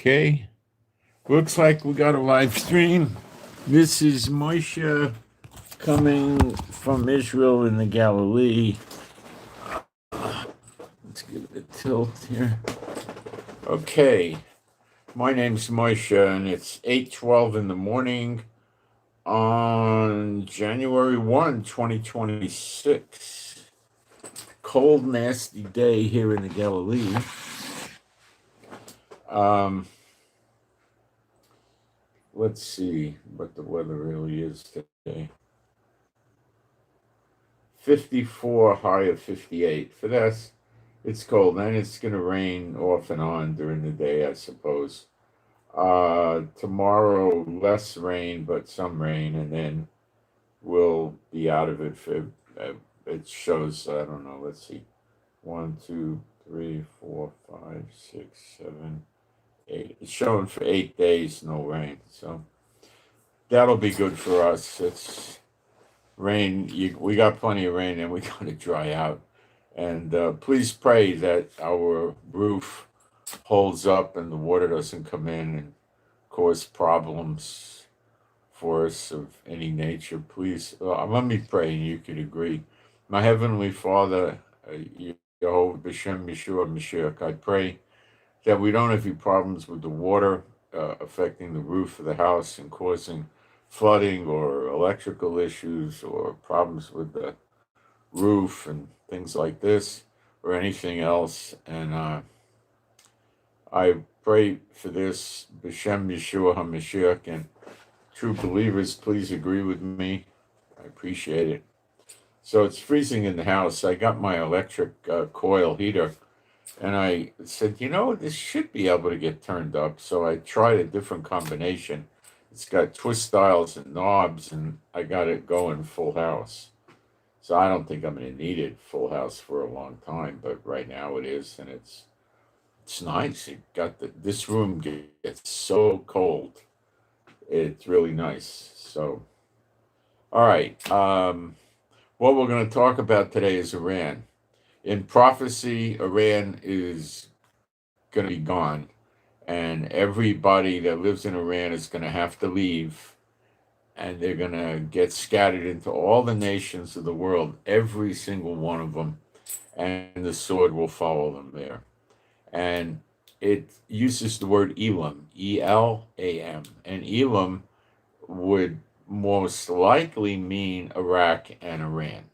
Okay, looks like we got a live stream. This is Moshe coming from Israel in the Galilee. Let's give it a tilt here. Okay, my name's Moshe, and it's 8:12 in the morning on January 1, 2026. Cold, nasty day here in the Galilee. Let's see what the weather really is today. 54, high of 58. For this, it's cold. And it's going to rain off and on during the day, I suppose. Tomorrow, less rain, but some rain, and then we'll be out of it. It shows, I don't know, let's see. 1, 2, 3, 4, 5, 6, 7, 8. It's showing for 8 days, no rain. So that'll be good for us. It's rain. We got plenty of rain, and we got to dry out. And please pray that our roof holds up and the water doesn't come in and cause problems for us of any nature. Please, let me pray, and you could agree. My Heavenly Father, Jehovah B'Shem Yeshua Mashiach, I pray that we don't have any problems with the water affecting the roof of the house and causing flooding or electrical issues or problems with the roof and things like this or anything else. And I pray for this, B'Shem Yeshua HaMashiach, and true believers, please agree with me. I appreciate it. So it's freezing in the house. I got my electric coil heater, and I said, this should be able to get turned up. So I tried a different combination. It's got twist dials and knobs, and I got it going full house. So I don't think I'm going to need it full house for a long time, but right now it is, and it's nice. It got this room gets so cold. It's really nice. So, all right. What we're going to talk about today is Iran. In prophecy, Iran is going to be gone, and everybody that lives in Iran is going to have to leave, and they're going to get scattered into all the nations of the world, every single one of them, and the sword will follow them there. And it uses the word Elam, E-L-A-M, and Elam would most likely mean Iraq and Iran.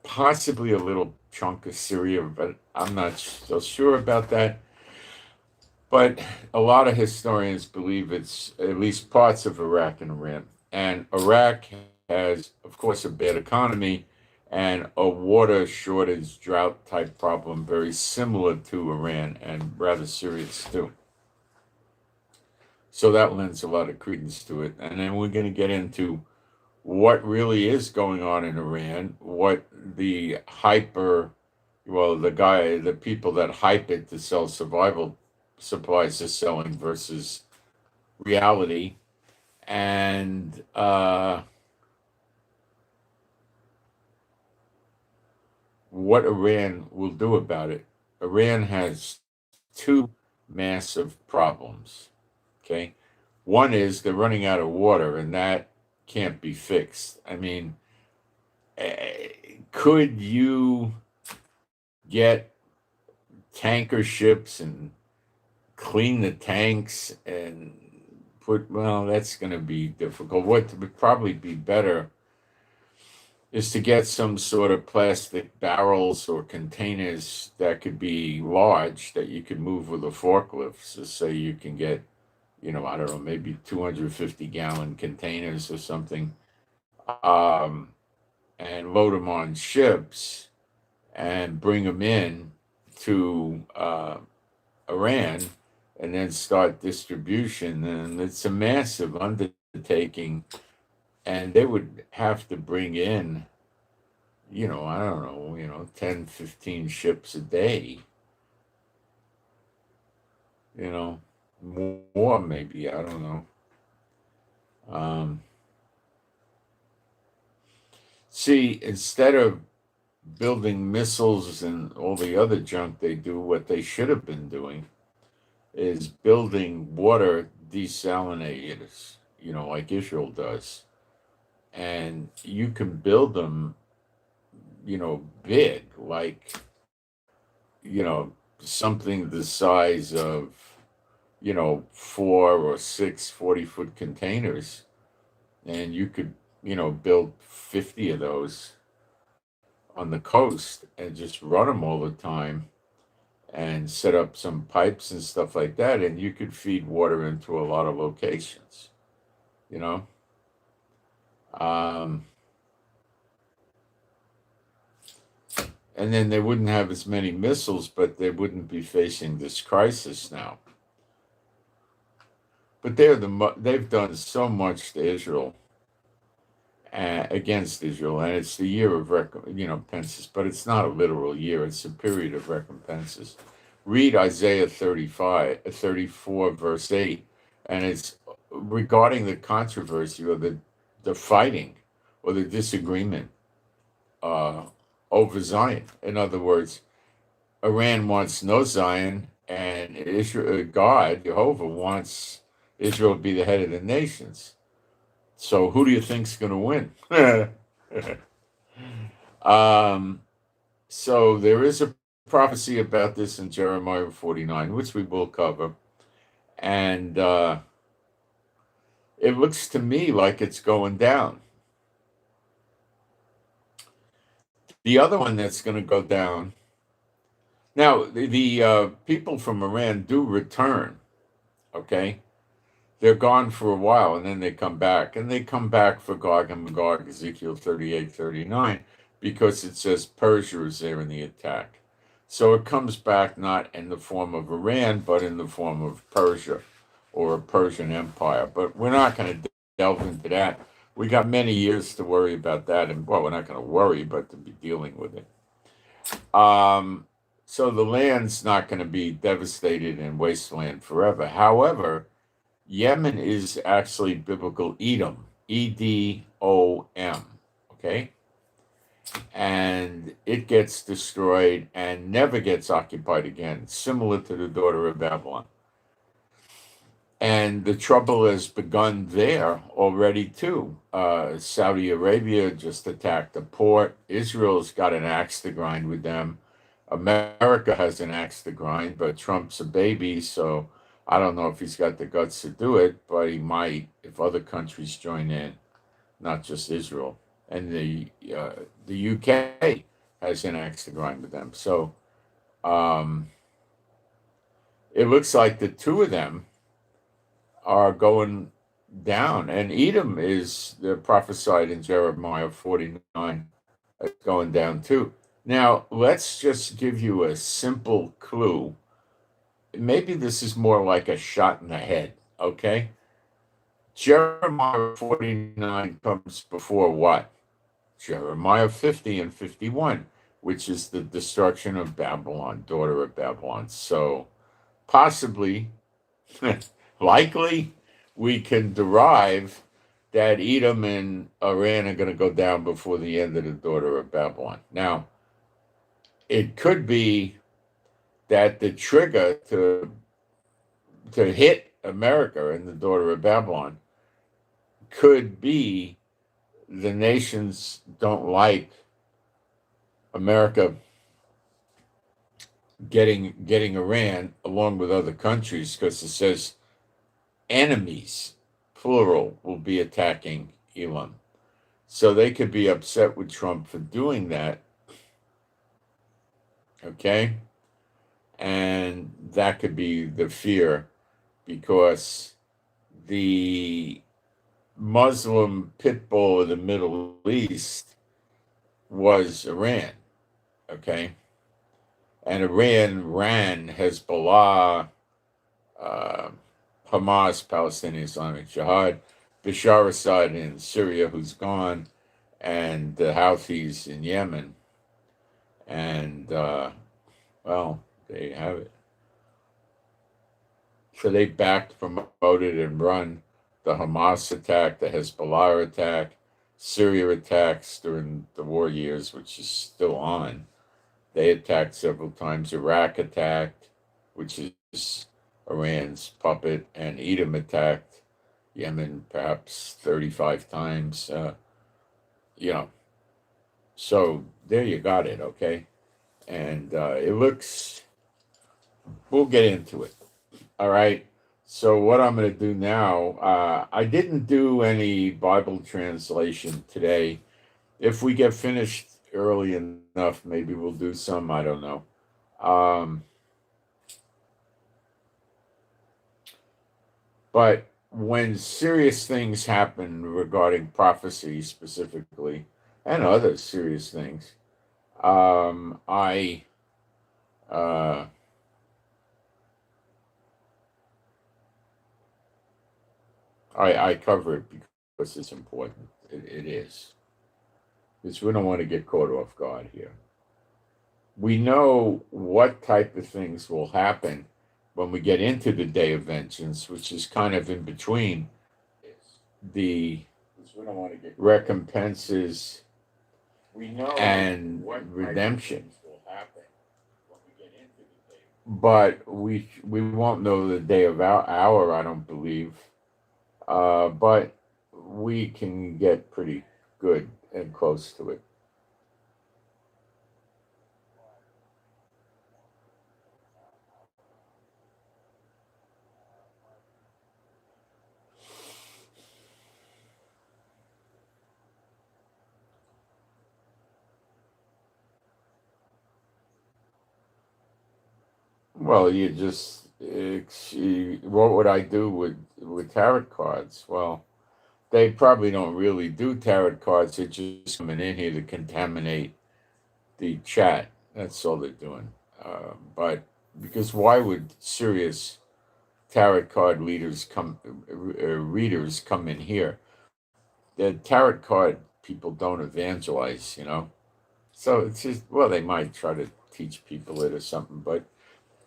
Possibly a little chunk of Syria, but I'm not so sure about that. But a lot of historians believe it's at least parts of Iraq and Iran. And Iraq has, of course, a bad economy and a water shortage, drought type problem, very similar to Iran and rather serious too. So that lends a lot of credence to it. And then we're going to get into what really is going on in Iran, what the the people that hype it to sell survival supplies are selling versus reality, and what Iran will do about it. Iran has two massive problems, okay? One is they're running out of water, and that can't be fixed. I mean, could you get tanker ships and clean the tanks and that's going to be difficult. What would probably be better is to get some sort of plastic barrels or containers that could be large that you could move with a forklift. So say you can get, I don't know, maybe 250-gallon containers or something, and load them on ships and bring them in to Iran and then start distribution. And it's a massive undertaking, and they would have to bring in, I don't know, 10, 15 ships a day, more maybe, I don't know. See, instead of building missiles and all the other junk they do, what they should have been doing is building water desalinators, like Israel does. And you can build them, big, like, something the size of, 4 or 6 40-foot containers. And you could, build 50 of those on the coast and just run them all the time and set up some pipes and stuff like that. And you could feed water into a lot of locations, you know. Um, and then they wouldn't have as many missiles, but they wouldn't be facing this crisis now. But they've done so much to Israel, against Israel, and it's the year of recompenses. But it's not a literal year; it's a period of recompenses. Read Isaiah 34, verse 8, and it's regarding the controversy or the fighting or the disagreement uh, over Zion. In other words, Iran wants no Zion, and Israel, God, Jehovah, wants Israel to be the head of the nations. So who do you think's going to win? um, so there is a prophecy about this in Jeremiah 49, which we will cover. And it looks to me like it's going down. The other one that's going to go down. Now, the people from Iran do return, okay? They're gone for a while, and then they come back. And they come back for Gog and Magog, Ezekiel 38, 39, because it says Persia is there in the attack. So it comes back not in the form of Iran, but in the form of Persia or a Persian empire. But we're not going to delve into that. We got many years to worry about that. And, well, we're not going to worry, but to be dealing with it. So the land's not going to be devastated and wasteland forever. However, Yemen is actually biblical Edom, Edom, okay? And it gets destroyed and never gets occupied again, similar to the daughter of Babylon. And the trouble has begun there already, too. Saudi Arabia just attacked a port. Israel's got an axe to grind with them. America has an axe to grind, but Trump's a baby, so I don't know if he's got the guts to do it, but he might if other countries join in, not just Israel. And the UK has an axe to grind with them. So it looks like the two of them are going down. And Edom is prophesied in Jeremiah 49 going down too. Now, let's just give you a simple clue. Maybe this is more like a shot in the head, okay? Jeremiah 49 comes before what? Jeremiah 50 and 51, which is the destruction of Babylon, daughter of Babylon. So possibly, likely, we can derive that Edom and Iran are going to go down before the end of the daughter of Babylon. Now, it could be that the trigger to hit America and the daughter of Babylon could be the nations don't like America getting Iran along with other countries, because it says enemies, plural, will be attacking Elam. So they could be upset with Trump for doing that. Okay? And that could be the fear, because the Muslim pit bull of the Middle East was Iran. Okay? And Iran ran Hezbollah, Hamas, Palestinian Islamic Jihad, Bashar Assad in Syria, who's gone, and the Houthis in Yemen. And, well, there you have it. So they backed, promoted, and run the Hamas attack, the Hezbollah attack, Syria attacks during the war years, which is still on. They attacked several times. Iraq attacked, which is Iran's puppet, and Edom attacked Yemen perhaps 35 times. So there you got it, okay? And it looks, we'll get into it. All right. So what I'm going to do now, I didn't do any Bible translation today. If we get finished early enough, maybe we'll do some. I don't know. But when serious things happen regarding prophecy specifically, and other serious things, I cover it because it's important. It is. Because we don't want to get caught off guard here. We know what type of things will happen when we get into the day of vengeance, which is kind of in between the recompenses and redemption. But we won't know the day of our hour, I don't believe. But we can get pretty good and close to it. Well, you just what would I do with tarot cards? Well, they probably don't really do tarot cards. They're just coming in here to contaminate the chat. That's all they're doing. But because why would serious tarot card readers come in here? The tarot card people don't evangelize, So it's just, well, they might try to teach people it or something, but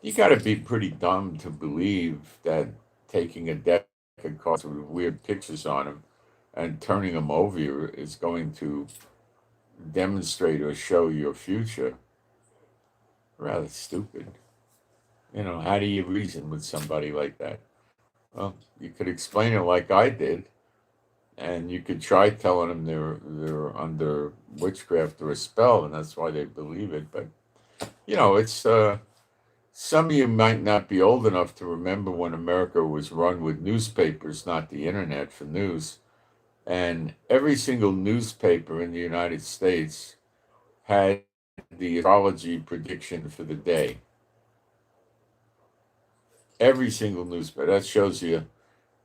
you got to be pretty dumb to believe that taking a deck of cards with weird pictures on them and turning them over is going to demonstrate or show your future. Rather stupid. How do you reason with somebody like that? Well, you could explain it like I did, and you could try telling them they're under witchcraft or a spell, and that's why they believe it. But it's some of you might not be old enough to remember when America was run with newspapers, not the internet, for news. And every single newspaper in the United States had the astrology prediction for the day. Every single newspaper. That shows you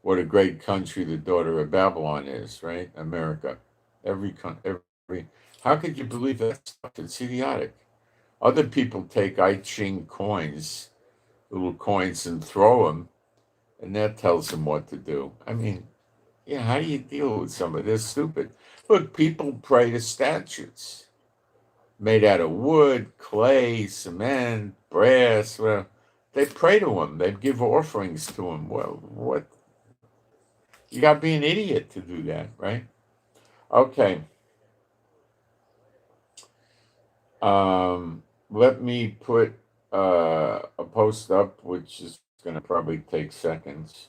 what a great country the daughter of Babylon is, right? America. Every. How could you believe that stuff? It's idiotic. Other people take I Ching coins, little coins, and throw them, and that tells them what to do. I mean, yeah, how do you deal with somebody? They're stupid. Look, people pray to statues made out of wood, clay, cement, brass. Well, they pray to them. They give offerings to them. Well, what? You got to be an idiot to do that, right? Okay. Let me put a post up, which is going to probably take seconds.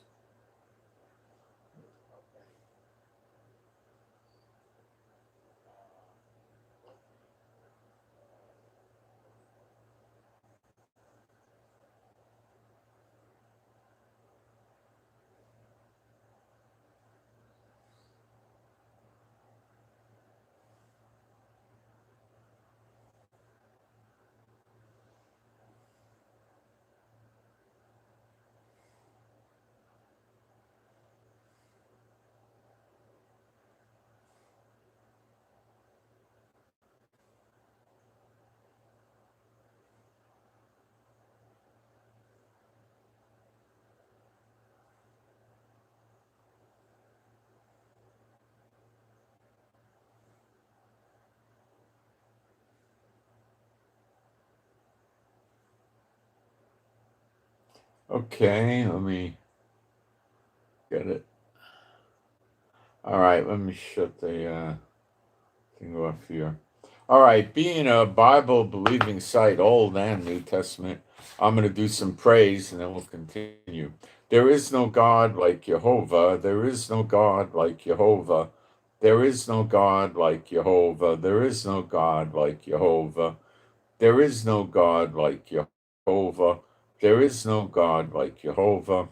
Okay, let me get it. All right, let me shut the thing off here. All right, being a Bible believing site, Old and New Testament, I'm going to do some praise and then we'll continue. There is no God like Jehovah. There is no God like Jehovah. There is no God like Jehovah. There is no God like Jehovah. There is no God like Jehovah. There is no God like Jehovah.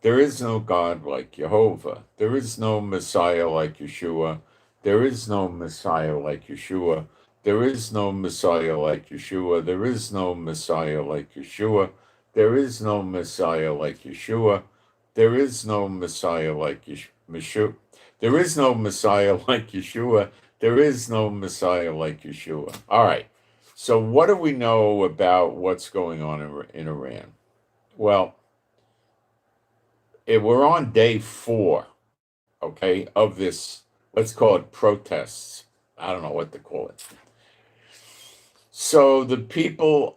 There is no God like Jehovah. There is no Messiah like Yeshua. There is no Messiah like Yeshua. There is no Messiah like Yeshua. There is no Messiah like Yeshua. There is no Messiah like Yeshua. There is no Messiah like Yeshua. There is no Messiah like Yeshua. There is no Messiah like Yeshua. All right. So what do we know about what's going on in Iran? Well, we're on day 4, okay, of this, let's call it protests. I don't know what to call it. So the people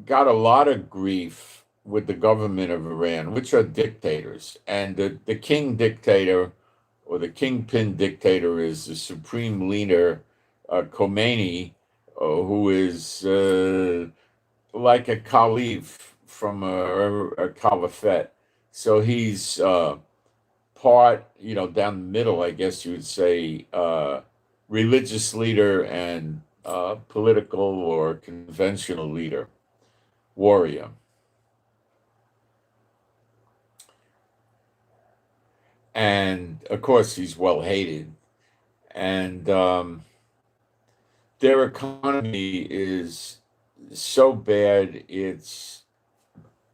got a lot of grief with the government of Iran, which are dictators. And the king dictator or the kingpin dictator is the supreme leader, Khomeini, who is like a caliph from a caliphate. So he's part, down the middle, I guess you would say, religious leader and political or conventional leader, warrior. And of course, he's well hated. And their economy is so bad, it's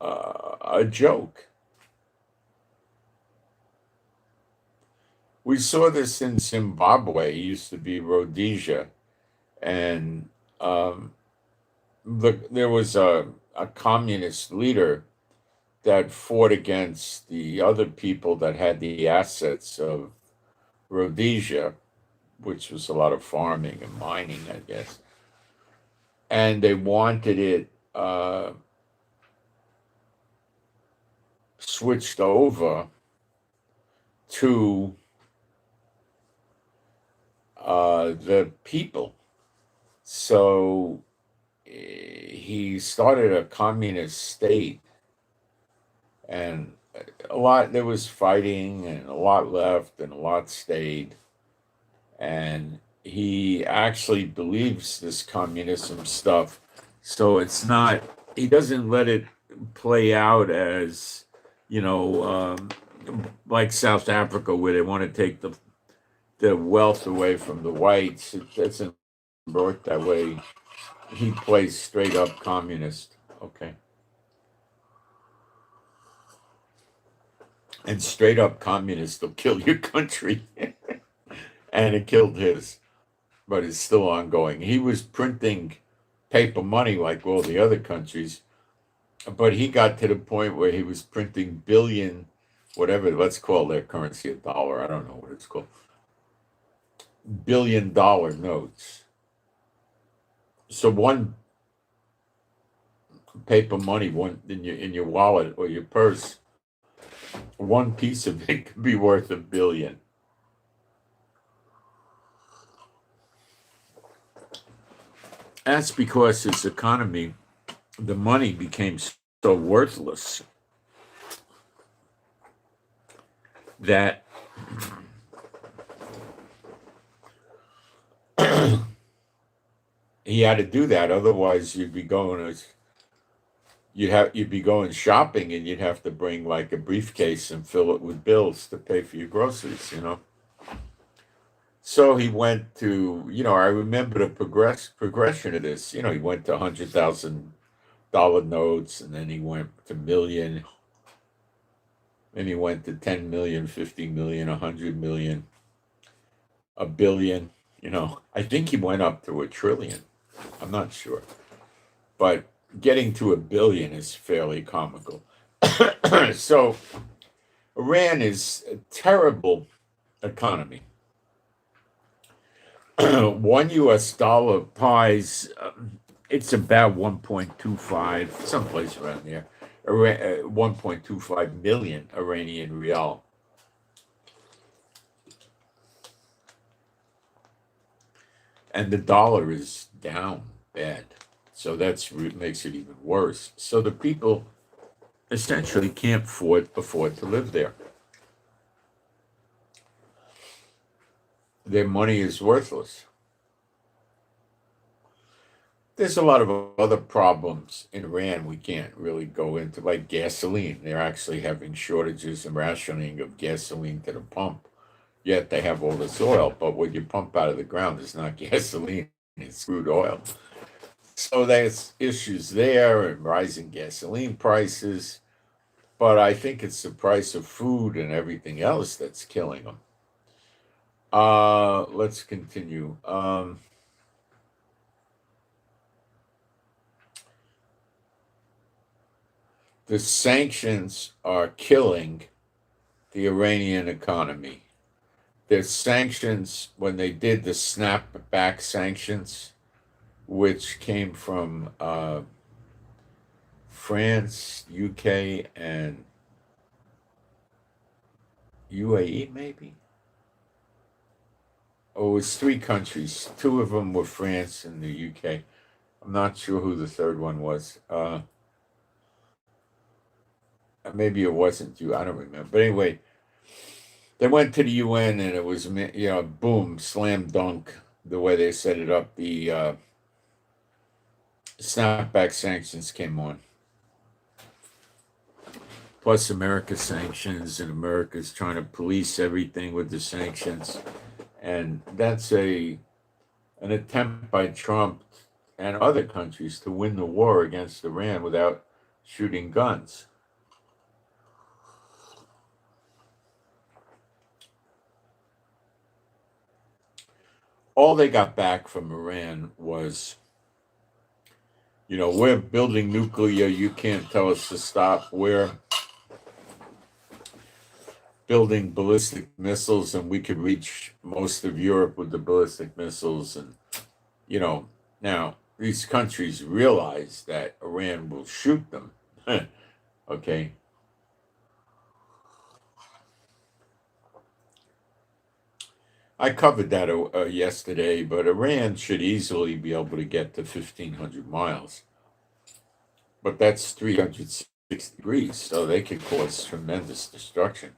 a joke. We saw this in Zimbabwe. It used to be Rhodesia. And there was a communist leader that fought against the other people that had the assets of Rhodesia, which was a lot of farming and mining, I guess. And they wanted it switched over to the people. So he started a communist state, and there was fighting, and a lot left, and a lot stayed. And he actually believes this communism stuff. So he doesn't let it play out as, like South Africa, where they want to take the wealth away from the whites. It doesn't work that way. He plays straight up communist. Okay. And straight up communist will kill your country. And it killed his, but it's still ongoing. He was printing paper money like all the other countries, but he got to the point where he was printing billion, whatever, let's call their currency a dollar. I don't know what it's called. $1 billion notes. So one paper money, one in your wallet or your purse, one piece of it could be worth $1 billion. That's because his economy, the money became so worthless that he had to do that. Otherwise, you'd be going shopping, and you'd have to bring like a briefcase and fill it with bills to pay for your groceries. So he went to, I remember the progression of this. He went to $100,000 notes, and then he went to million, then he went to 10 million, 50 million, 100 million, a billion. I think he went up to $1 trillion. I'm not sure, but getting to $1 billion is fairly comical. So Iran is a terrible economy. $1 US pies, it's about 1.25, someplace around there, 1.25 million Iranian rial. And the dollar is down bad. So that's makes it even worse. So the people essentially can't afford to live there. Their money is worthless. There's a lot of other problems in Iran we can't really go into, like gasoline. They're actually having shortages and rationing of gasoline to the pump. Yet they have all this oil, but what you pump out of the ground is not gasoline, it's crude oil. So there's issues there and rising gasoline prices. But I think it's the price of food and everything else that's killing them. Let's continue. The sanctions are killing the Iranian economy. The sanctions, when they did the snapback sanctions, which came from France, UK, and UAE, maybe? Oh, it was 3 countries. 2 of them were France and the UK. I'm not sure who the third one was. Maybe it wasn't you. I don't remember. But anyway, they went to the UN and it was, boom, slam dunk, the way they set it up. The snapback sanctions came on. Plus America sanctions, and America's trying to police everything with the sanctions. And that's an attempt by Trump and other countries to win the war against Iran without shooting guns. All they got back from Iran was, we're building nuclear, you can't tell us to stop. We're building ballistic missiles, and we could reach most of Europe with the ballistic missiles. And, now these countries realize that Iran will shoot them. Okay. I covered that yesterday, but Iran should easily be able to get to 1,500 miles. But that's 360 degrees, so they could cause tremendous destruction.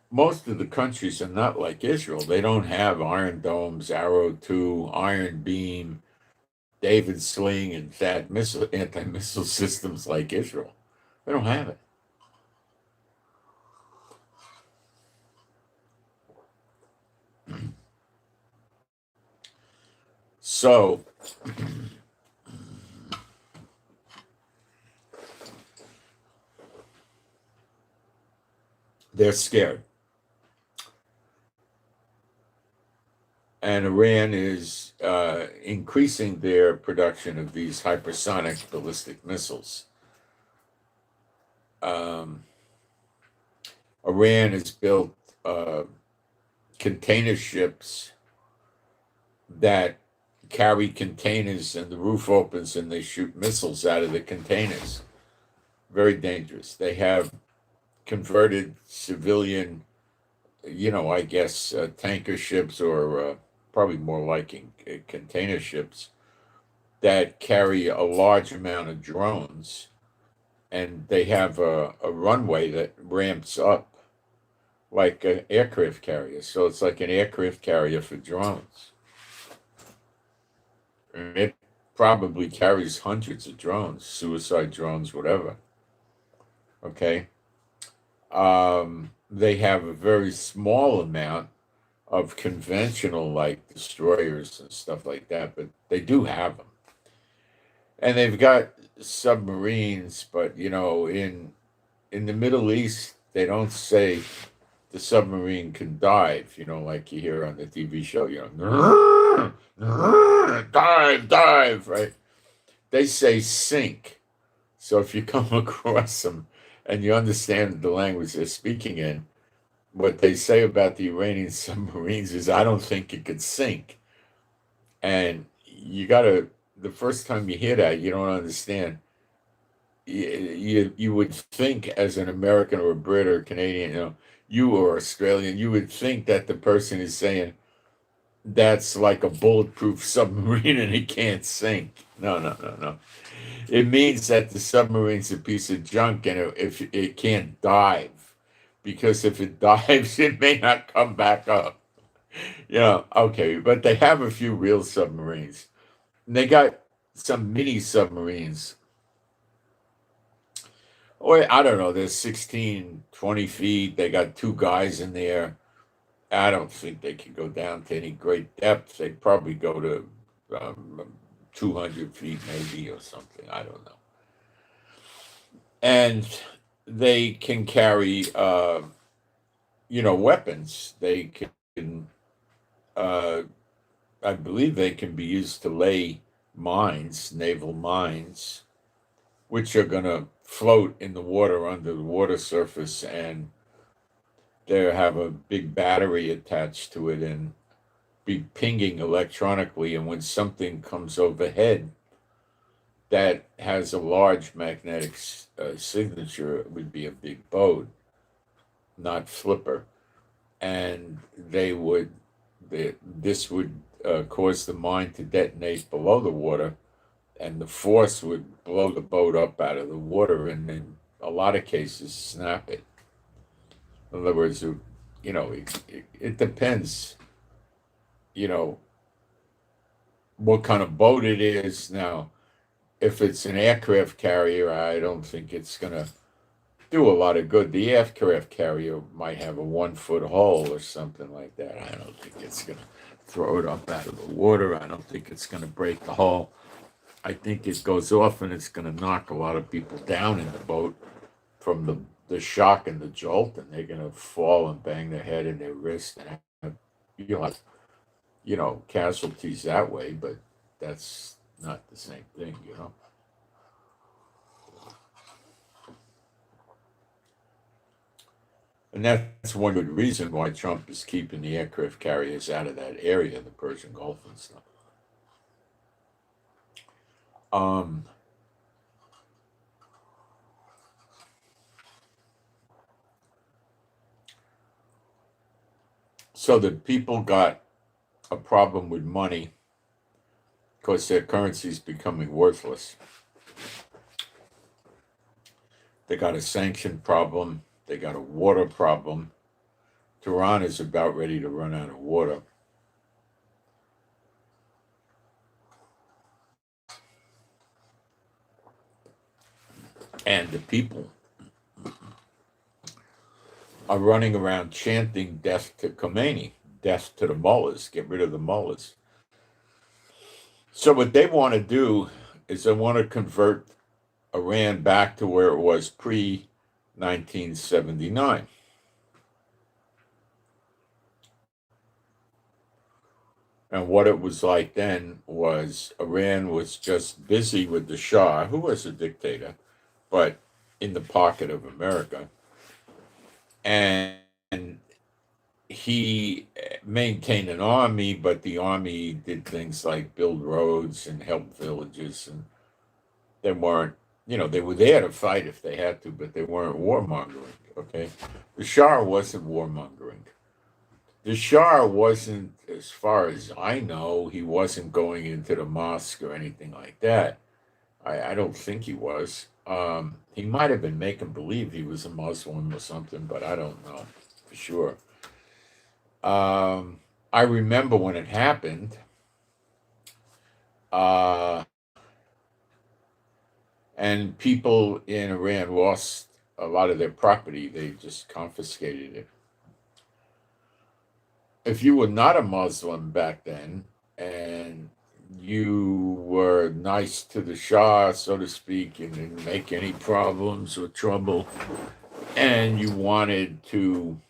Most of the countries are not like Israel. They don't have Iron Domes, Arrow 2, Iron Beam, David Sling, and THAAD anti-missile systems like Israel. They don't have it. So, they're scared. And Iran is increasing their production of these hypersonic ballistic missiles. Iran has built container ships that carry containers, and the roof opens and they shoot missiles out of the containers. Very dangerous. They have converted civilian, I guess, tanker ships, or probably more like container ships that carry a large amount of drones, and they have a runway that ramps up like an aircraft carrier. So it's like an aircraft carrier for drones. And it probably carries hundreds of drones, suicide drones, whatever. Okay. They have a very small amount of conventional, like destroyers and stuff like that, but they do have them. And they've got submarines, but in the Middle East, they don't say the submarine can dive, like you hear on the TV show, dive, right? They say sink. So if you come across them and you understand the language they're speaking in, what they say about the Iranian submarines is, I don't think it could sink. And the first time you hear that, you don't understand. You would think, as an American or a Brit or a Canadian, you or Australian, you would think that the person is saying that's like a bulletproof submarine and it can't sink. No, no, no, no. It means that the submarine's a piece of junk and if it can't dive, because if it dives, it may not come back up. Yeah, okay, but they have a few real submarines. And they got some mini submarines. Or I don't know, they're 16, 20 feet. They got two guys in there. I don't think they could go down to any great depth. They'd probably go to 200 feet maybe or something. I don't know. And they can carry, weapons. They can, I believe they can be used to lay mines, naval mines, which are going to float in the water under the water surface, and they have a big battery attached to it and be pinging electronically. And when something comes overhead that has a large magnetic signature, it would be a big boat, not flipper. And this would cause the mine to detonate below the water, and the force would blow the boat up out of the water, and in a lot of cases snap it. In other words, it depends, what kind of boat it is. Now, if it's an aircraft carrier, I don't think it's going to do a lot of good. The aircraft carrier might have a 1-foot hull or something like that. I don't think it's going to throw it up out of the water. I don't think it's going to break the hull. I think it goes off and it's going to knock a lot of people down in the boat from the shock and the jolt, and they're going to fall and bang their head and their wrist, and you'll have, casualties that way, but that's not the same thing. And that's one good reason why Trump is keeping the aircraft carriers out of that area, the Persian Gulf and stuff. So the people got a problem with money because their currency is becoming worthless. They got a sanction problem. They got a water problem. Tehran is about ready to run out of water. And the people are running around chanting death to Khomeini, death to the mullahs, get rid of the mullahs. So what they want to do is they want to convert Iran back to where it was pre-1979. And what it was like then was Iran was just busy with the Shah, who was a dictator, but in the pocket of America. And he maintained an army, but the army did things like build roads and help villages, and they weren't, they were there to fight if they had to, but they weren't warmongering, okay? The Shah wasn't warmongering. The Shah wasn't, as far as I know, he wasn't going into the mosque or anything like that. I don't think he was. He might have been making believe he was a Muslim or something, but I don't know for sure. I remember when it happened, and people in Iran lost a lot of their property. They just confiscated it. If you were not a Muslim back then and you were nice to the Shah, so to speak, and didn't make any problems or trouble, and you wanted to,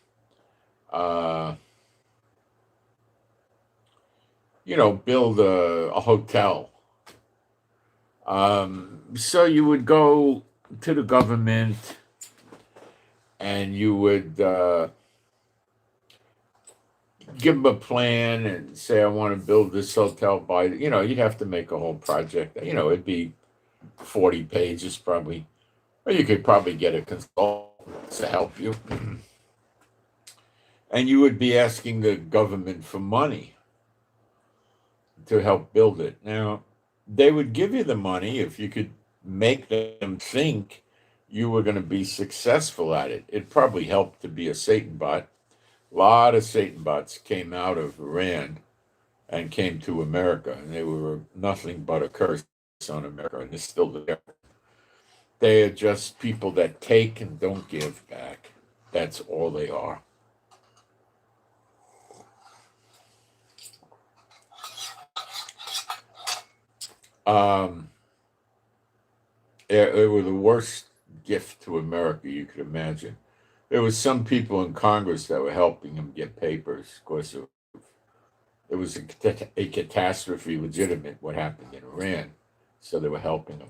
build a hotel. So you would go to the government and you would give them a plan and say, I want to build this hotel by, you'd have to make a whole project. It'd be 40 pages probably. Or you could probably get a consultant to help you. And you would be asking the government for money. to help build it. Now, they would give you the money if you could make them think you were going to be successful at it. It probably helped to be a Satan bot. A lot of Satan bots came out of Iran and came to America, and they were nothing but a curse on America, and they're still there. They are just people that take and don't give back. That's all they are. It was the worst gift to America you could imagine. There was some people in Congress that were helping him get papers. Of course, it was a catastrophe, legitimate, what happened in Iran. So they were helping him.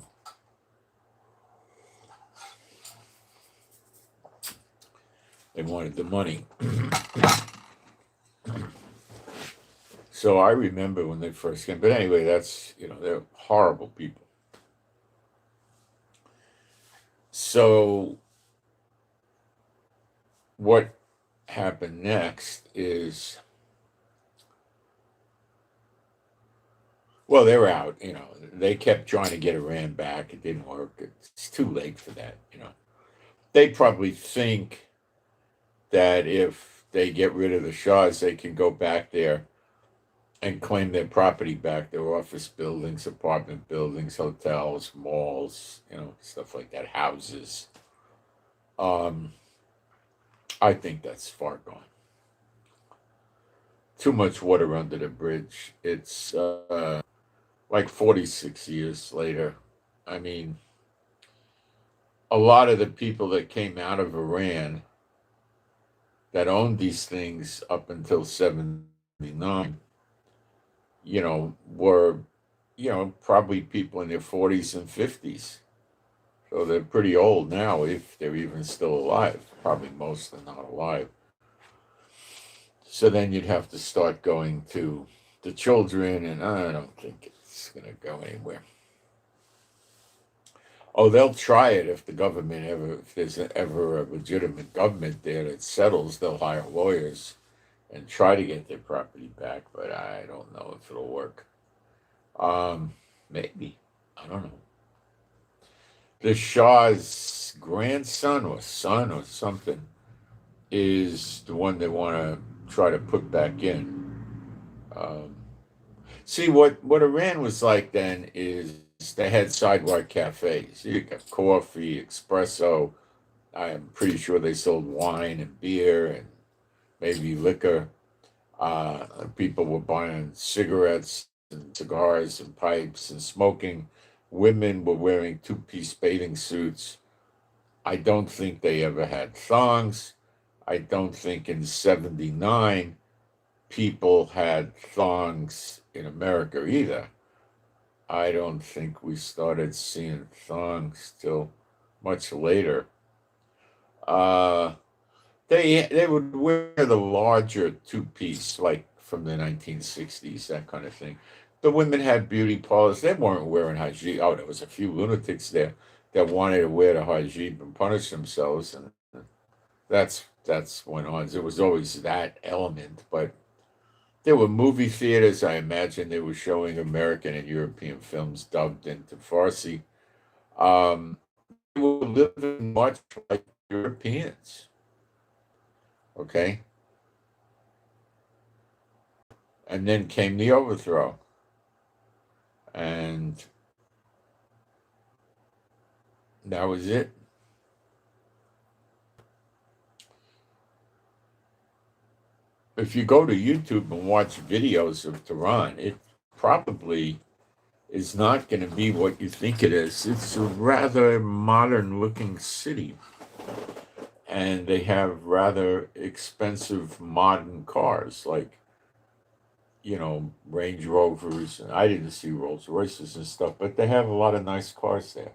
They wanted the money. So I remember when they first came. But anyway, that's, they're horrible people. So what happened next is, well, they were out, they kept trying to get Iran back. It didn't work. It's too late for that, They probably think that if they get rid of the Shahs, they can go back there and claim their property back, their office buildings, apartment buildings, hotels, malls, stuff like that, houses. I think that's far gone. Too much water under the bridge. It's like 46 years later. I mean, a lot of the people that came out of Iran that owned these things up until 79, were, probably people in their 40s and 50s. So they're pretty old now, if they're even still alive. Probably most are not alive. So then you'd have to start going to the children, and I don't think it's going to go anywhere. Oh, they'll try it if there's ever a legitimate government there that settles, they'll hire lawyers and try to get their property back, but I don't know if it'll work. Maybe. I don't know. The Shah's grandson or son or something is the one they want to try to put back in. See, what Iran was like then is they had sidewalk cafes. You got coffee, espresso. I'm pretty sure they sold wine and beer and maybe liquor. People were buying cigarettes and cigars and pipes and smoking. Women were wearing two-piece bathing suits. I don't think they ever had thongs. I don't think in 79 people had thongs in America either. I don't think we started seeing thongs till much later. They would wear the larger two-piece, like from the 1960s, that kind of thing. The women had beauty parlors. They weren't wearing hijab. Oh, there was a few lunatics there that wanted to wear the hijab and punish themselves, and that's went on. There was always that element, but there were movie theaters. I imagine they were showing American and European films dubbed into Farsi. They were living much like Europeans. Okay. And then came the overthrow. And that was it. If you go to YouTube and watch videos of Tehran, it probably is not going to be what you think it is. It's a rather modern looking city. And they have rather expensive modern cars like, Range Rovers. And I didn't see Rolls Royces and stuff, but they have a lot of nice cars there.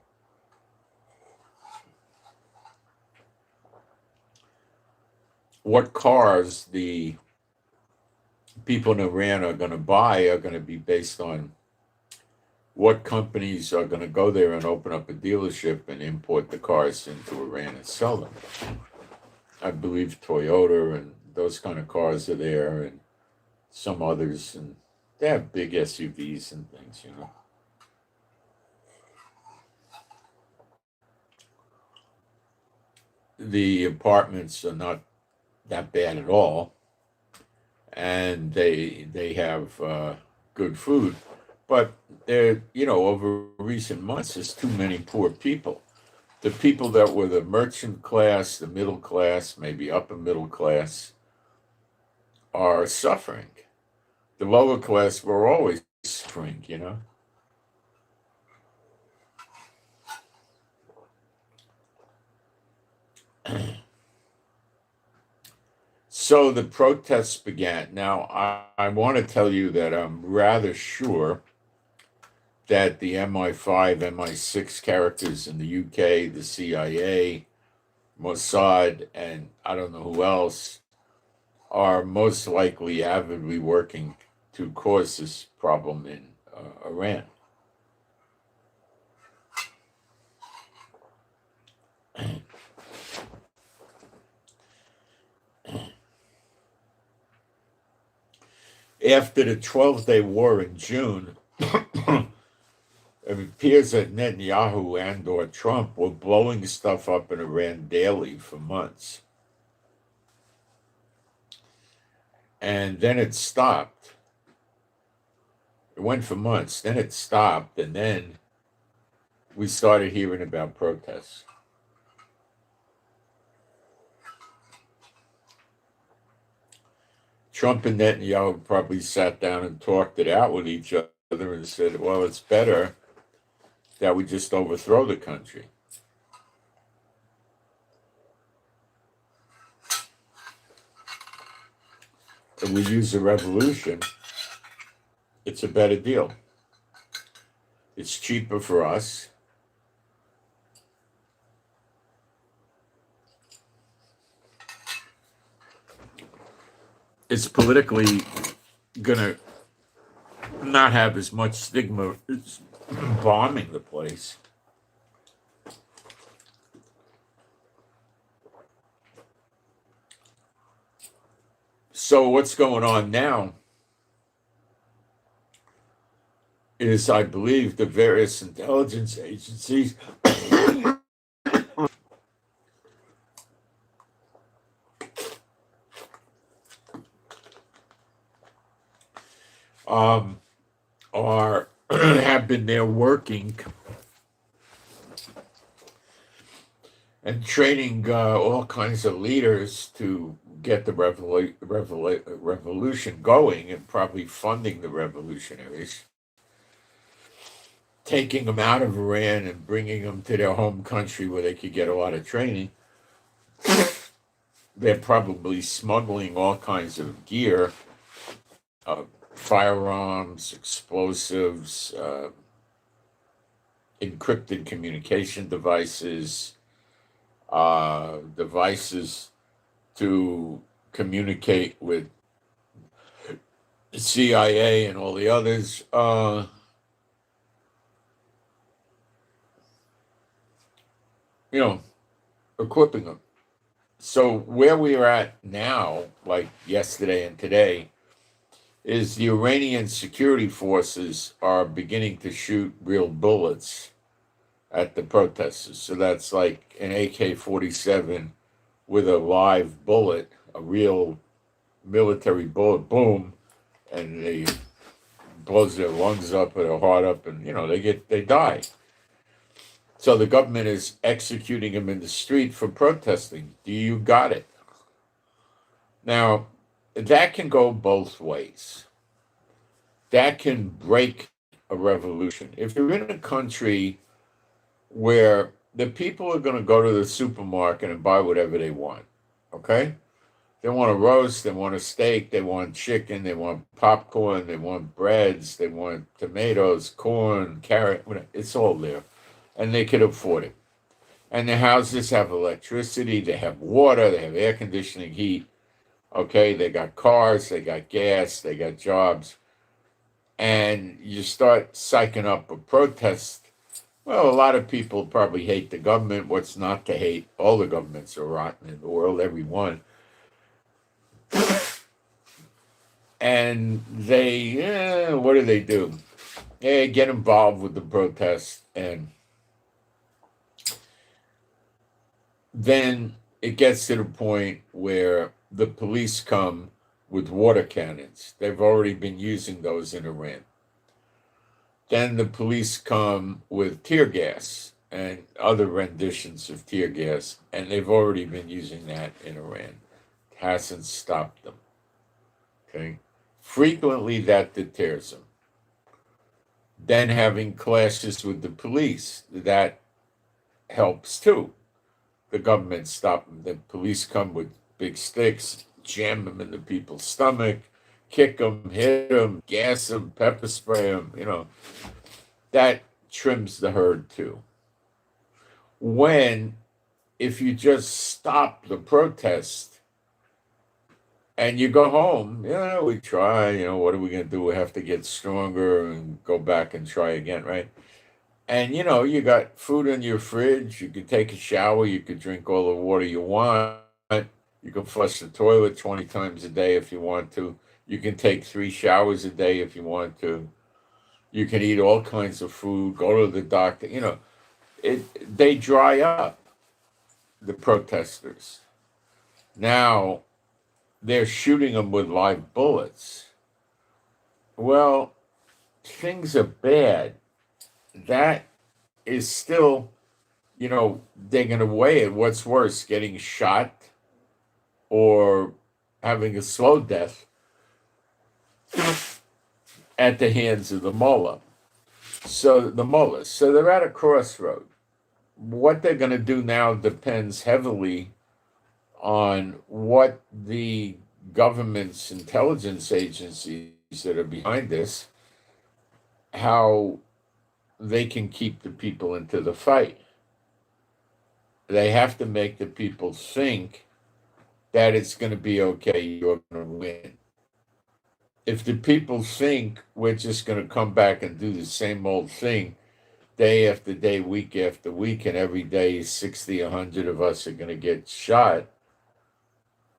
What cars the people in Iran are going to buy are going to be based on what companies are going to go there and open up a dealership and import the cars into Iran and sell them. I believe Toyota and those kind of cars are there, and some others, and they have big SUVs and things, you know. The apartments are not that bad at all, and they have good food, but there, you know, over recent months, there's too many poor people. The people that were the merchant class, the middle class, maybe upper middle class, are suffering. The lower class were always suffering, you know. So the protests began. Now, I want to tell you that I'm rather sure that the MI5, MI6 characters in the UK, the CIA, Mossad, and I don't know who else, are most likely avidly working to cause this problem in Iran. After the 12-day war in June, it appears that Netanyahu and or Trump were blowing stuff up in Iran daily for months. And then it stopped. It went for months, then it stopped, and then we started hearing about protests. Trump and Netanyahu probably sat down and talked it out with each other and said, well, it's better that we just overthrow the country. If we use a revolution, it's a better deal. It's cheaper for us. It's politically gonna not have as much stigma as bombing the place. So what's going on now is, I believe, the various intelligence agencies are have been there working and training all kinds of leaders to get the revolution going, and probably funding the revolutionaries, taking them out of Iran and bringing them to their home country where they could get a lot of training. They're probably smuggling all kinds of gear, firearms, explosives, encrypted communication devices, devices to communicate with the CIA and all the others. You know, equipping them. So where we are at now, like yesterday and today, is the Iranian security forces are beginning to shoot real bullets at the protesters. So that's like an AK-47 with a live bullet, a real military bullet, boom, and they blows their lungs up or their heart up, and you know they die. So the government is executing them in the street for protesting. You got it. Now, that can go both ways. That can break a revolution. If you're in a country where the people are going to go to the supermarket and buy whatever they want, okay? They want a roast, they want a steak, they want chicken, they want popcorn, they want breads, they want tomatoes, corn, carrot, it's all there. And they can afford it. And the houses have electricity, they have water, they have air conditioning, heat. Okay, they got cars, they got gas, they got jobs. And you start psyching up a protest. Well, a lot of people probably hate the government. What's not to hate? All the governments are rotten in the world, every one. And they, what do? They get involved with the protest, and then it gets to the point where the police come with water cannons. They've already been using those in Iran. Then the police come with tear gas and other renditions of tear gas, and they've already been using that in Iran. It hasn't stopped them. Okay? Frequently that deters them. Then having clashes with the police, that helps too. The government stop them. The police come with big sticks, jam them into people's stomach, kick them, hit them, gas them, pepper spray them, that trims the herd too. If you just stop the protest and you go home, we try, what are we going to do? We have to get stronger and go back and try again, right? And, you got food in your fridge. You could take a shower. You could drink all the water you want. You can flush the toilet 20 times a day if you want to. You can take 3 showers a day if you want to. You can eat all kinds of food, go to the doctor. They dry up, the protesters. Now, they're shooting them with live bullets. Well, things are bad. That is still, they're going to weigh it. What's worse, getting shot or having a slow death at the hands of the mullah? So they're at a crossroad. What they're going to do now depends heavily on what the government's intelligence agencies that are behind this, how they can keep the people into the fight. They have to make the people think that it's going to be okay, you're going to win. If the people think we're just going to come back and do the same old thing day after day, week after week, and every day 60, 100 of us are going to get shot,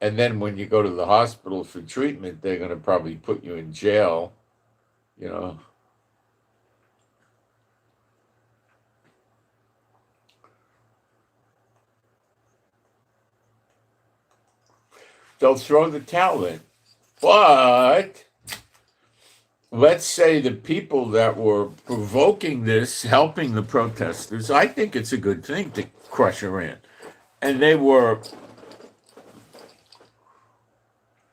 and then when you go to the hospital for treatment, they're going to probably put you in jail, They'll throw the towel in. But let's say the people that were provoking this, helping the protesters, I think it's a good thing to crush Iran. And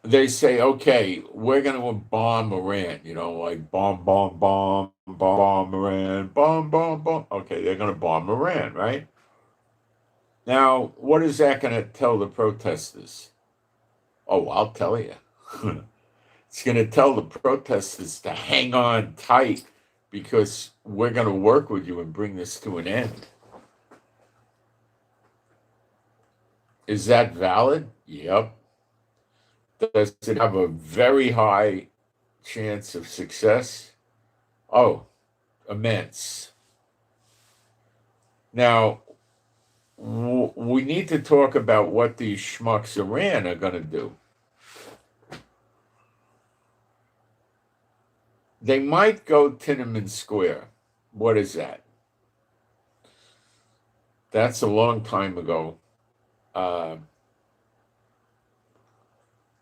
they say, okay, we're going to bomb Iran, like bomb, bomb, bomb, bomb Iran, bomb, bomb, bomb. Okay, they're going to bomb Iran, right? Now, what is that going to tell the protesters? Oh, I'll tell you. It's going to tell the protesters to hang on tight because we're going to work with you and bring this to an end. Is that valid? Yep. Does it have a very high chance of success? Oh, immense. Now, we need to talk about what these schmucks Iran are going to do. They might go Tiananmen Square. What is that? That's a long time ago.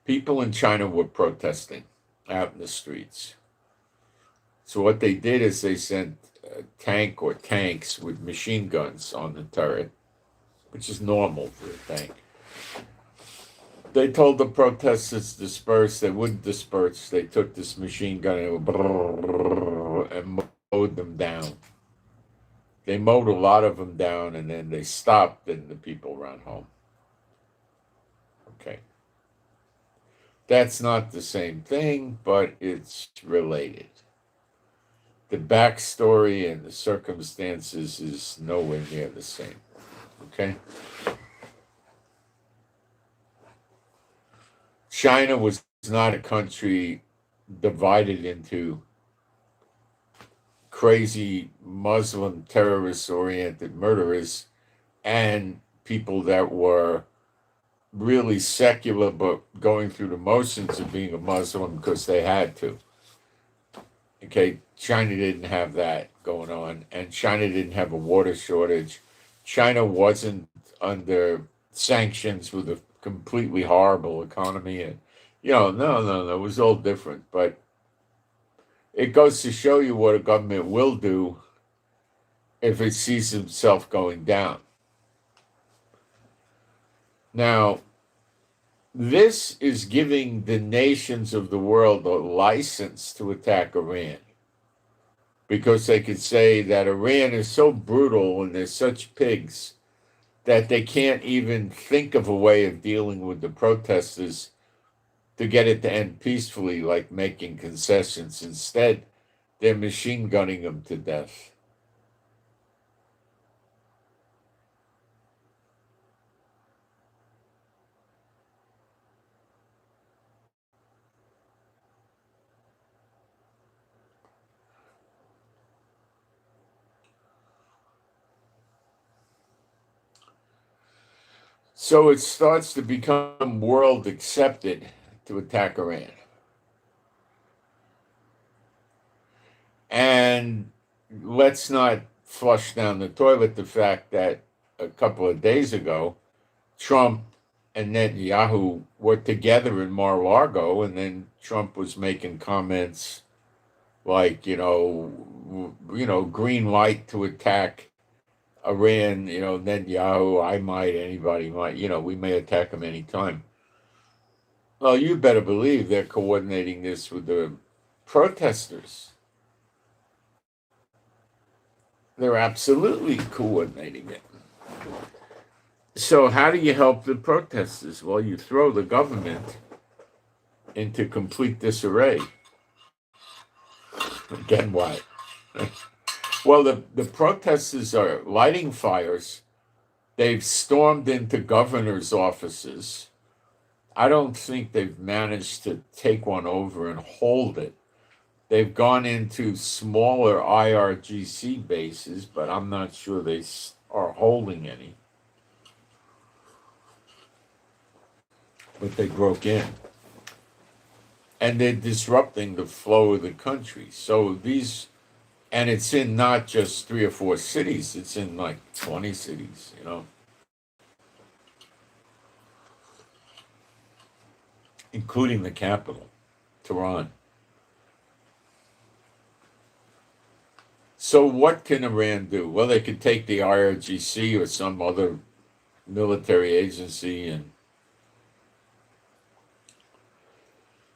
People in China were protesting out in the streets. So what they did is they sent a tank or tanks with machine guns on the turret, which is normal for a tank. They told the protesters to disperse. They wouldn't disperse. They took this machine gun and mowed them down. They mowed a lot of them down, and then they stopped, and the people ran home. Okay. That's not the same thing, but it's related. The backstory and the circumstances is nowhere near the same. Okay? China was not a country divided into crazy Muslim terrorist-oriented murderers and people that were really secular, but going through the motions of being a Muslim because they had to. Okay, China didn't have that going on, and China didn't have a water shortage. China wasn't under sanctions with a completely horrible economy, and no, it was all different. But it goes to show you what a government will do if it sees itself going down. Now, this is giving the nations of the world a license to attack Iran because they could say that Iran is so brutal and they're such pigs that they can't even think of a way of dealing with the protesters to get it to end peacefully, like making concessions. Instead, they're machine gunning them to death. So it starts to become world accepted to attack Iran. And let's not flush down the toilet the fact that a couple of days ago, Trump and Netanyahu were together in Mar-a-Lago, and then Trump was making comments like, green light to attack Iran, Netanyahu, I might, anybody might, we may attack him anytime. Well, you better believe they're coordinating this with the protesters. They're absolutely coordinating it. So how do you help the protesters? Well, you throw the government into complete disarray. Again, what? Well, the protesters are lighting fires. They've stormed into governors' offices. I don't think they've managed to take one over and hold it. They've gone into smaller IRGC bases, but I'm not sure they are holding any. But they broke in. And they're disrupting the flow of the country. So and it's in not just 3 or 4 cities, it's in like 20 cities, including the capital, Tehran. So what can Iran do? Well, they could take the IRGC or some other military agency and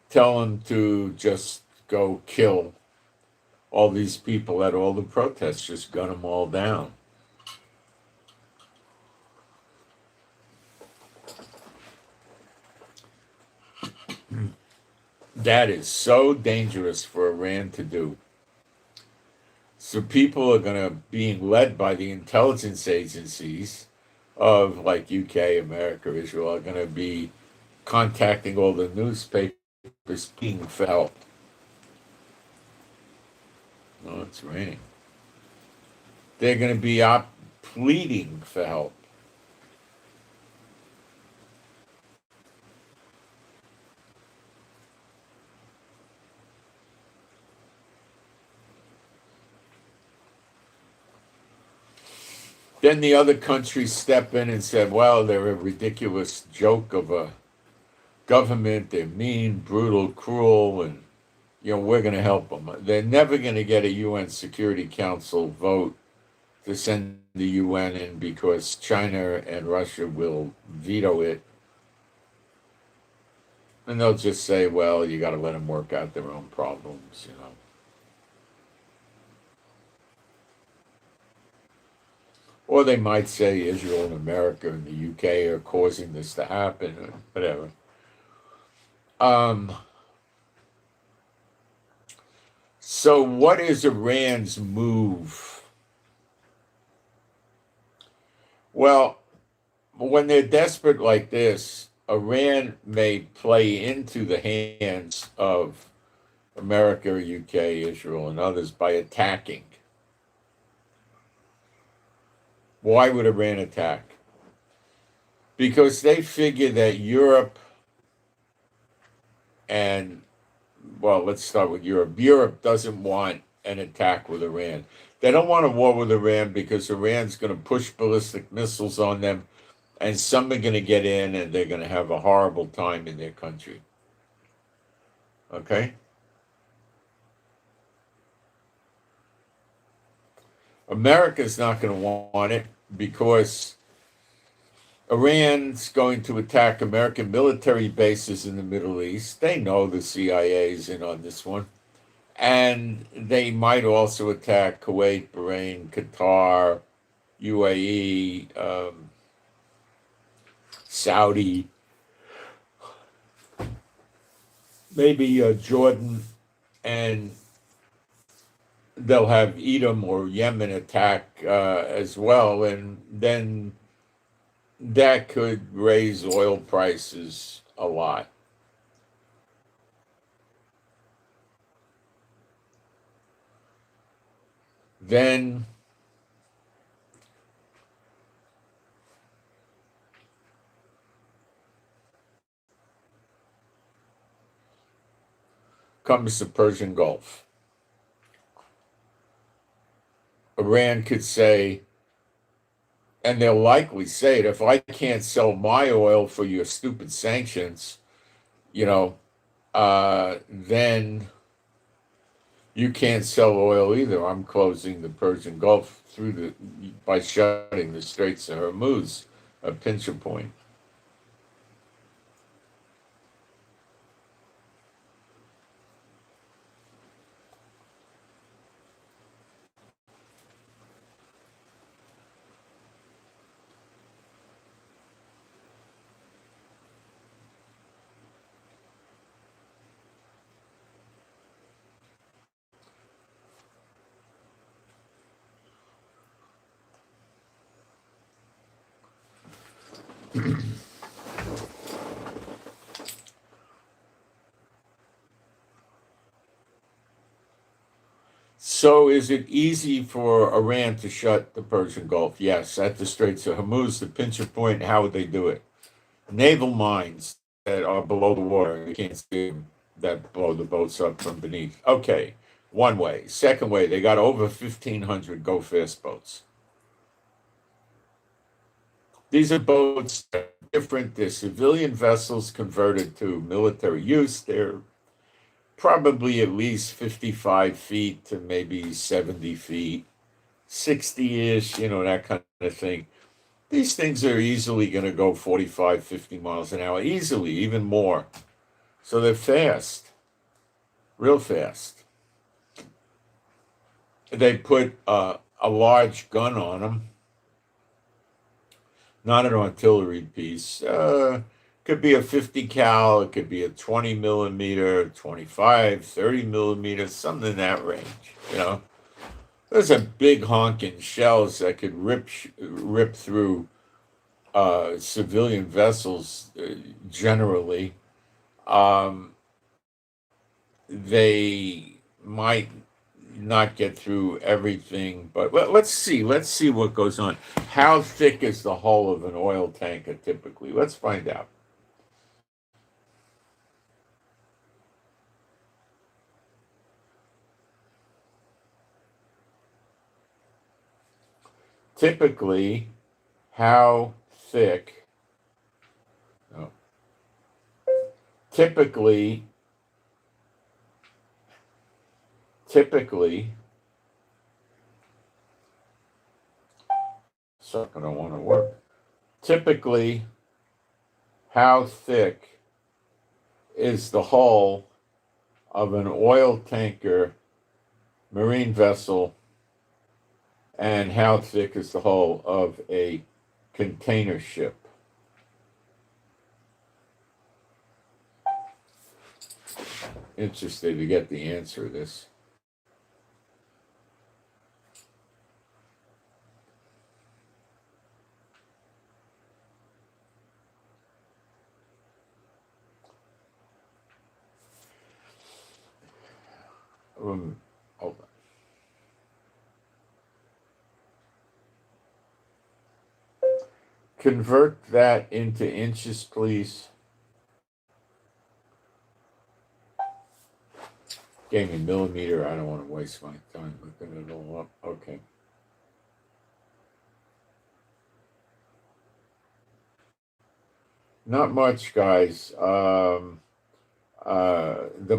tell them to just go kill all these people at all the protests, just gun them all down. That is so dangerous for Iran to do. So people are being led by the intelligence agencies of like UK, America, Israel, are going to be contacting all the newspapers pleading for help. Oh, it's raining. They're going to be pleading for help. Then the other countries step in and said, well, they're a ridiculous joke of a government. They're mean, brutal, cruel, and, we're going to help them. They're never going to get a UN Security Council vote to send the UN in because China and Russia will veto it. And they'll just say, well, you got to let them work out their own problems, Or they might say Israel and America and the UK are causing this to happen, or whatever. So what is Iran's move? Well, when they're desperate like this, Iran may play into the hands of America, UK, Israel, and others by attacking. Why would Iran attack? because they figure that Europe and, well, let's start with Europe. Europe doesn't want an attack with Iran. They don't want a war with Iran because Iran's going to push ballistic missiles on them, and some are going to get in and they're going to have a horrible time in their country. Okay? America's not going to want it because Iran's going to attack American military bases in the Middle East. They know the CIA's in on this one. And they might also attack Kuwait, Bahrain, Qatar, UAE, Saudi, maybe Jordan, and they'll have Edom or Yemen attack as well. And then that could raise oil prices a lot. Then comes the Persian Gulf. Iran could say, and they'll likely say it, if I can't sell my oil for your stupid sanctions, then you can't sell oil either. I'm closing the Persian Gulf by shutting the Straits of Hormuz, a pincher point. So is it easy for Iran to shut the Persian Gulf? Yes, at the Straits of Hormuz, the pincher point. How would they do it? Naval mines that are below the water. You can't see them, that blow the boats up from beneath. Okay, one way. Second way, they got over 1,500 go-fast boats. These are boats that are different. They're civilian vessels converted to military use. They're probably at least 55 feet to maybe 70 feet, 60-ish, that kind of thing. These things are easily going to go 45, 50 miles an hour, easily, even more. So they're fast, real fast. They put a large gun on them, not an artillery piece. Could be a 50 cal, it could be a 20 millimeter, 25, 30 millimeters, something in that range. Those are big honking shells that could rip through civilian vessels generally. They might not get through everything, but let's see what goes on. How thick is the hull of an oil tanker typically? Let's find out. Typically, how thick? Oh, typically, it's not going to want to work. Typically, how thick is the hull of an oil tanker, marine vessel, and how thick is the hull of a container ship? Interested to get the answer to this. Hold on. convert that into inches, please. Gave me millimeter. I don't want to waste my time looking it all up. Okay. Not much, guys. The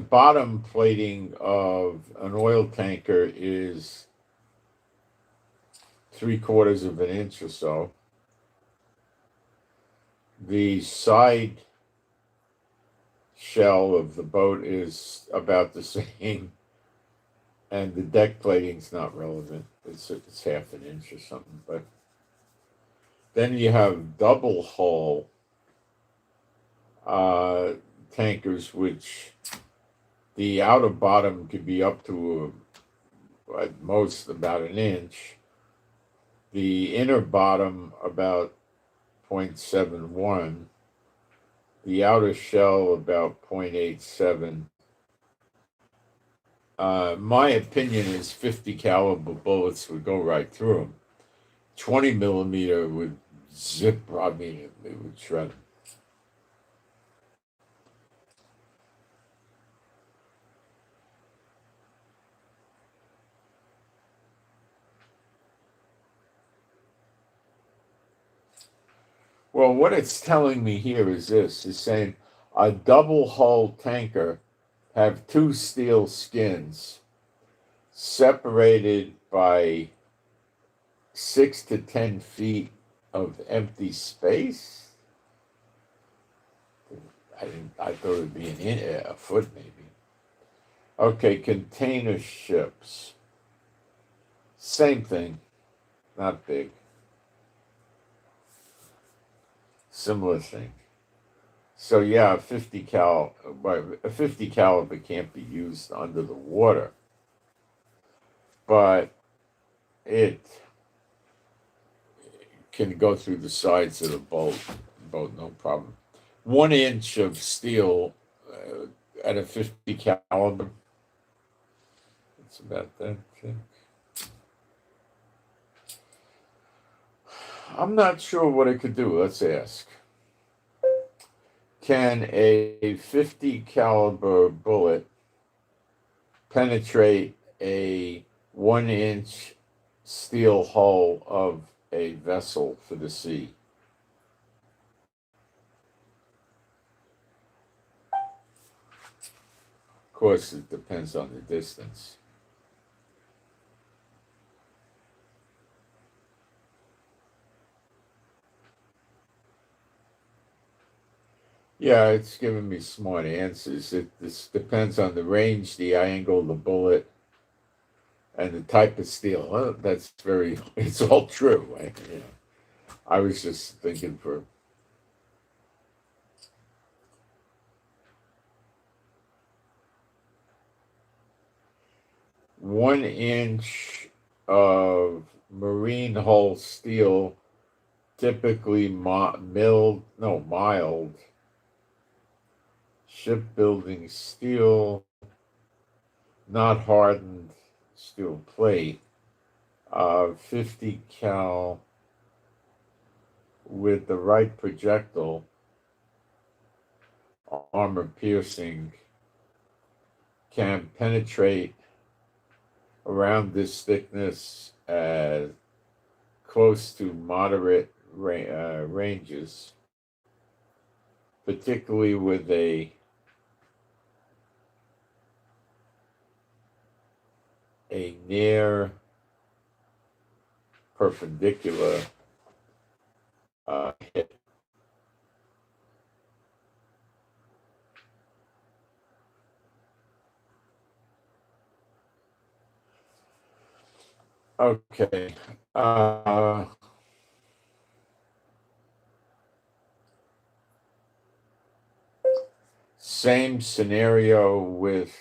bottom plating of an oil tanker is 3/4 of an inch or so. The side shell of the boat is about the same, and the deck plating's not relevant. It's half an inch or something. But then you have double hull tankers, which the outer bottom could be up to at most about an inch. The inner bottom about 0.71. The outer shell about 0.87. My opinion is 50 caliber bullets would go right through them. 20 millimeter would zip. I mean, it would shred them. Well, what it's telling me here is this: it's saying a double hull tanker have two steel skins separated by 6 to 10 feet of empty space. I thought it'd be a foot maybe. Okay, container ships. Same thing, not big. Similar thing. So yeah, a 50 caliber can't be used under the water, but it can go through the sides of the boat, no problem. 1 inch of steel at a 50 caliber. It's about that thick. I'm not sure what it could do. Let's ask. Can a 50 caliber bullet penetrate a 1 inch steel hull of a vessel for the sea? Of course, it depends on the distance. Yeah, it's giving me smart answers. This depends on the range, the angle of the bullet, and the type of steel. Well, it's all true. Right? Yeah. I was just thinking for. One inch of marine hull steel, typically mild shipbuilding steel, not hardened steel plate, 50 cal with the right projectile, armor piercing, can penetrate around this thickness at close to moderate ranges, particularly with a near perpendicular hit. Okay. Same scenario with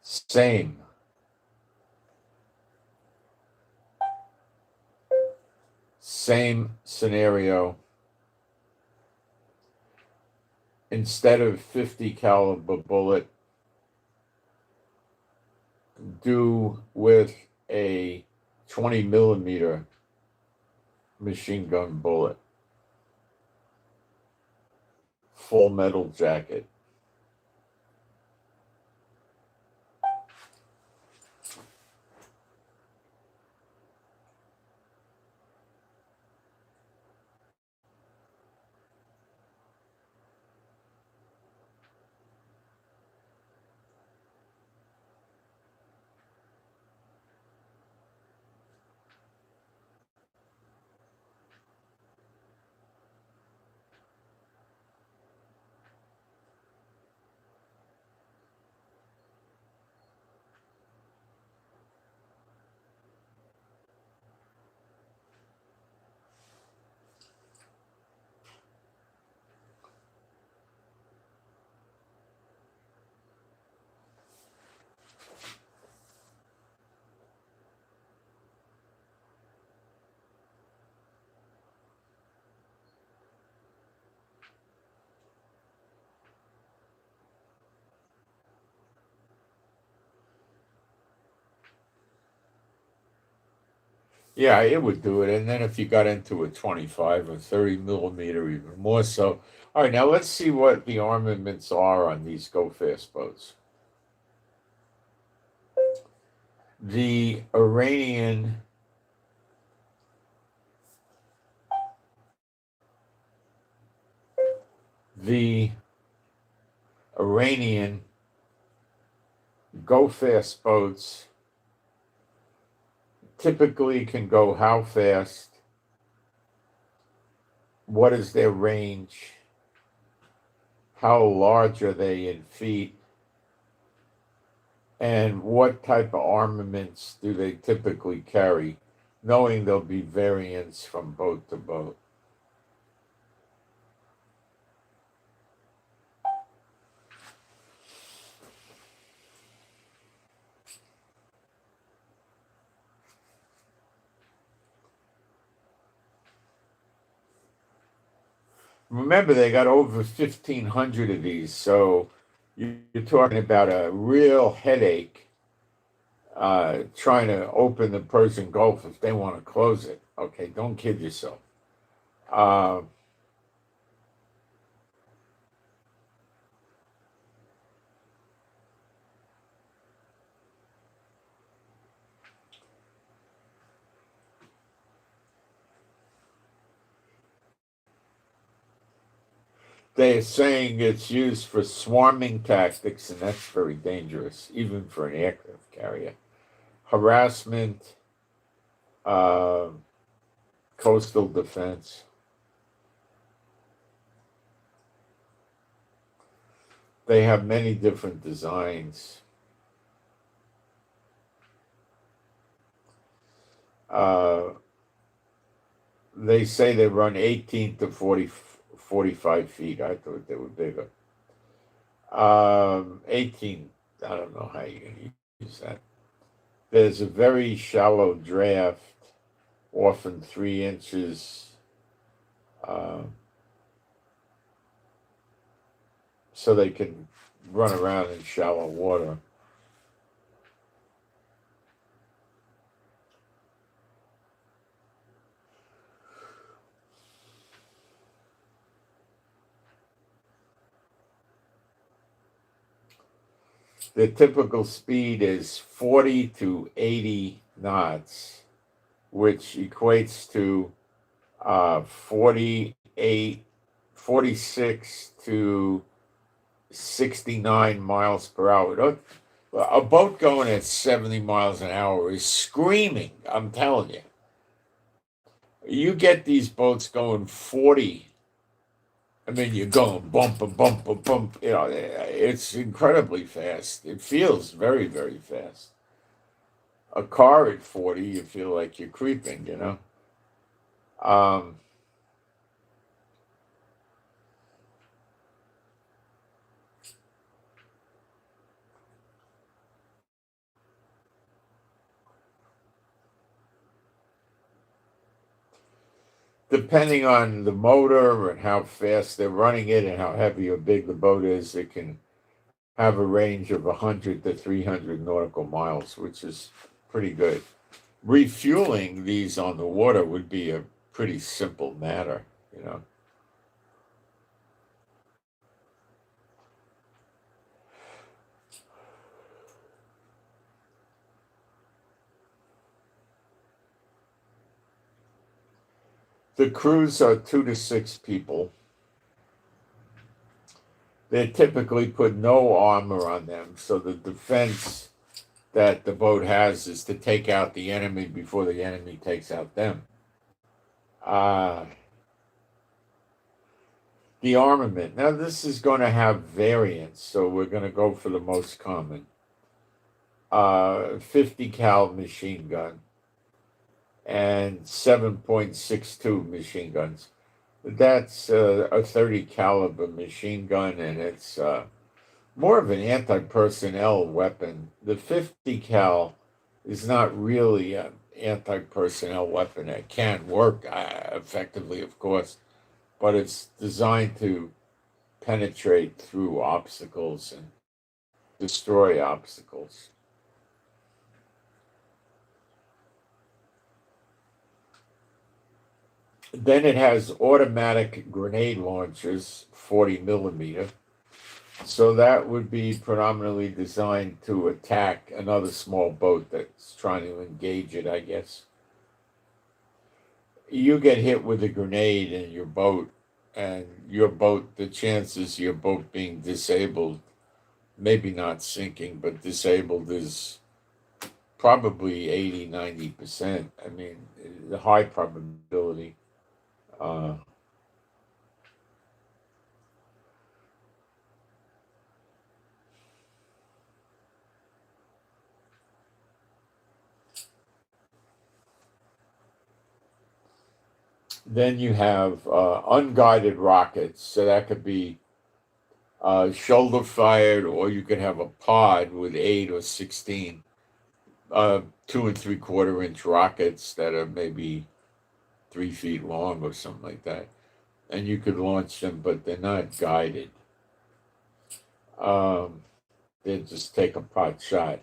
same scenario. Instead of 50 caliber bullet, do with a 20 millimeter machine gun bullet, full metal jacket. Yeah, it would do it. And then if you got into a 25 or 30 millimeter, even more so. All right, now let's see what the armaments are on these go fast boats. The Iranian the Iranian go fast boats typically can go how fast? What is their range? How large are they in feet? And what type of armaments do they typically carry, knowing there'll be variants from boat to boat? Remember, they got over 1,500 of these, so you're talking about a real headache trying to open the Persian Gulf if they want to close it. Okay, don't kid yourself. Uh, They're saying it's used for swarming tactics, and that's very dangerous, even for an aircraft carrier. Harassment, uh, coastal defense. They have many different designs. Uh, they say they run 18 to 45 feet. I thought they were bigger. 18, I don't know how you're going to use that. There's a very shallow draft, often 3 inches. So they can run around in shallow water. The typical speed is 40 to 80 knots, which equates to 46 to 69 miles per hour. A boat going at 70 miles an hour is screaming, I'm telling you. You get these boats going 40. I mean, you're going bump, bump, bump. You know, it's incredibly fast. It feels very, very fast. A car at 40, you feel like you're creeping, you know? Um, Depending on the motor and how fast they're running it and how heavy or big the boat is, it can have a range of 100 to 300 nautical miles, which is pretty good. Refueling these on the water would be a pretty simple matter, The crews are 2 to 6 people. They typically put no armor on them, so the defense that the boat has is to take out the enemy before the enemy takes out them. The armament. Now, this is going to have variants, so we're going to go for the most common. 50 cal machine gun and 7.62 machine guns. That's a 30 caliber machine gun, and it's more of an anti-personnel weapon. The 50 cal is not really an anti-personnel weapon. It can work effectively, of course, but it's designed to penetrate through obstacles and destroy obstacles. Then it has automatic grenade launchers, 40 millimeter. So that would be predominantly designed to attack another small boat that's trying to engage it, I guess. You get hit with a grenade in your boat, and the chances of your boat being disabled, maybe not sinking, but disabled, is probably 80, 90%. I mean, the high probability. Then you have unguided rockets, so that could be shoulder fired, or you could have a pod with 8 or 16 2 3/4 inch rockets that are maybe 3 feet long or something like that, and you could launch them, but they're not guided. They just take a pot shot,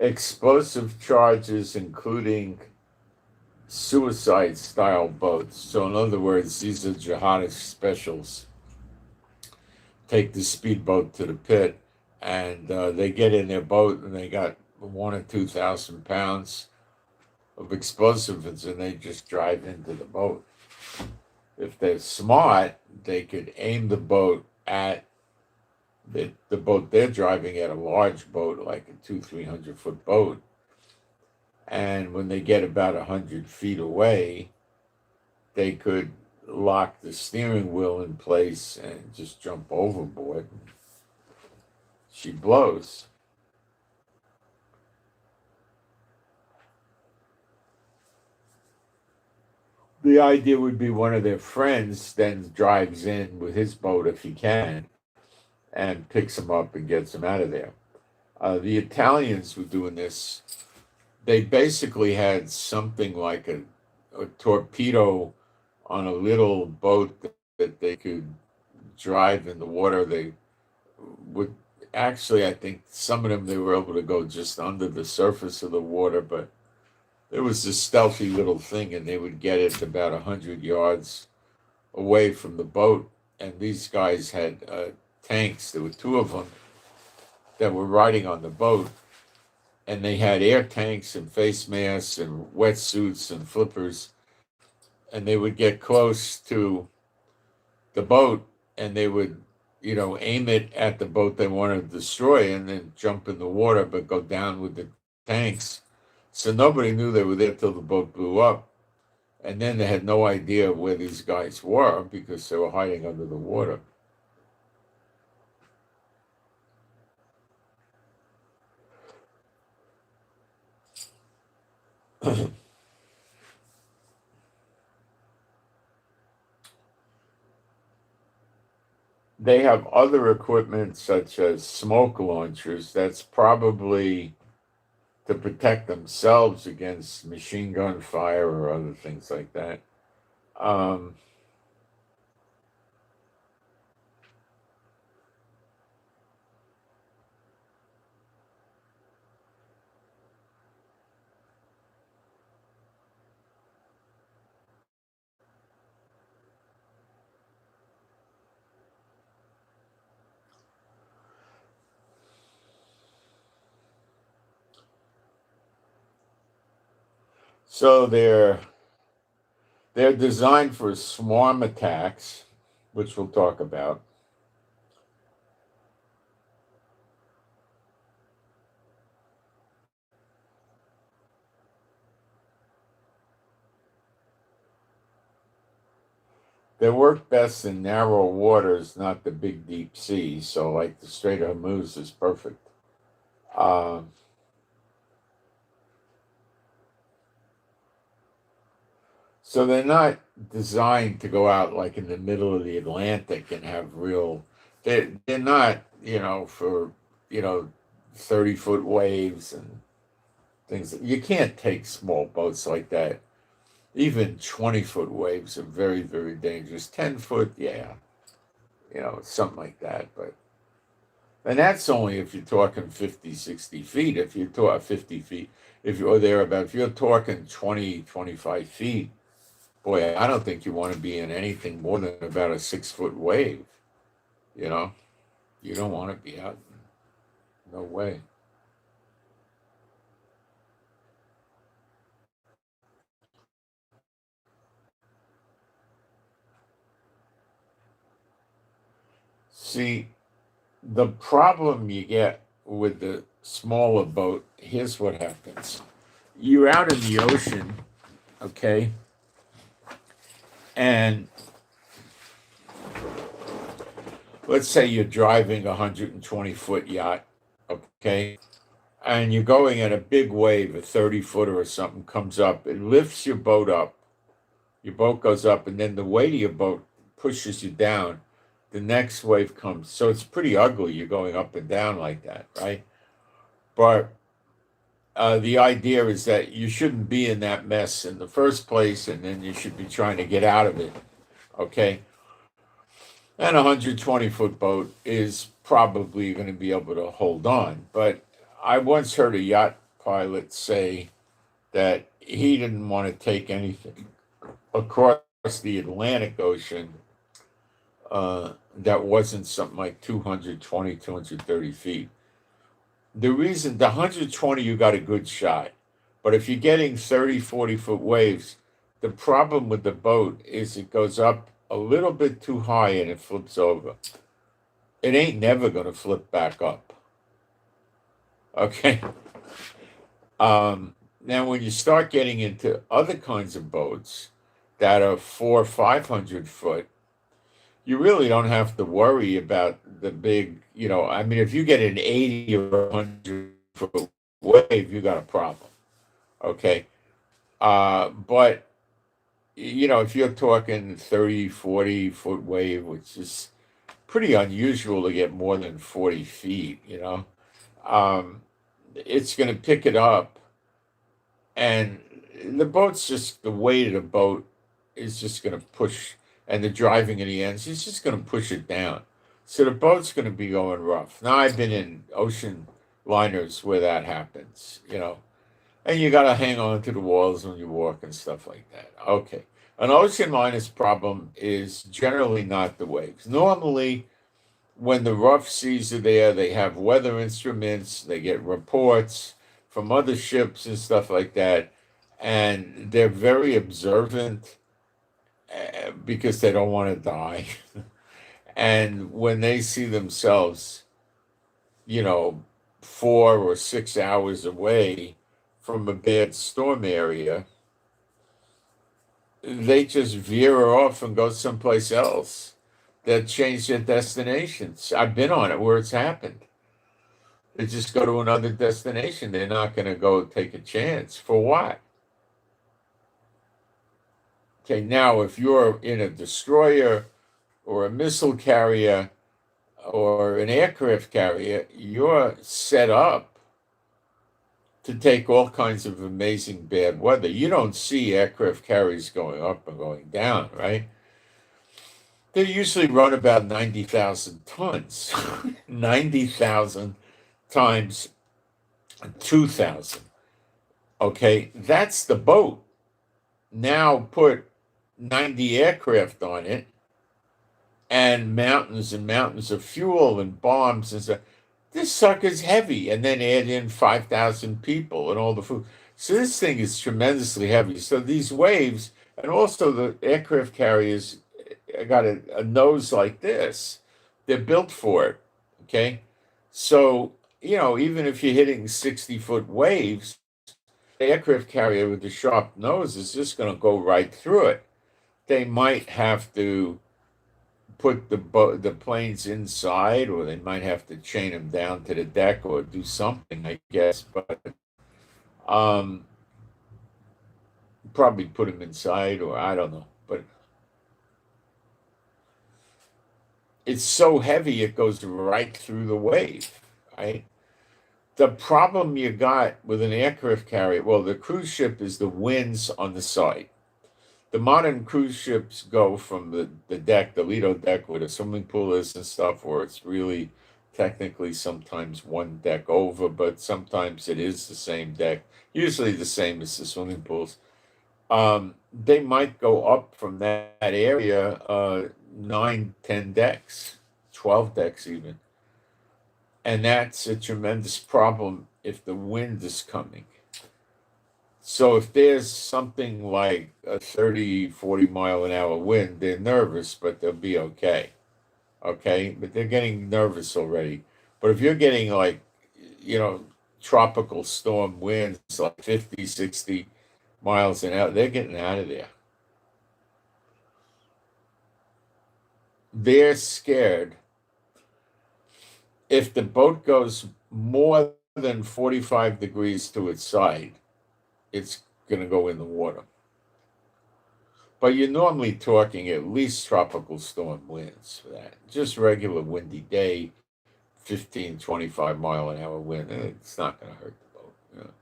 Explosive charges, including suicide style boats. So, in other words, these are jihadist specials. Take the speedboat to the pit, and they get in their boat, and they got 1 or 2,000 pounds of explosives, and they just drive into the boat. If they're smart, they could aim the boat at the boat they're driving, at a large boat, like a 200-300 foot boat. And when they get about 100 feet away, they could lock the steering wheel in place and just jump overboard. She blows. The idea would be one of their friends then drives in with his boat, if he can, and picks them up and gets them out of there. The Italians were doing this. They basically had something like a torpedo on a little boat that they could drive in the water. They would actually, I think some of them, they were able to go just under the surface of the water, but it was a stealthy little thing, and they would get it about 100 yards away from the boat. And these guys had tanks. There were 2 of them that were riding on the boat, and they had air tanks and face masks and wetsuits and flippers, and they would get close to the boat, and they would, aim it at the boat they wanted to destroy, and then jump in the water, but go down with the tanks. So nobody knew they were there till the boat blew up, and then they had no idea where these guys were because they were hiding under the water. They have other equipment such as smoke launchers. That's probably to protect themselves against machine gun fire or other things like that. Um, so they're designed for swarm attacks, which we'll talk about. They work best in narrow waters, not the big deep sea. So, like the Strait of Hormuz is perfect. Um, so they're not designed to go out like in the middle of the Atlantic and have real. They're not, for 30-foot waves and things. You can't take small boats like that. Even 20-foot waves are very, very dangerous. 10-foot, yeah, something like that. And that's only if you're talking 50, 60 feet. If you're talking 50 feet, if you're thereabout, if you're talking 20, 25 feet, boy, I don't think you want to be in anything more than about a 6-foot wave. You know, you don't want to be out. No way. See, the problem you get with the smaller boat, here's what happens. You're out in the ocean, okay? And let's say you're driving a 120-foot yacht, okay? And you're going at a big wave, a 30-footer or something comes up, it lifts your boat up. Your boat goes up, and then the weight of your boat pushes you down. The next wave comes. So it's pretty ugly. You're going up and down like that, right? But the idea is that you shouldn't be in that mess in the first place, and then you should be trying to get out of it, okay? And a 120-foot boat is probably going to be able to hold on. But I once heard a yacht pilot say that he didn't want to take anything across the Atlantic Ocean that wasn't something like 220, 230 feet. The reason, the 120, you got a good shot. But if you're getting 30, 40-foot waves, the problem with the boat is it goes up a little bit too high and it flips over. It ain't never going to flip back up. Okay. Now, when you start getting into other kinds of boats that are 400, 500 foot, you really don't have to worry about the big, I mean, if you get an 80 or 100-foot wave, you got a problem. Okay. But, if you're talking 30, 40-foot wave, which is pretty unusual to get more than 40 feet, um, it's going to pick it up. And the boat's just, the weight of the boat is just going to push, and the driving in the ends is just going to push it down. So the boat's going to be going rough. Now, I've been in ocean liners where that happens, and you got to hang on to the walls when you walk and stuff like that. Okay. An ocean liner's problem is generally not the waves. Normally, when the rough seas are there, they have weather instruments, they get reports from other ships and stuff like that, and they're very observant because they don't want to die. And when they see themselves, you know, 4 or 6 hours away from a bad storm area, they just veer off and go someplace else that change their destinations. I've been on it where it's happened. They just go to another destination. They're not going to go take a chance. For what? Okay, now if you're in a destroyer or a missile carrier or an aircraft carrier, you're set up to take all kinds of amazing bad weather. You don't see aircraft carriers going up and going down, right? They usually run about 90,000 tons. 90,000 times 2,000. Okay, that's the boat. Now put 90 aircraft on it and mountains of fuel and bombs and stuff. This sucker's heavy. And then add in 5,000 people and all the food. So this thing is tremendously heavy. So these waves, and also the aircraft carriers got a nose like this. They're built for it. Okay. So, even if you're hitting 60-foot waves, the aircraft carrier with the sharp nose is just going to go right through it. They might have to put the planes inside, or they might have to chain them down to the deck or do something, I guess. But probably put them inside, or I don't know. But it's so heavy it goes right through the wave, right? The problem you got with an aircraft carrier, well, the cruise ship is the winds on the side. The modern cruise ships go from the deck, the Lido deck, where the swimming pool is and stuff, where it's really technically sometimes one deck over, but sometimes it is the same deck, usually the same as the swimming pools. They might go up from that area 9, 10 decks, 12 decks even. And that's a tremendous problem if the wind is coming. So if there's something like a 30, 40 mile an hour wind, they're nervous, but they'll be okay. Okay? But they're getting nervous already. But if you're getting like, tropical storm winds, like 50, 60 miles an hour, they're getting out of there. They're scared. If the boat goes more than 45 degrees to its side, it's going to go in the water. But you're normally talking at least tropical storm winds for that. Just regular windy day, 15, 25 mile an hour wind, it's not going to hurt the boat.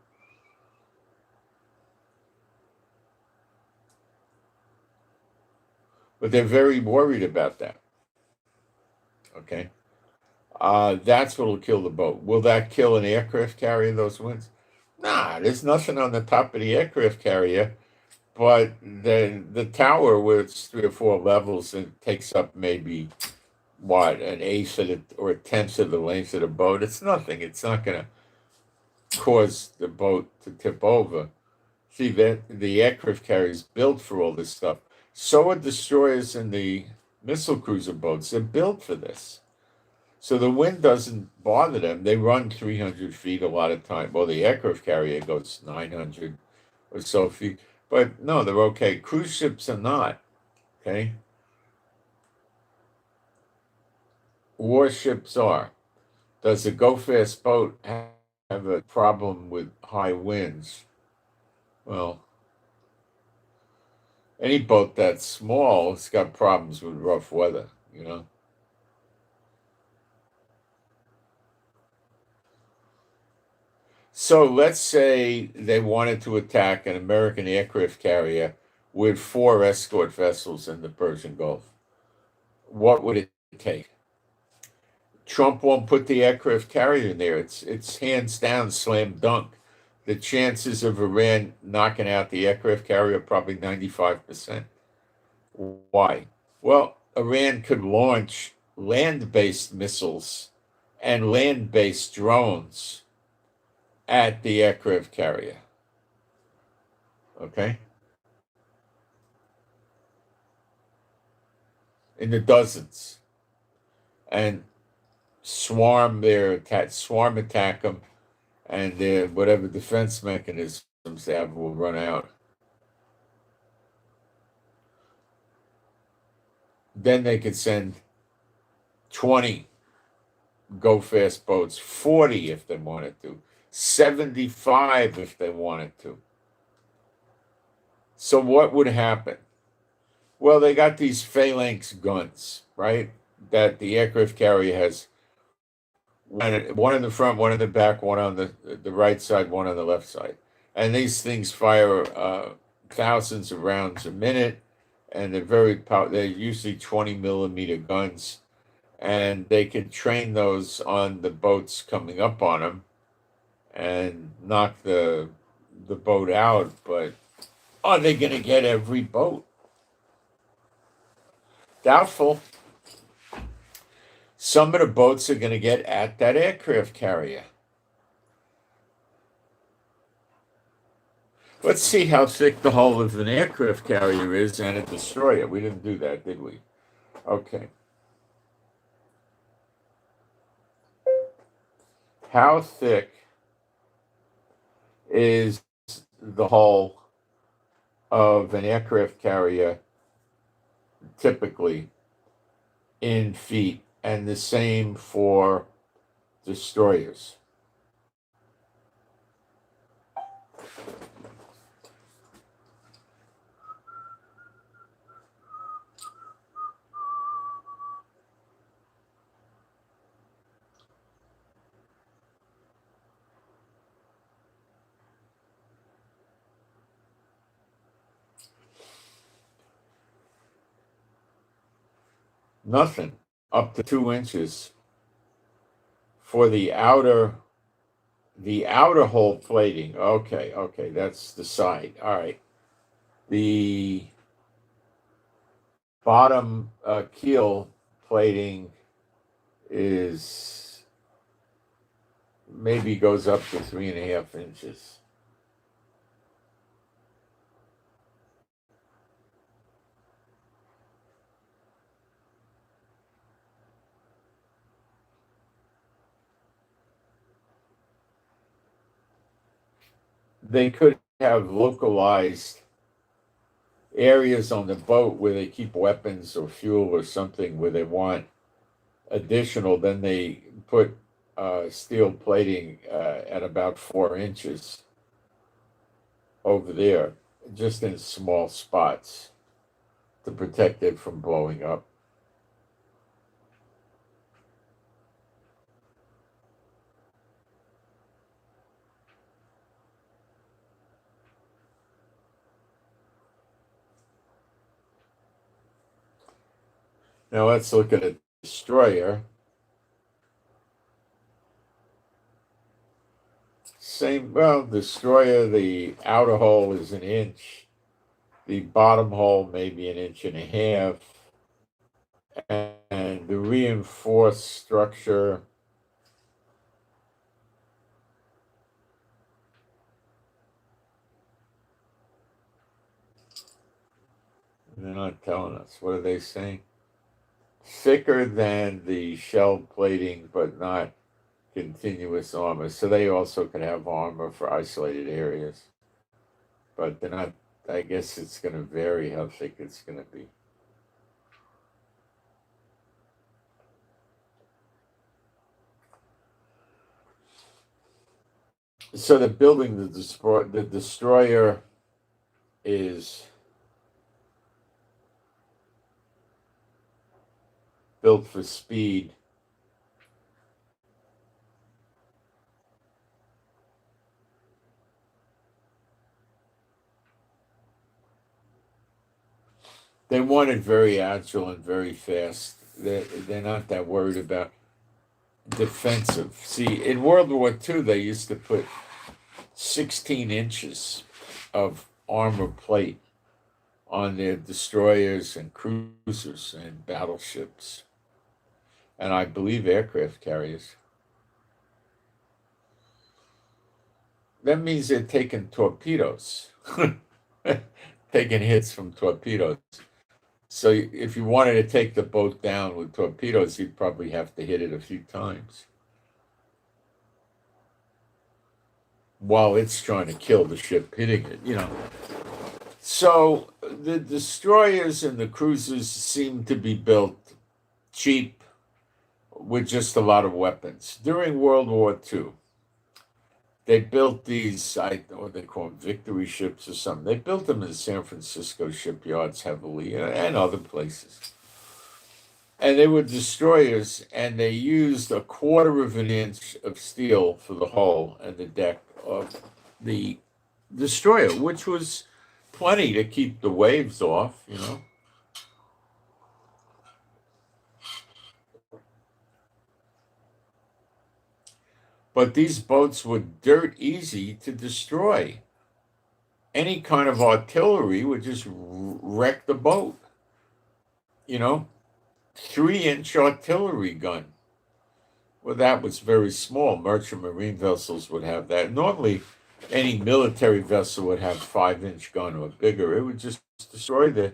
But they're very worried about that. Okay? That's what'll kill the boat. Will that kill an aircraft carrier, those winds? Nah, there's nothing on the top of the aircraft carrier, but the tower, where it's 3 or 4 levels, and takes up maybe an eighth or a tenth of the length of the boat. It's nothing. It's not going to cause the boat to tip over. See, the aircraft carrier is built for all this stuff. So are destroyers and the missile cruiser boats. They're built for this. So the wind doesn't bother them. They run 300 feet a lot of time. Well, the aircraft carrier goes 900 or so feet. But no, they're okay. Cruise ships are not. Okay? Warships are. Does a go-fast boat have a problem with high winds? Well, any boat that's small has got problems with rough weather, So let's say they wanted to attack an American aircraft carrier with 4 escort vessels in the Persian Gulf. What would it take? Trump won't put the aircraft carrier in there. It's hands down slam dunk. The chances of Iran knocking out the aircraft carrier are probably 95%. Why? Well, Iran could launch land-based missiles and land-based drones at the aircraft carrier. Okay? In the dozens. And swarm attack them, and their whatever defense mechanisms they have will run out. Then they could send 20 go-fast boats, 40 if they wanted to, 75 if they wanted to. So what would happen? Well, they got these phalanx guns, right, that the aircraft carrier has one in the front, one in the back, one on the right side, one on the left side. And these things fire thousands of rounds a minute, and they're usually 20 millimeter guns, and they can train those on the boats coming up on them and knock the boat out. But are they going to get every boat? Doubtful. Some of the boats are going to get at that aircraft carrier. Let's see how thick the hull of an aircraft carrier is and a destroyer. We didn't do that, did we? Okay. How thick is the hull of an aircraft carrier typically in feet, and the same for destroyers? Nothing. Up to 2 inches for the outer hull plating. Okay, that's the side. All right. The bottom keel plating is maybe goes up to 3.5 inches. They could have localized areas on the boat where they keep weapons or fuel or something where they want additional. Then they put steel plating at about 4 inches over there, just in small spots to protect it from blowing up. Now let's look at a destroyer. Destroyer, the outer hull is 1 inch. The bottom hull maybe 1.5 inches. And the reinforced structure, they're not telling us. What are they saying? Thicker than the shell plating, but not continuous armor. So they also can have armor for isolated areas. But they're not, I guess it's going to vary how thick it's going to be. So the building, the destroyer is built for speed. They want it very agile and very fast. They're not that worried about defensive. See, in World War II, they used to put 16 inches of armor plate on their destroyers and cruisers and battleships, and I believe aircraft carriers. That means they're taking torpedoes, taking hits from torpedoes. So if you wanted to take the boat down with torpedoes, you'd probably have to hit it a few times while it's trying to kill the ship hitting it. So the destroyers and the cruisers seem to be built cheap with just a lot of weapons. During World War II, they built these, what they call them, victory ships or something. They built them in San Francisco shipyards heavily and other places. And they were destroyers, and they used a quarter of an inch of steel for the hull and the deck of the destroyer, which was plenty to keep the waves off, you know. But these boats were dirt easy to destroy. Any kind of artillery would just wreck the boat, you know. 3-inch artillery gun. Well, that was very small. Merchant marine vessels would have that. Normally, any military vessel would have 5-inch gun or bigger. It would just destroy the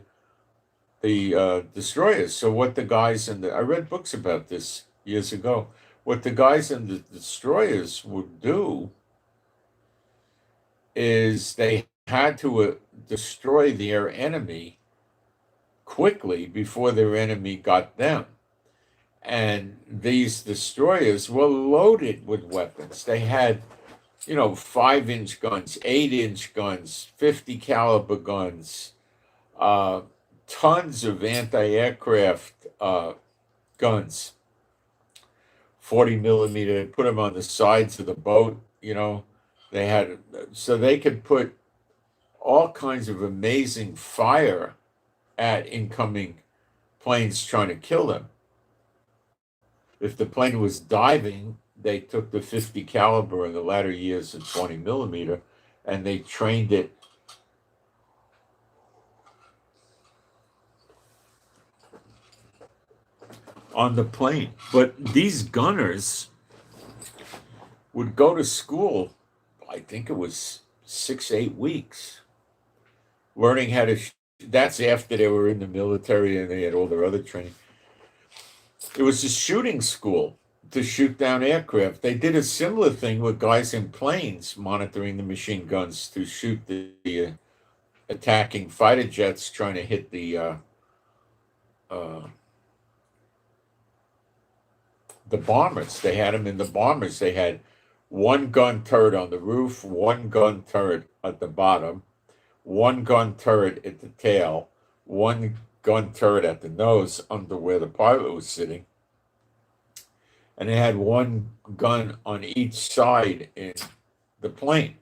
destroyers. So what the guys in the I read books about this years ago. What the guys in the destroyers would do is they had to destroy their enemy quickly before their enemy got them. And these destroyers were loaded with weapons. They had, 5-inch guns, 8-inch guns, 50 caliber guns, tons of anti-aircraft guns, 40 millimeter. They put them on the sides of the boat. They had, so they could put all kinds of amazing fire at incoming planes trying to kill them. If the plane was diving, they took the 50 caliber in the latter years of 20 millimeter, and they trained it on the plane. But these gunners would go to school, I think it was 6-8 weeks, learning how to. That's after they were in the military and they had all their other training. It was a shooting school to shoot down aircraft. They did a similar thing with guys in planes monitoring the machine guns to shoot the attacking fighter jets trying to hit the bombers. They had them in the bombers. They had one gun turret on the roof, one gun turret at the bottom, one gun turret at the tail, one gun turret at the nose under where the pilot was sitting. And they had one gun on each side in the plane.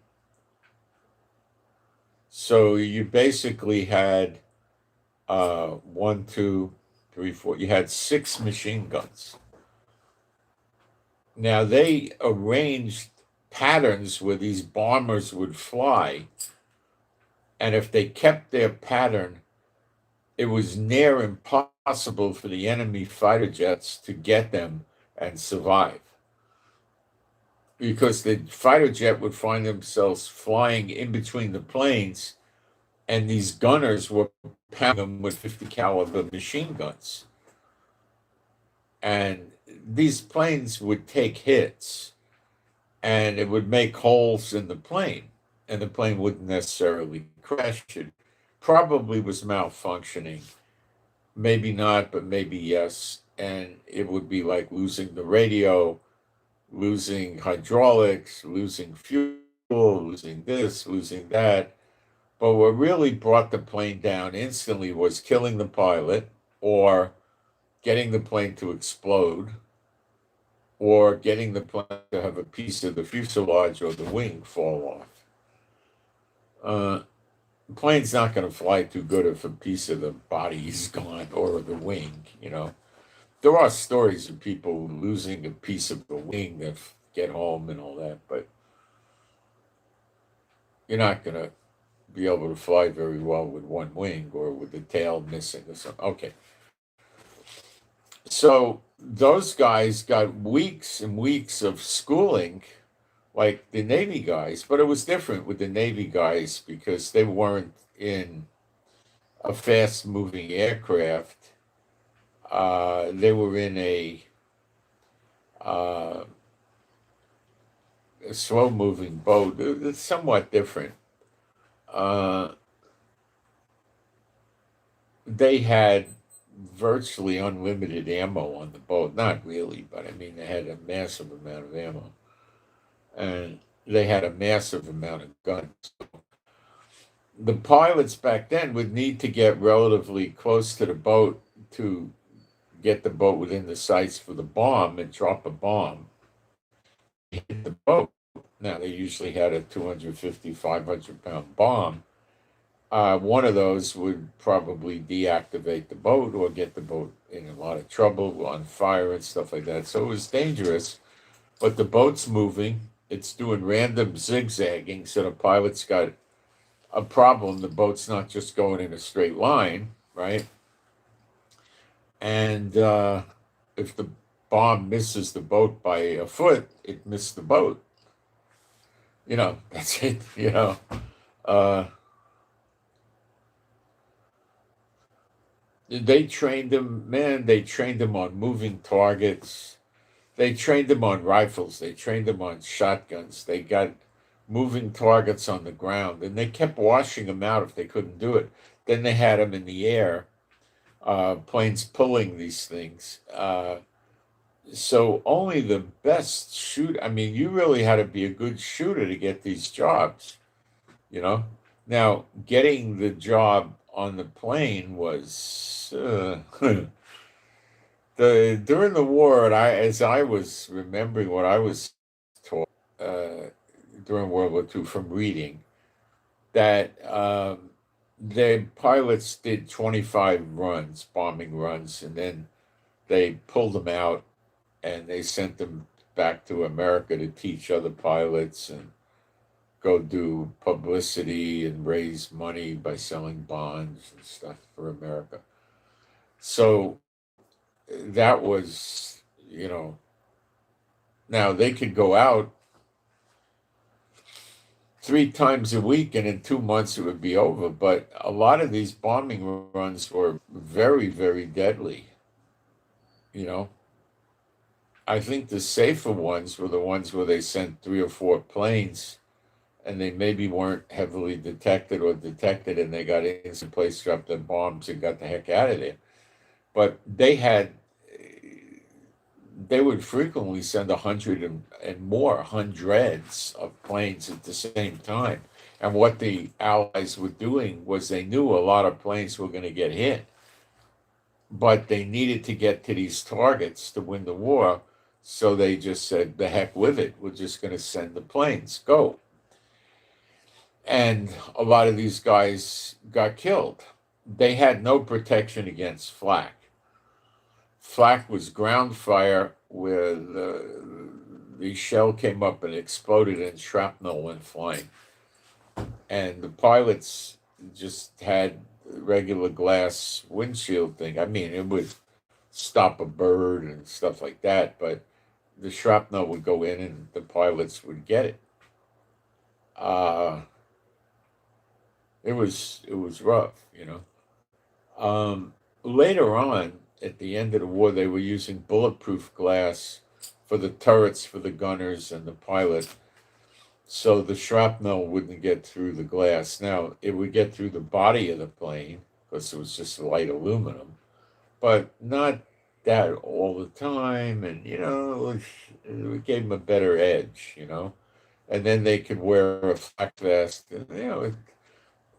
So you basically had 1, 2, 3, 4. You had 6 machine guns. Now they arranged patterns where these bombers would fly, and if they kept their pattern, it was near impossible for the enemy fighter jets to get them and survive, because the fighter jet would find themselves flying in between the planes, and these gunners were pounding them with 50 caliber machine guns. And these planes would take hits, and it would make holes in the plane, and the plane wouldn't necessarily crash. It probably was malfunctioning. Maybe not, but maybe yes. And it would be like losing the radio, losing hydraulics, losing fuel, losing this, losing that. But what really brought the plane down instantly was killing the pilot, or getting the plane to explode, or getting the plane to have a piece of the fuselage or the wing fall off. The plane's not going to fly too good if a piece of the body is gone or the wing, There are stories of people losing a piece of the wing that get home and all that, but you're not going to be able to fly very well with one wing or with the tail missing or something. Okay. So those guys got weeks and weeks of schooling like the Navy guys, but it was different with the Navy guys because they weren't in a fast-moving aircraft. They were in a slow-moving boat. It's somewhat different. They had virtually unlimited ammo on the boat. Not really, but I mean, they had a massive amount of ammo. And they had a massive amount of guns. The pilots back then would need to get relatively close to the boat to get the boat within the sights for the bomb and drop a bomb, hit the boat. Now, they usually had a 250, 500-pound bomb. One of those would probably deactivate the boat or get the boat in a lot of trouble, on fire and stuff like that. So it was dangerous, but the boat's moving. It's doing random zigzagging, so the pilot's got a problem. The boat's not just going in a straight line, right? And if the bomb misses the boat by a foot, it missed the boat. That's it, Uh, they trained them, man, they trained them on moving targets. They trained them on rifles. They trained them on shotguns. They got moving targets on the ground, and they kept washing them out if they couldn't do it. Then they had them in the air, planes pulling these things. So only the best shoot. I mean, you really had to be a good shooter to get these jobs, you know. Now, getting the job on the plane was during the war, and as I was remembering what I was taught during World War II from reading, that the pilots did 25 runs, bombing runs, and then they pulled them out and they sent them back to America to teach other pilots and go do publicity and raise money by selling bonds and stuff for America. So that was, now they could go out 3 times a week and in 2 months it would be over. But a lot of these bombing runs were very, very deadly. I think the safer ones were the ones where they sent 3 or 4 planes and they maybe weren't heavily detected or detected and they got in some place, dropped their bombs and got the heck out of there. But they would frequently send 100 and more, hundreds of planes at the same time. And what the Allies were doing was they knew a lot of planes were going to get hit, but they needed to get to these targets to win the war. So they just said, the heck with it. We're just going to send the planes. Go. And a lot of these guys got killed. They had no protection against flak. Flak was ground fire where the shell came up and exploded and shrapnel went flying. And the pilots just had regular glass windshield thing. I mean, it would stop a bird and stuff like that, but the shrapnel would go in and the pilots would get it. It was rough, Later on, at the end of the war, they were using bulletproof glass for the turrets for the gunners and the pilot, so the shrapnel wouldn't get through the glass. Now, it would get through the body of the plane because it was just light aluminum, but not that all the time. And, it gave them a better edge, And then they could wear a flak vest. And,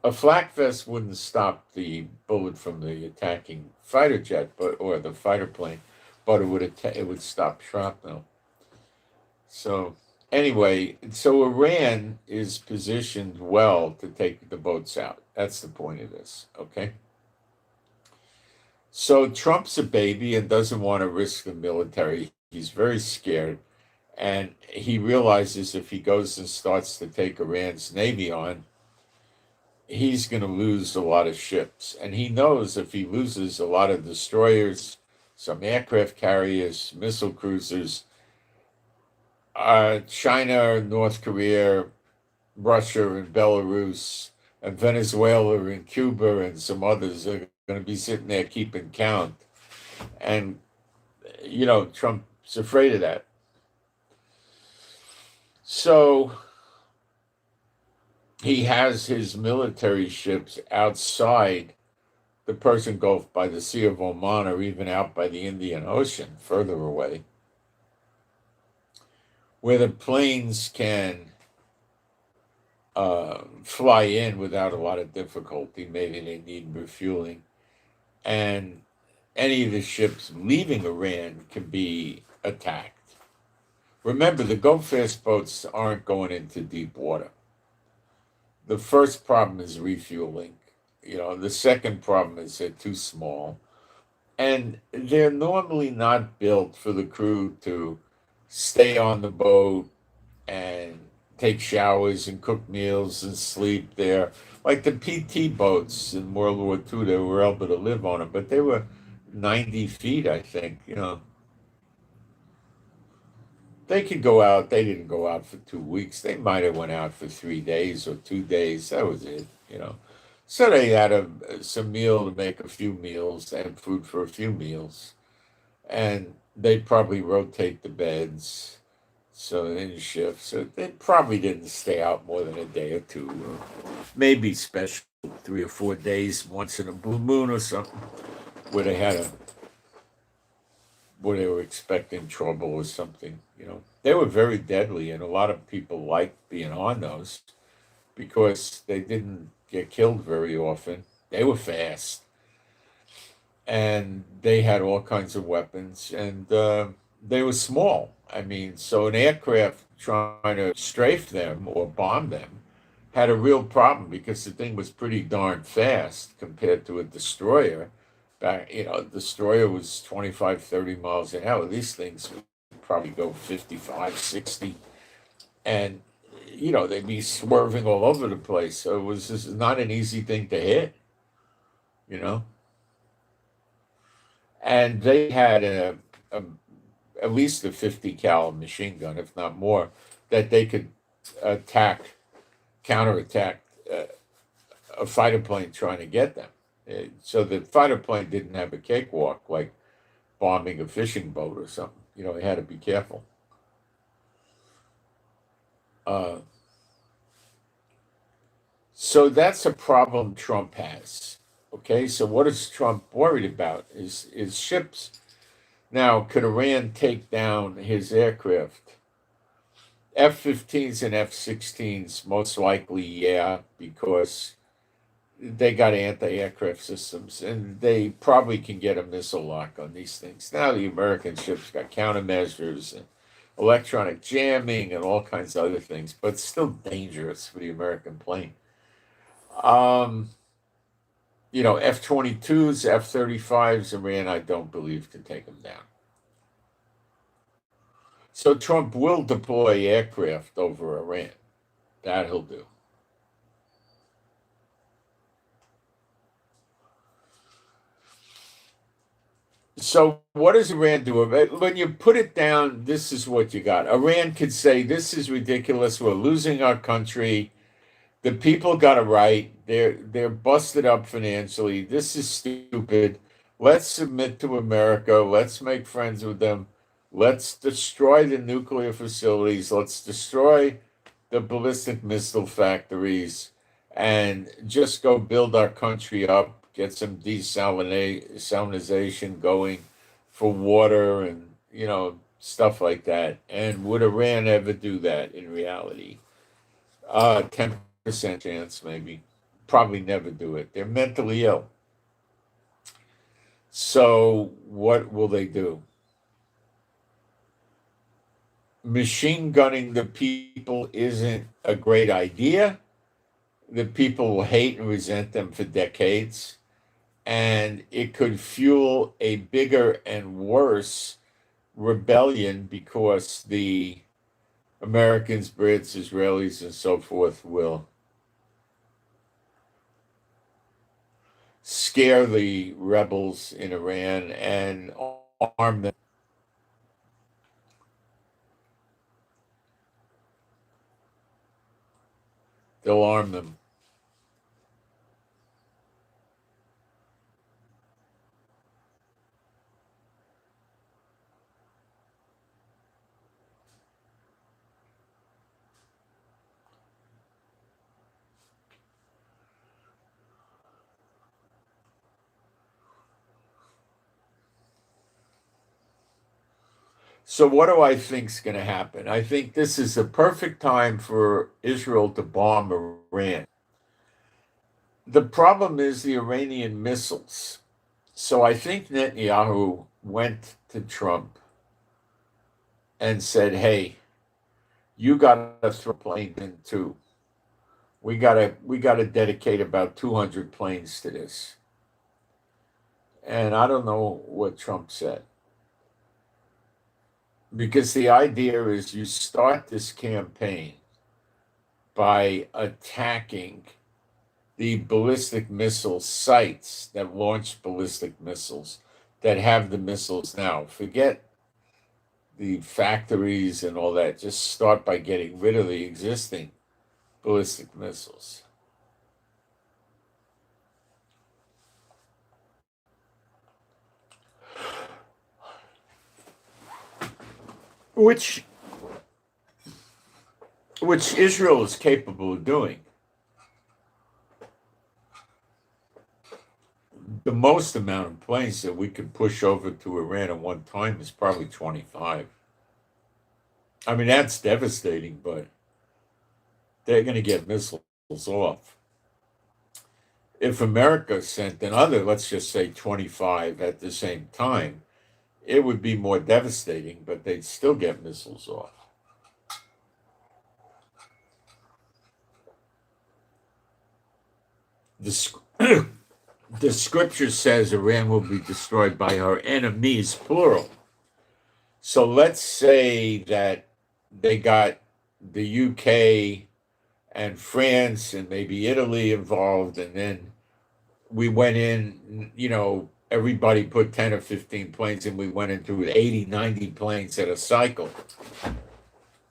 a flak vest wouldn't stop the bullet from the attacking fighter jet, or the fighter plane, but it would stop shrapnel. So anyway, so Iran is positioned well to take the boats out. That's the point of this, okay? So Trump's a baby and doesn't want to risk the military. He's very scared, and he realizes if he goes and starts to take Iran's navy on, he's going to lose a lot of ships. And he knows if he loses a lot of destroyers, some aircraft carriers, missile cruisers, China, North Korea, Russia, and Belarus, and Venezuela, and Cuba, and some others are going to be sitting there keeping count. And, Trump's afraid of that. So he has his military ships outside the Persian Gulf by the Sea of Oman, or even out by the Indian Ocean, further away, where the planes can fly in without a lot of difficulty. Maybe they need refueling. And any of the ships leaving Iran can be attacked. Remember, the go-fast boats aren't going into deep water. The first problem is refueling. The second problem is they're too small. And they're normally not built for the crew to stay on the boat and take showers and cook meals and sleep there. Like the PT boats in World War II, they were able to live on them, but they were 90 feet, I think. They could go out. They didn't go out for 2 weeks. They might have went out for 3 days or 2 days. That was it. So they had some meal to make a few meals. They had food for a few meals, and they'd probably rotate the beds. So in shifts, so they probably didn't stay out more than a day or two, or maybe special 3 or 4 days once in a blue moon or something, where they had a where they were expecting trouble or something. They were very deadly, and a lot of people liked being on those because they didn't get killed very often. They were fast, and they had all kinds of weapons, and they were small. I mean, so an aircraft trying to strafe them or bomb them had a real problem because the thing was pretty darn fast compared to a destroyer. A destroyer was 25, 30 miles an hour. These things would probably go 55, 60, and they'd be swerving all over the place. So it was just not an easy thing to hit, you know. And they had a at least a 50 cal machine gun, if not more, that they could counterattack a fighter plane trying to get them. So the fighter plane didn't have a cakewalk like bombing a fishing boat or something. You had to be careful. Uh, so that's a problem Trump has. Okay, so what is Trump worried about? Is ships. Now, could Iran take down his aircraft? F-15s and F-16s, most likely, yeah, because they got anti-aircraft systems, and they probably can get a missile lock on these things. Now the American ships got countermeasures and electronic jamming and all kinds of other things, but it's still dangerous for the American plane. F-22s, F-35s, Iran, I don't believe can take them down. So Trump will deploy aircraft over Iran. That he'll do. So what does Iran do? When you put it down, this is what you got. Iran could say, this is ridiculous. We're losing our country. The people got it right. They're busted up financially. This is stupid. Let's submit to America. Let's make friends with them. Let's destroy the nuclear facilities. Let's destroy the ballistic missile factories and just go build our country up, get some desalinization going for water and, stuff like that. And would Iran ever do that in reality? 10% chance, maybe. Probably never do it. They're mentally ill. So what will they do? Machine gunning the people isn't a great idea. The people will hate and resent them for decades. And it could fuel a bigger and worse rebellion because the Americans, Brits, Israelis, and so forth will scare the rebels in Iran and arm them. They'll arm them. So what do I think is going to happen? I think this is a perfect time for Israel to bomb Iran. The problem is the Iranian missiles. So I think Netanyahu went to Trump and said, "Hey, you got to throw planes in too. We got to dedicate about 200 planes to this." And I don't know what Trump said, because the idea is you start this campaign by attacking the ballistic missile sites that launch ballistic missiles, that have the missiles now. Forget the factories and all that. Just start by getting rid of the existing ballistic missiles. Which Israel is capable of doing. The most amount of planes that we could push over to Iran at one time is probably 25. I mean, that's devastating, but they're going to get missiles off. If America sent another, let's just say 25 at the same time, it would be more devastating, but they'd still get missiles off. The, the scripture says Iran will be destroyed by her enemies, plural. So let's say that they got the UK and France and maybe Italy involved, and then we went in, everybody put 10 or 15 planes, and we went into 80, 90 planes at a cycle.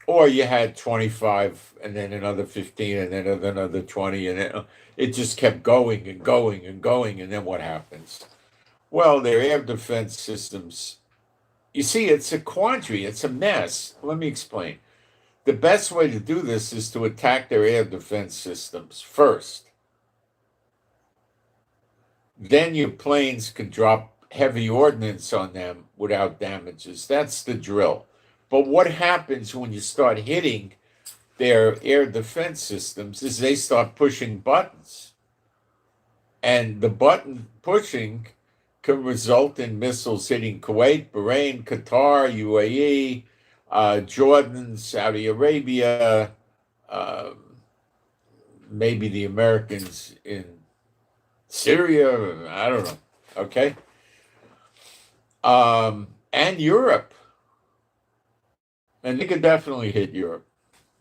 Or you had 25 and then another 15 and then another 20, and then it just kept going and going and going. And then what happens? Well, their air defense systems, you see, it's a quandary, it's a mess. Let me explain. The best way to do this is to attack their air defense systems first. Then your planes can drop heavy ordnance on them without damages. That's the drill. But what happens when you start hitting their air defense systems is they start pushing buttons. And the button pushing can result in missiles hitting Kuwait, Bahrain, Qatar, UAE, Jordan, Saudi Arabia, maybe the Americans in Syria, I don't know. Okay. And Europe. And they could definitely hit Europe.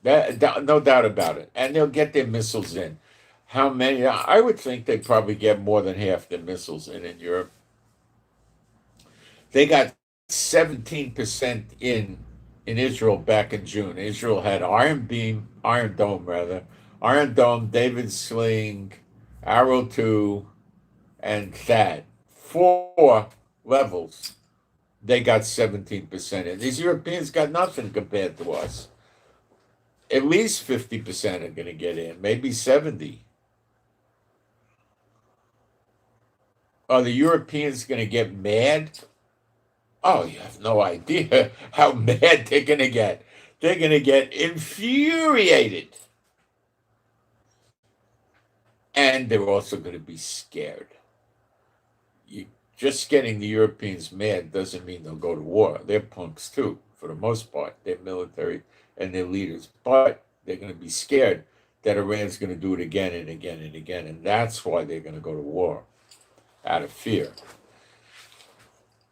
No doubt about it. And they'll get their missiles in. How many? I would think they'd probably get more than half their missiles in Europe. They got 17% in Israel back in June. Israel had Iron Dome, Iron Dome, David Sling, Arrow 2, and THAAD. 4 levels. They got 17% in. These Europeans got nothing compared to us. At least 50% are going to get in, maybe 70. Are the Europeans going to get mad? Oh, you have no idea how mad they're going to get. They're going to get infuriated. And they're also going to be scared. Just getting the Europeans mad doesn't mean they'll go to war. They're punks too, for the most part. They're military and they're leaders. But they're going to be scared that Iran's going to do it again and again and again. And that's why they're going to go to war, out of fear.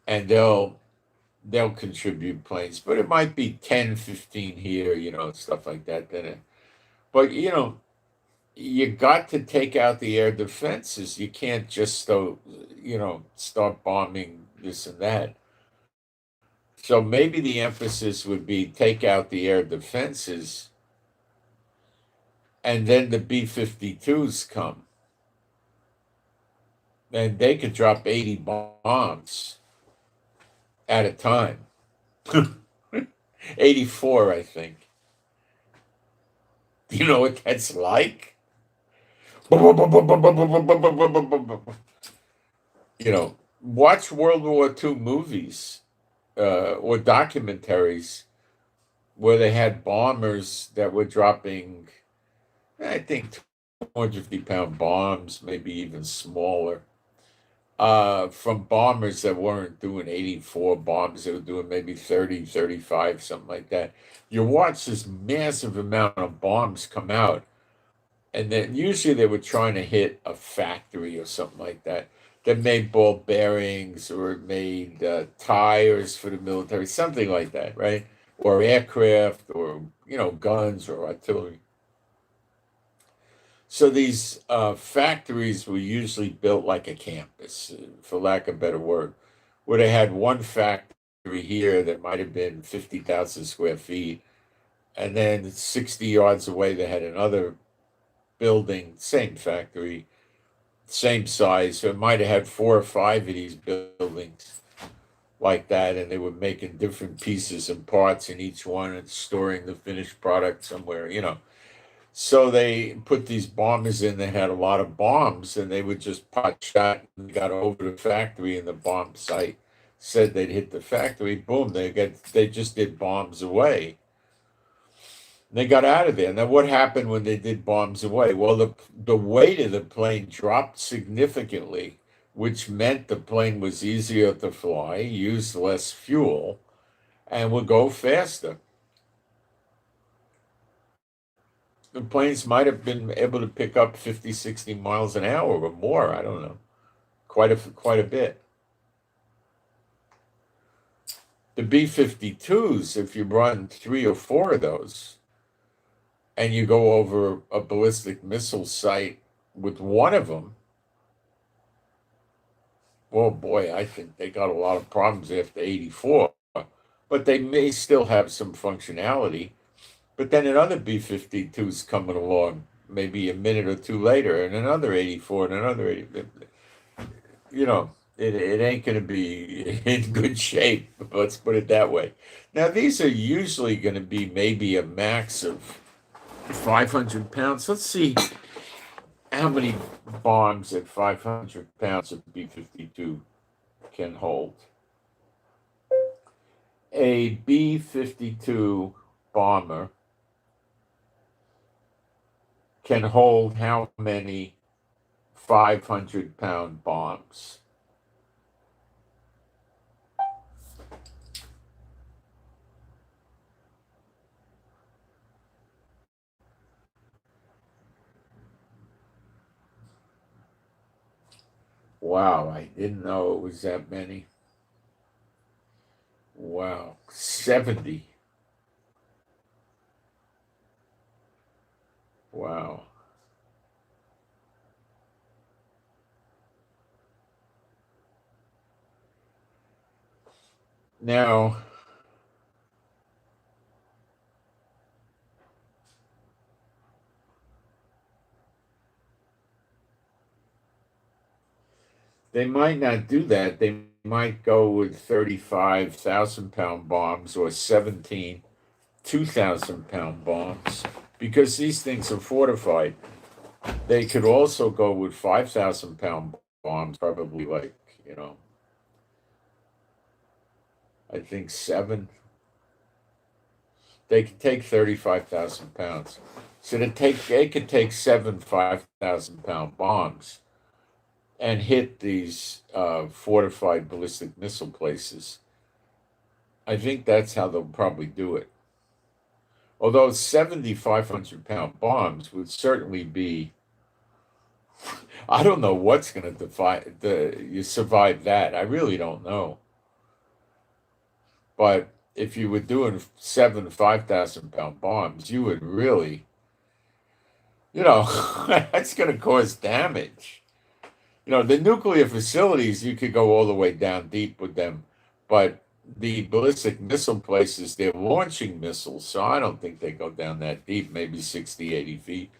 And they'll contribute planes, but it might be 10, 15 here, stuff like that. But, you got to take out the air defenses. You can't just start bombing this and that. So maybe the emphasis would be take out the air defenses, and then the B-52s come. And they could drop 80 bombs at a time. 84, I think. Do you know what that's like? Watch World War II movies or documentaries where they had bombers that were dropping, I think, 250-pound bombs, maybe even smaller. from bombers that weren't doing 84 bombs, they were doing maybe 30, 35, something like that. You watch this massive amount of bombs come out, and then usually they were trying to hit a factory or something like that that made ball bearings or made tires for the military, something like that, right? Or aircraft or, guns or artillery. So these factories were usually built like a campus, for lack of a better word, where they had one factory here that might have been 50,000 square feet, and then 60 yards away they had another building, same factory, same size. So it might have had 4 or 5 of these buildings like that, and they were making different pieces and parts in each one and storing the finished product somewhere. So they put these bombers in. They had a lot of bombs, and they would just pot shot and they got over the factory, and the bomb site said they'd hit the factory. Boom! They just did bombs away. They got out of there. Now, what happened when they did bombs away? Well, the weight of the plane dropped significantly, which meant the plane was easier to fly, used less fuel, and would go faster. The planes might have been able to pick up 50, 60 miles an hour or more. I don't know. Quite a bit. The B-52s, if you run 3 or 4 of those, and you go over a ballistic missile site with one of them, oh boy, I think they got a lot of problems after 84. But they may still have some functionality. But then another B-52's coming along, maybe a minute or two later, and another 84 and another 80. It ain't going to be in good shape. Let's put it that way. Now, these are usually going to be maybe a max of 500 pounds. Let's see how many bombs at 500 pounds of B-52 can hold. A B-52 bomber can hold how many 500-pound bombs? Wow, I didn't know it was that many. Wow, 70. Wow. Now, they might not do that. They might go with 35,000-pound bombs or 17 2,000-pound bombs because these things are fortified. They could also go with 5,000-pound bombs, probably like, I think 7. They could take 35,000 pounds. So they could take 7 5,000-pound bombs and hit these fortified ballistic missile places. I think that's how they'll probably do it. Although 70 500-pound bombs would certainly be, I don't know what's going to you survive that. I really don't know. But if you were doing 7 5,000-pound bombs, you would really, that's going to cause damage. The nuclear facilities, you could go all the way down deep with them, but the ballistic missile places, they're launching missiles, so I don't think they go down that deep, maybe 60, 80 feet.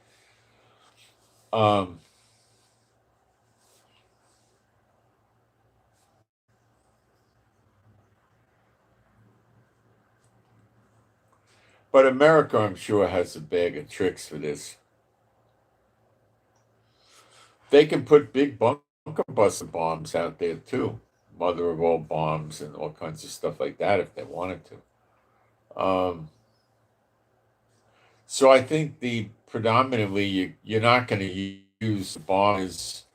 But America, I'm sure, has a bag of tricks for this. They can put big bunker buster bombs out there too, mother of all bombs and all kinds of stuff like that if they wanted to. So I think predominantly you're not going to use the bombs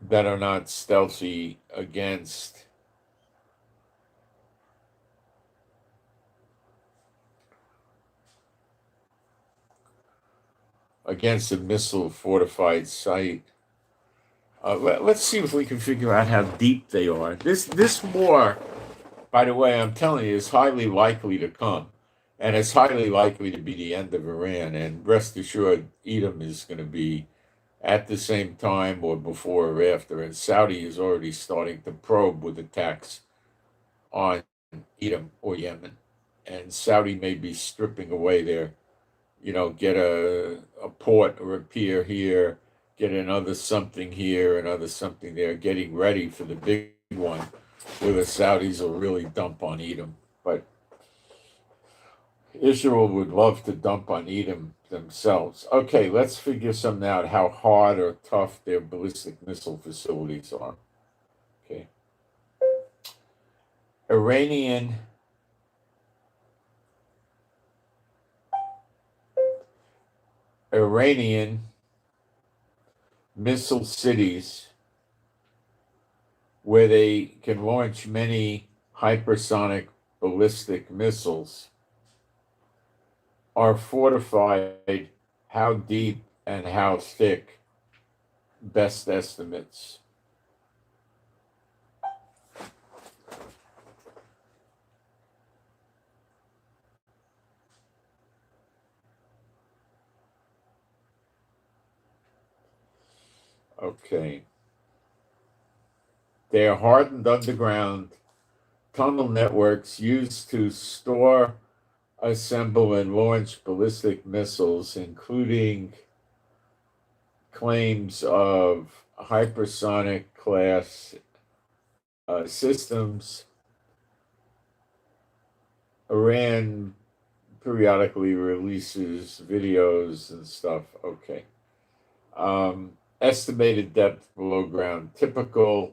that are not stealthy against a missile fortified site. Let's see if we can figure out how deep they are. This war, by the way, I'm telling you, is highly likely to come, and it's highly likely to be the end of Iran. And rest assured, Edom is going to be at the same time or before or after. And Saudi is already starting to probe with attacks on Edom or Yemen, and Saudi may be stripping away their, get a port or a pier here, get another something here, another something there, getting ready for the big one where the Saudis will really dump on Edom. But Israel would love to dump on Edom themselves. Okay, let's figure something out how hard or tough their ballistic missile facilities are. Okay. Iranian missile cities where they can launch many hypersonic ballistic missiles are fortified. How deep and how thick? Best estimates. Okay. They are hardened underground tunnel networks used to store, assemble, and launch ballistic missiles, including claims of hypersonic class systems. Iran periodically releases videos and stuff. Okay. Estimated depth below ground. Typical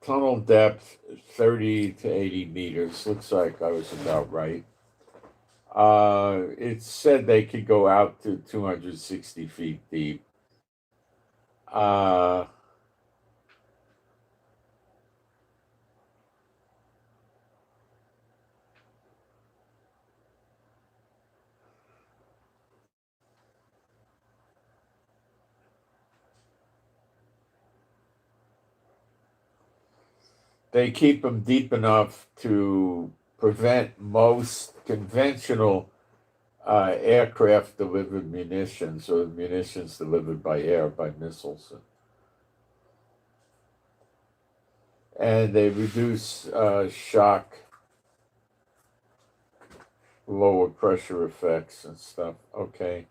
tunnel depth 30 to 80 meters. Looks like I was about right. It said they could go out to 260 feet deep. They keep them deep enough to prevent most conventional aircraft delivered munitions or munitions delivered by air, by missiles. And they reduce shock, lower pressure effects and stuff. Okay.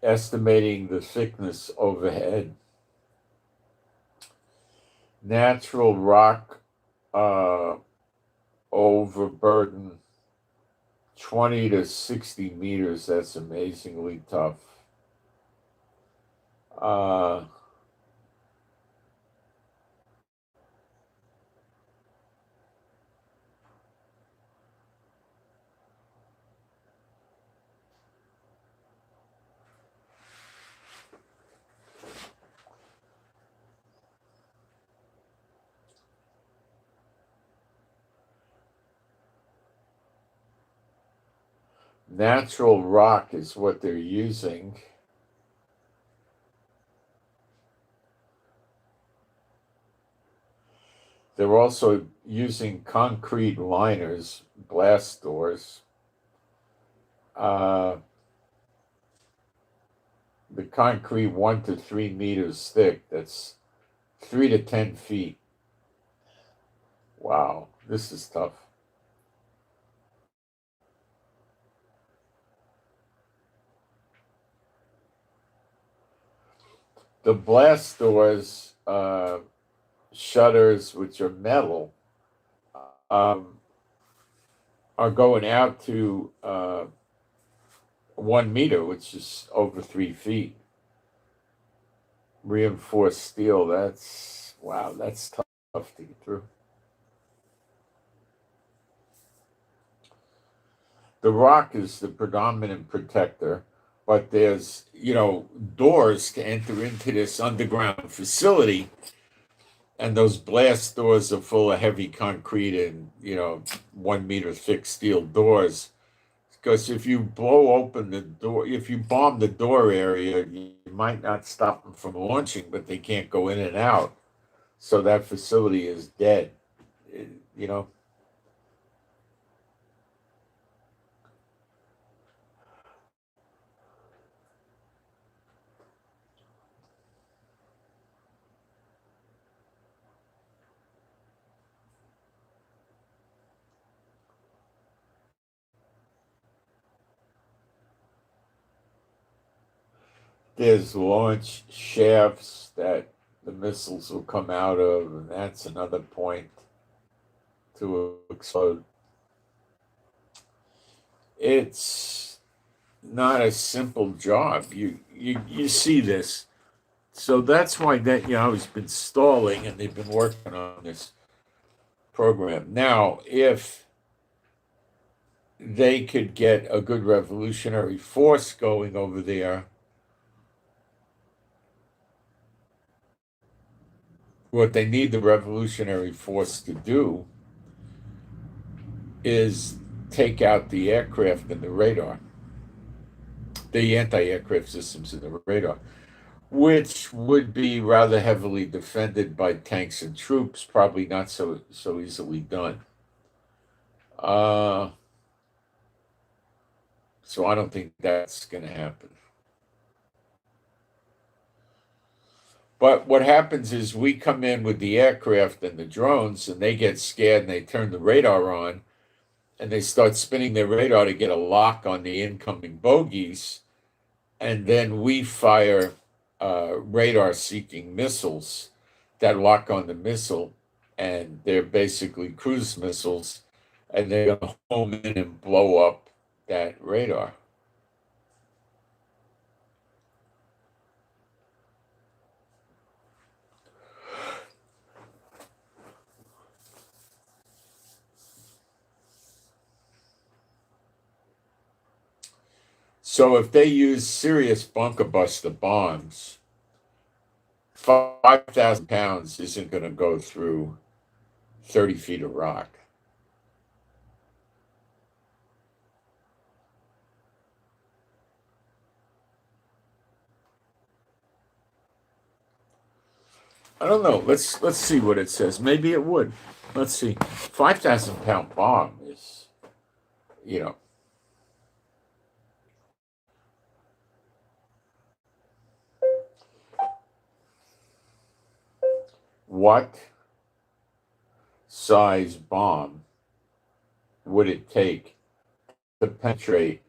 Estimating the thickness overhead. Natural rock overburden 20 to 60 meters. That's amazingly tough. Natural rock is what they're using. They're also using concrete liners, blast doors. The concrete 1 to 3 meters thick. That's 3 to 10 feet. Wow, this is tough. The blast doors, shutters, which are metal, are going out to 1 meter, which is over 3 feet. Reinforced steel, that's, wow, that's tough to get through. the rock is the predominant protector, but there's, doors to enter into this underground facility, and those blast doors are full of heavy concrete and, 1 meter thick steel doors. Because if you blow open the door, if you bomb the door area, you might not stop them from launching, but they can't go in and out. So that facility is dead. It- you know, there's launch shafts that the missiles will come out of, and that's another point to explode. It's not a simple job. You see this. So that's why that has been stalling, and they've been working on this program. Now, if they could get a good revolutionary force going over there, what they need the revolutionary force to do is take out the aircraft and the radar, the anti-aircraft systems and the radar, which would be rather heavily defended by tanks and troops, probably not so easily done. Uh, so I don't think that's going to happen. But what happens is we come in with the aircraft and the drones, and they get scared and they turn the radar on, and they start spinning their radar to get a lock on the incoming bogies, and then we fire radar-seeking missiles that lock on the missile, and they're basically cruise missiles, and they're going to home in and blow up that radar. So if they use serious bunker buster bombs, 5,000 pounds isn't going to go through 30 feet of rock. I don't know. Let's see what it says. Maybe it would. Let's see. 5,000 pound bomb is, you know, what size bomb would it take to penetrate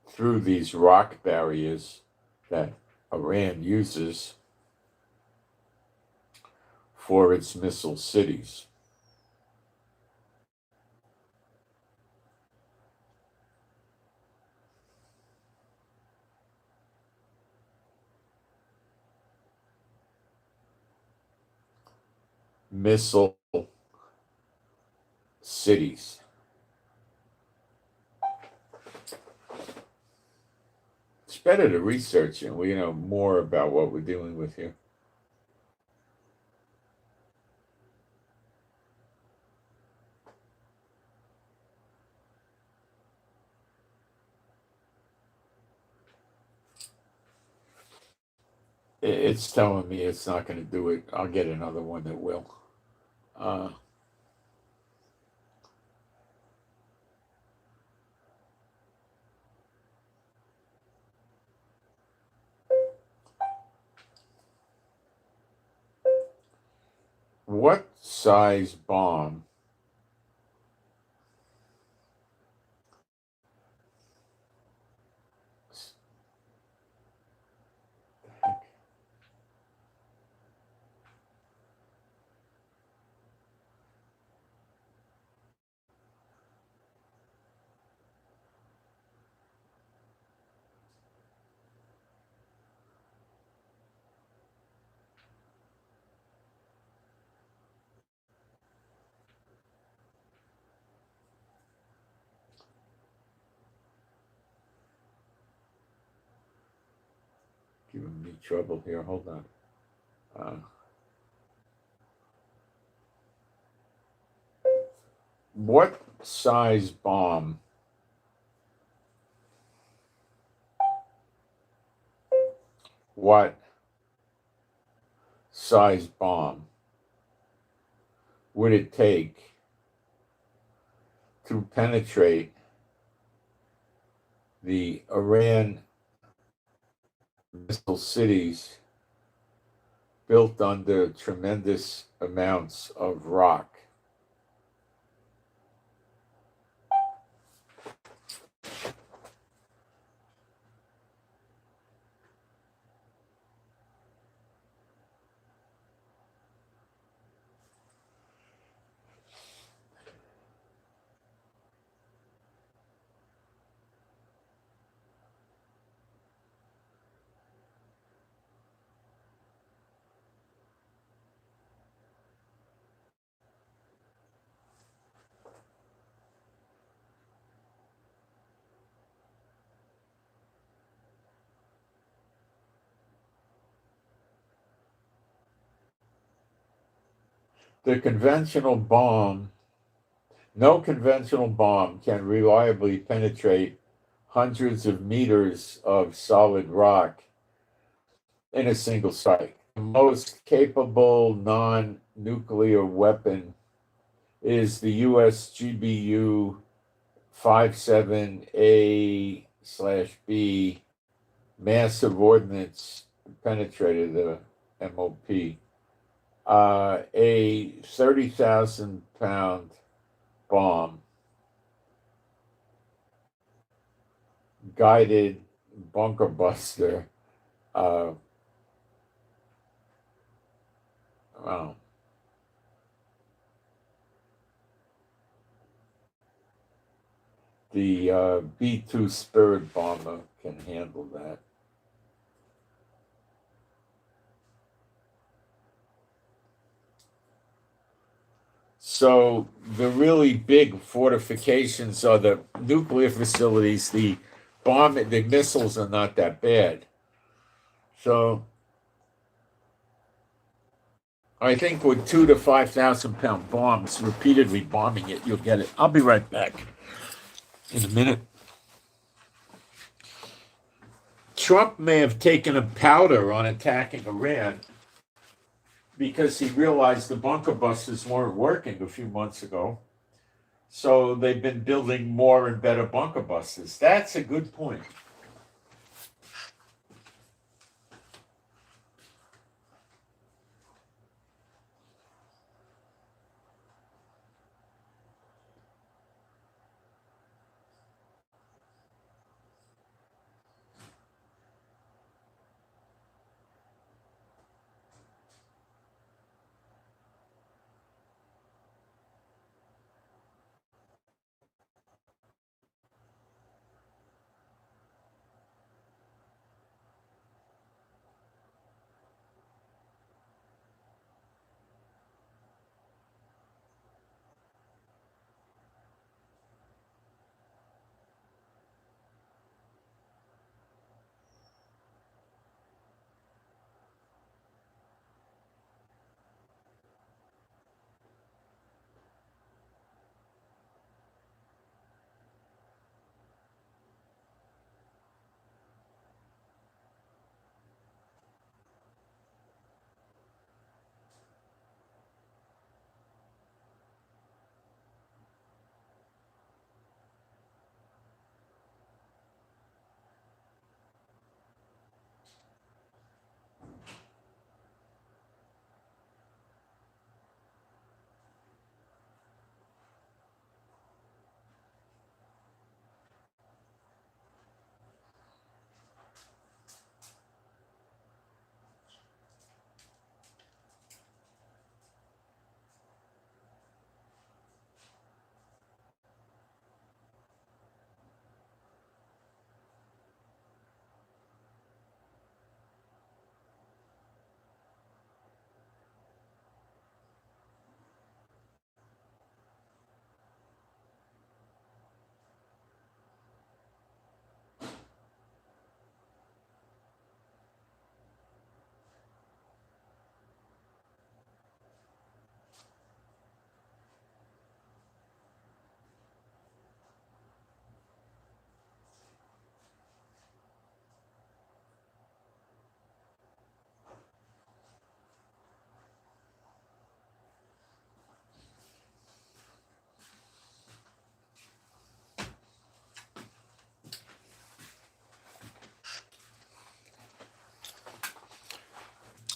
through these rock barriers that Iran uses for its missile cities? Missile cities. It's better to research and we know more about what we're dealing with here. It's telling me it's not going to do it. I'll get another one that will. Uh, what size bomb giving me trouble here. Hold on. What size bomb would it take to penetrate the Iran missile cities built under tremendous amounts of rock? No conventional bomb can reliably penetrate hundreds of meters of solid rock in a single strike. The most capable non-nuclear weapon is the US GBU 57A/B massive ordnance penetrator, the MOP. A 30,000 pound bomb, guided bunker buster. Well, the B-2 Spirit bomber can handle that. So the really big fortifications are the nuclear facilities. The missiles are not that bad. So I think with 2,000 to 5,000 pound bombs, repeatedly bombing it, you'll get it. I'll be right back in a minute. Trump may have taken a powder on attacking Iran because he realized the bunker busters weren't working a few months ago. So they've been building more and better bunker busters. That's a good point.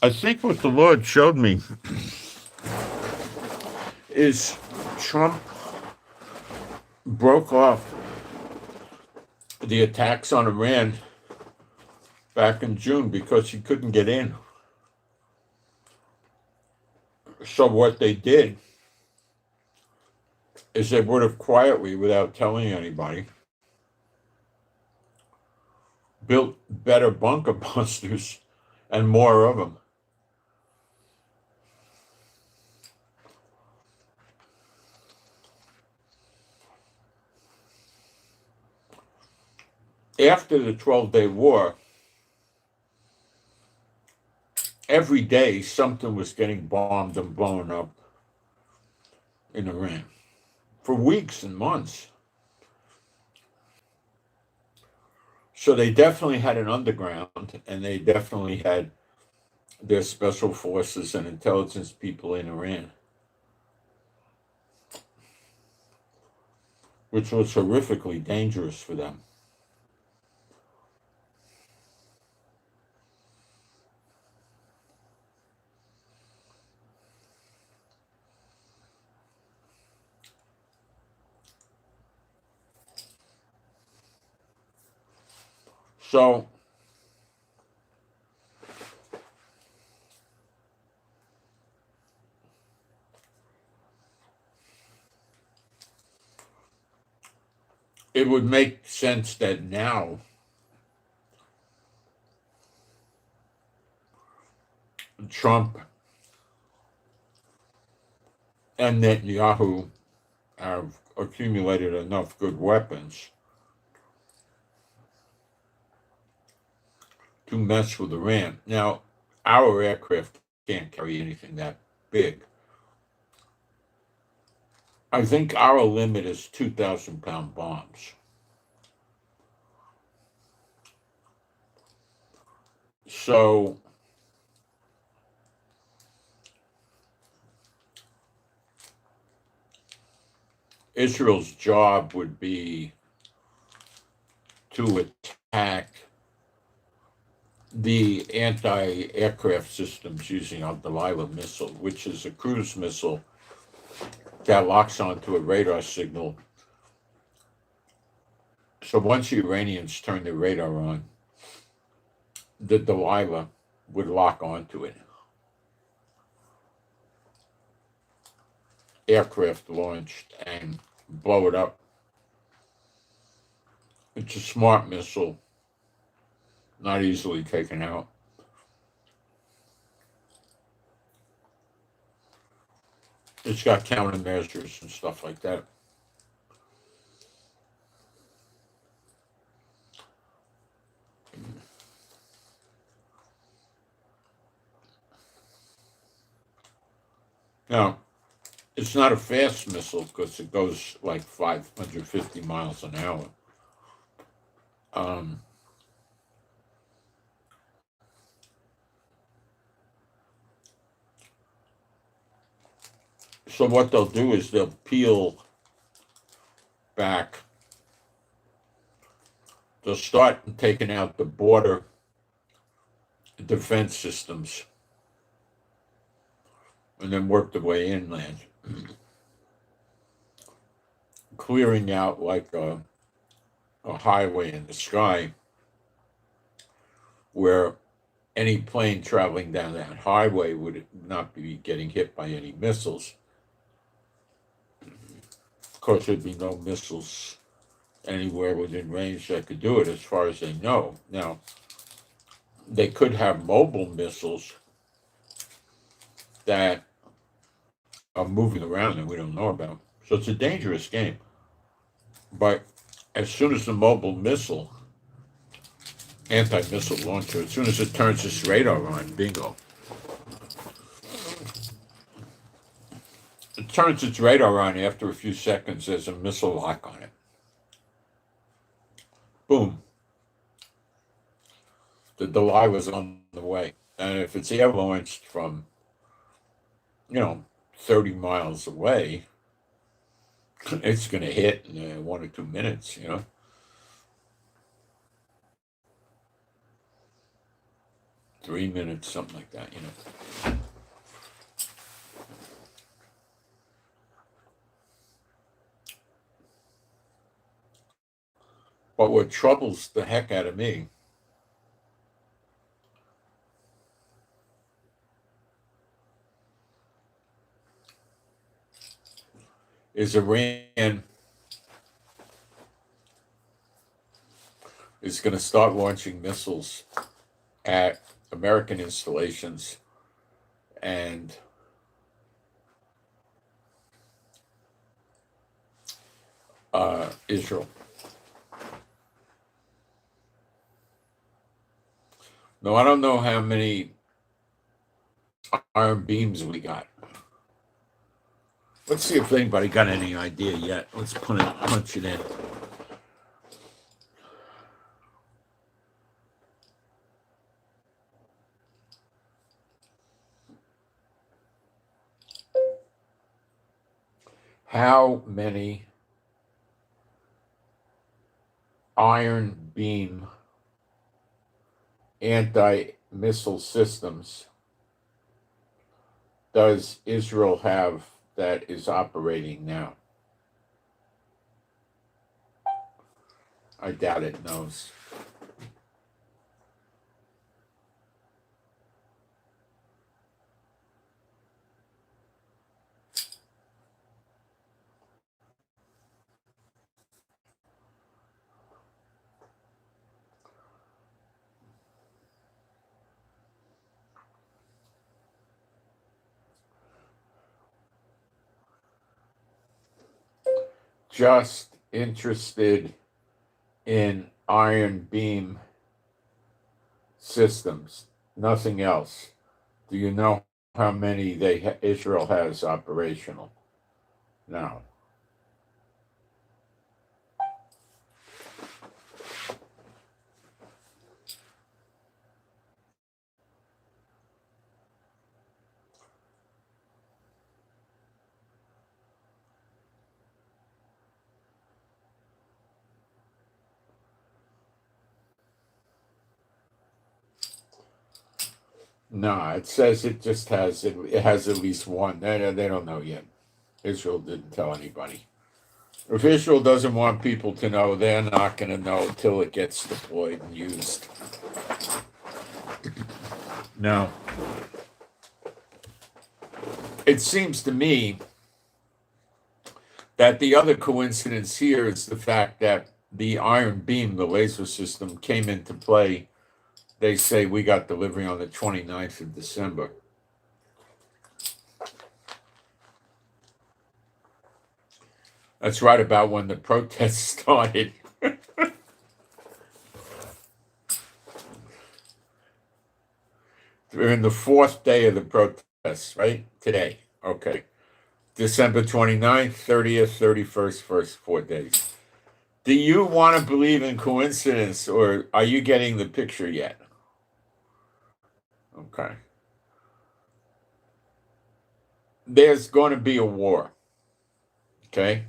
I think what the Lord showed me is Trump broke off the attacks on Iran back in June because he couldn't get in. So what they did is they would have quietly, without telling anybody, built better bunker busters and more of them. After the 12-day war, every day something was getting bombed and blown up in Iran for weeks and months. So they definitely had an underground, and they definitely had their special forces and intelligence people in Iran, which was horrifically dangerous for them. So it would make sense that now Trump and Netanyahu have accumulated enough good weapons to mess with Iran. Now, our aircraft can't carry anything that big. I think our limit is 2,000-pound bombs. So Israel's job would be to attack the anti-aircraft systems using a Delilah missile, which is a cruise missile that locks onto a radar signal. So once the Iranians turn their radar on, the Delilah would lock onto it. Aircraft launched and blow it up. It's a smart missile, not easily taken out. It's got countermeasures and stuff like that. Now, it's not a fast missile because it goes like 550 miles an hour. So what they'll do is they'll peel back. They'll start taking out the border defense systems and then work their way inland, clearing out like a highway in the sky where any plane traveling down that highway would not be getting hit by any missiles. Of course, there'd be no missiles anywhere within range that could do it, as far as they know. Now, they could have mobile missiles that are moving around that we don't know about. So it's a dangerous game. But as soon as the mobile missile, anti-missile launcher, as soon as it turns its radar on, bingo. It turns its radar on after a few seconds, there's a missile lock on it. Boom. The Delilah's on the way. And if it's air launched from, 30 miles away, it's going to hit in 1 or 2 minutes, 3 minutes, something like that, you know. But what troubles the heck out of me is Iran is going to start launching missiles at American installations and Israel. No, I don't know how many iron beams we got. Let's see if anybody got any idea yet. Let's punch it in. How many iron beam anti-missile systems does Israel have that is operating now? I doubt it knows. Just interested in iron beam systems, nothing else. Do you know how many Israel has operational now? No, it says it just has it has at least one. They don't know yet. Israel didn't tell anybody. If Israel doesn't want people to know, they're not going to know until it gets deployed and used. No. It seems to me that the other coincidence here is the fact that the iron beam, the laser system, came into play. They say we got delivery on the 29th of December. That's right about when the protests started. We're in the 4th day of the protests, right? Today. Okay. December 29th, 30th, 31st, first 4 days. Do you want to believe in coincidence, or are you getting the picture yet? Okay. There's going to be a war. Okay?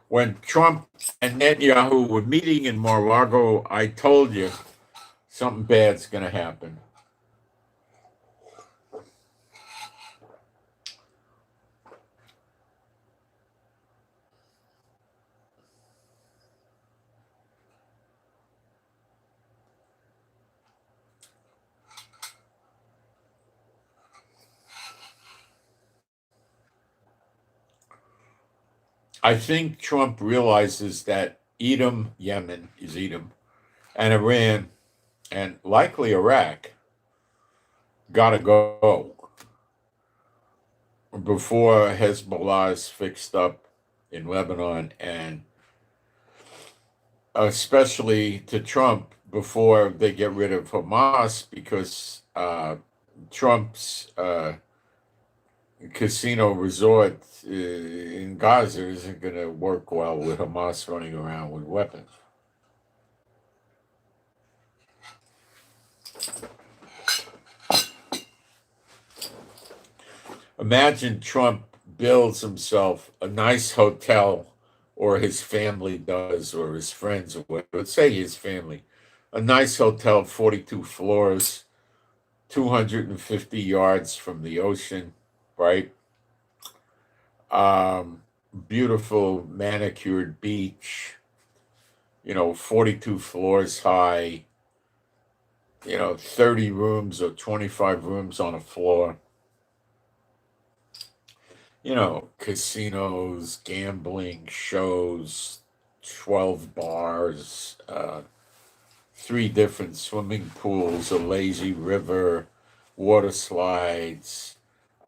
When Trump and Netanyahu were meeting in Mar-a-Lago, I told you something bad's going to happen. I think Trump realizes that Edom, Yemen is Edom, and Iran, and likely Iraq, got to go before Hezbollah is fixed up in Lebanon, and especially to Trump before they get rid of Hamas, because Trump's casino resort in Gaza isn't going to work well with Hamas running around with weapons. Imagine Trump builds himself a nice hotel or his family does, or his friends, or whatever. Let's say his family. A nice hotel, 42 floors, 250 yards from the ocean, right? Um, Beautiful manicured beach, 42 floors high, 30 rooms or 25 rooms on a floor, casinos, gambling, shows, 12 bars, three different swimming pools, a lazy river, water slides,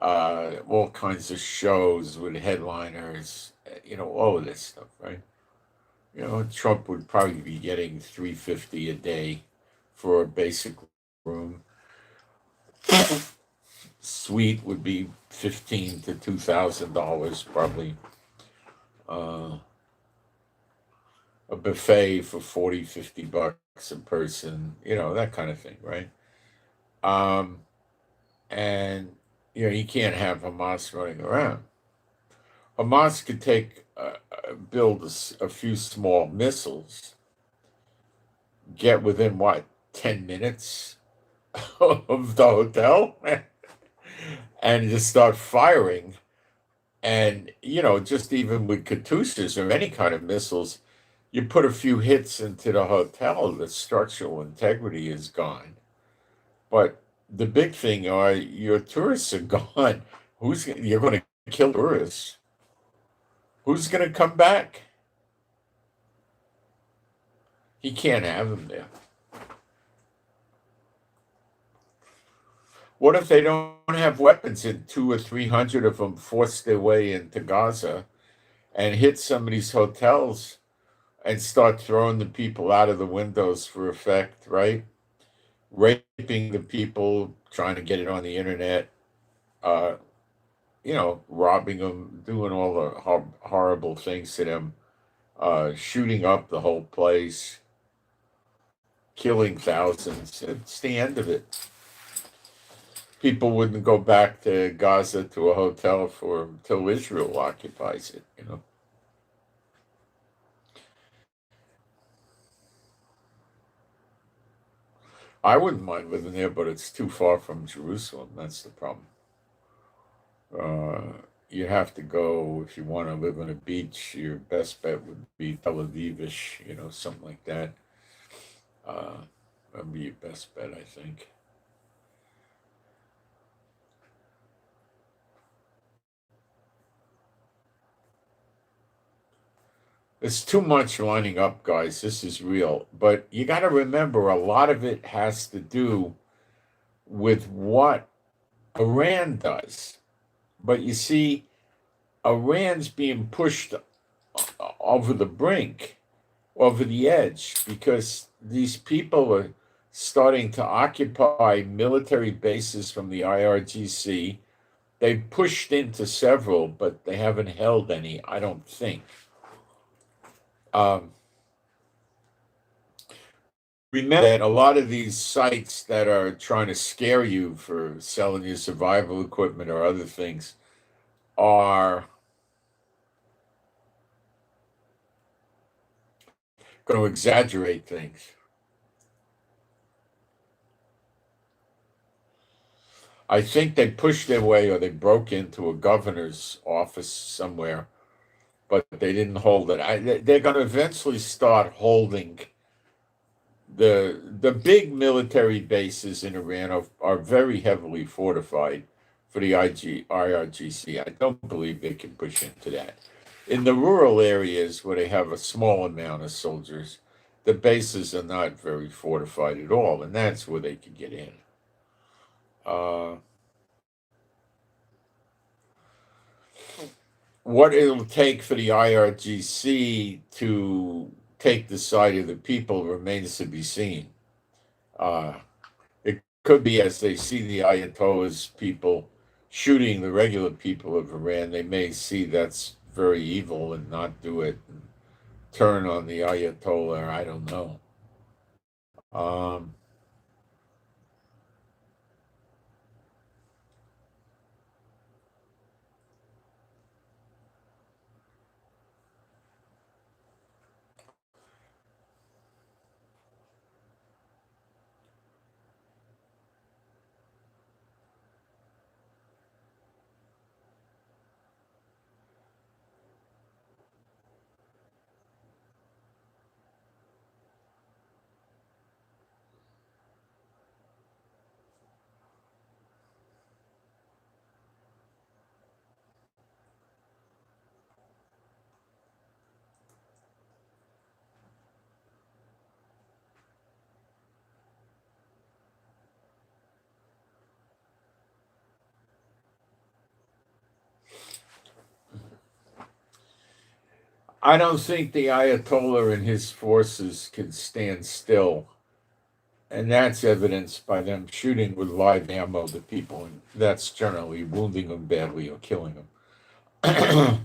all kinds of shows with headliners, all of this stuff, right? Trump would probably be getting 350 a day for a basic room. Suite would be $15 to $2,000 probably. Uh, a buffet for 40, $50 a person, that kind of thing, right? Um, and you can't have Hamas running around. Hamas could build a few small missiles, get within what 10 minutes of the hotel, and just start firing. And just even with Katyusas or any kind of missiles, you put a few hits into the hotel, the structural integrity is gone. But the big thing are your tourists are gone. You're going to kill tourists? Who's going to come back? He can't have them there. What if they don't have weapons and 200 or 300 of them force their way into Gaza and hit some of these hotels and start throwing the people out of the windows for effect, right? Raping the people, trying to get it on the internet, uh, robbing them, doing all the horrible things to them, shooting up the whole place, killing thousands. It's the end of it. People wouldn't go back to Gaza to a hotel until Israel occupies it. I wouldn't mind living there, but it's too far from Jerusalem. That's the problem. You have to go if you want to live on a beach. Your best bet would be Tel Avivish, something like that. That'd be your best bet, I think. There's too much lining up, guys. This is real. But you got to remember, a lot of it has to do with what Iran does. But you see, Iran's being pushed over the brink, over the edge, because these people are starting to occupy military bases from the IRGC. They've pushed into several, but they haven't held any, I don't think. Um, Remember that a lot of these sites that are trying to scare you for selling you survival equipment or other things are going to exaggerate things. I think they pushed their way or they broke into a governor's office somewhere, but they didn't hold it. They're going to eventually start holding the big military bases in Iran are very heavily fortified for the IRGC. I don't believe they can push into that. In the rural areas where they have a small amount of soldiers, the bases are not very fortified at all, and that's where they can get in. Uh, what it'll take for the IRGC to take the side of the people remains to be seen. Uh, it could be as they see the Ayatollah's people shooting the regular people of Iran, they may see that's very evil and not do it and turn on the Ayatollah. I don't know. Um, I don't think the Ayatollah and his forces can stand still. And that's evidenced by them shooting with live ammo to people. And that's generally wounding them badly or killing them.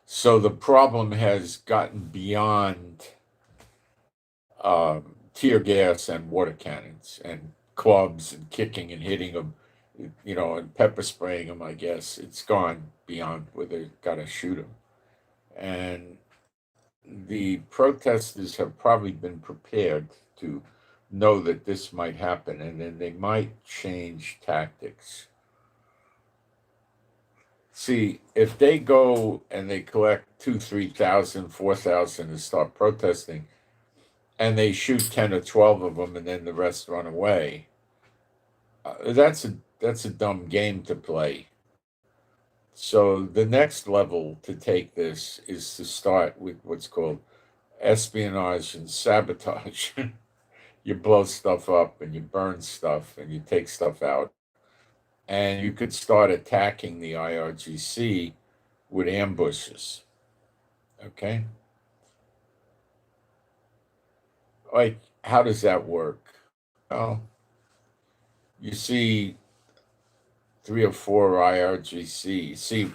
So the problem has gotten beyond tear gas and water cannons and clubs and kicking and hitting them, and pepper spraying them, I guess. It's gone beyond where they've got to shoot them. And the protesters have probably been prepared to know that this might happen, and then they might change tactics. See, if they go and they collect 2, 3,000, 4,000 and start protesting, and they shoot 10 or 12 of them, and then the rest run away, that's a dumb game to play. So the next level to take this is to start with what's called espionage and sabotage. You blow stuff up and you burn stuff and you take stuff out. And you could start attacking the IRGC with ambushes. Okay? Like, how does that work? Well, you see 3 or 4 IRGC. See,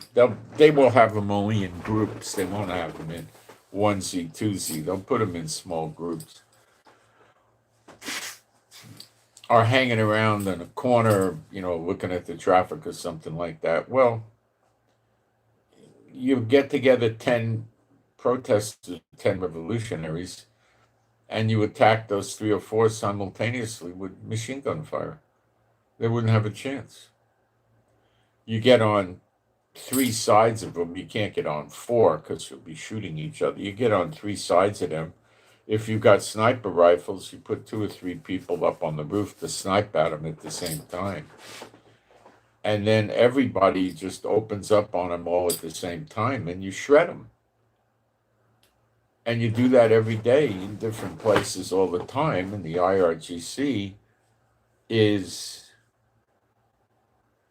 they will have them only in groups. They won't have them in onesie, twosie. They'll put them in small groups. Or hanging around in a corner, looking at the traffic or something like that. Well, you get together 10 protesters, 10 revolutionaries, and you attack those 3 or 4 simultaneously with machine gun fire. They wouldn't have a chance. You get on 3 sides of them. You can't get on 4 because you'll be shooting each other. You get on 3 sides of them. If you've got sniper rifles, you put 2 or 3 people up on the roof to snipe at them at the same time. And then everybody just opens up on them all at the same time, and you shred them. And you do that every day in different places all the time. And the IRGC is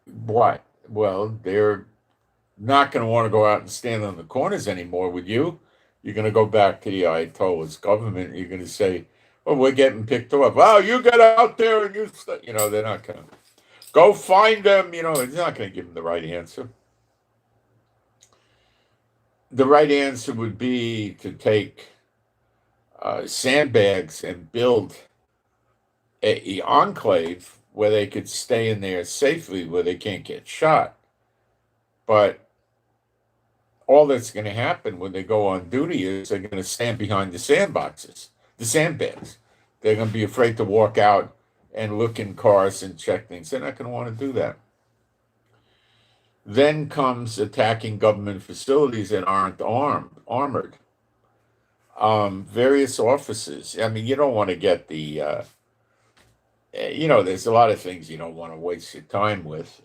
what? Well, they're not going to want to go out and stand on the corners anymore with you. You're going to go back to the Ayatollah's government. You're going to say, "Oh, we're getting picked up. Oh, you get out there and they're not going to go find them." They're not going to give them the right answer. The right answer would be to take sandbags and build a enclave where they could stay in there safely, where they can't get shot. But all that's going to happen when they go on duty is they're going to stand behind the sandbags. They're going to be afraid to walk out and look in cars and check things. They're not going to want to do that. Then comes attacking government facilities that aren't armored. Various offices. I mean, you don't want to get the, there's a lot of things you don't want to waste your time with.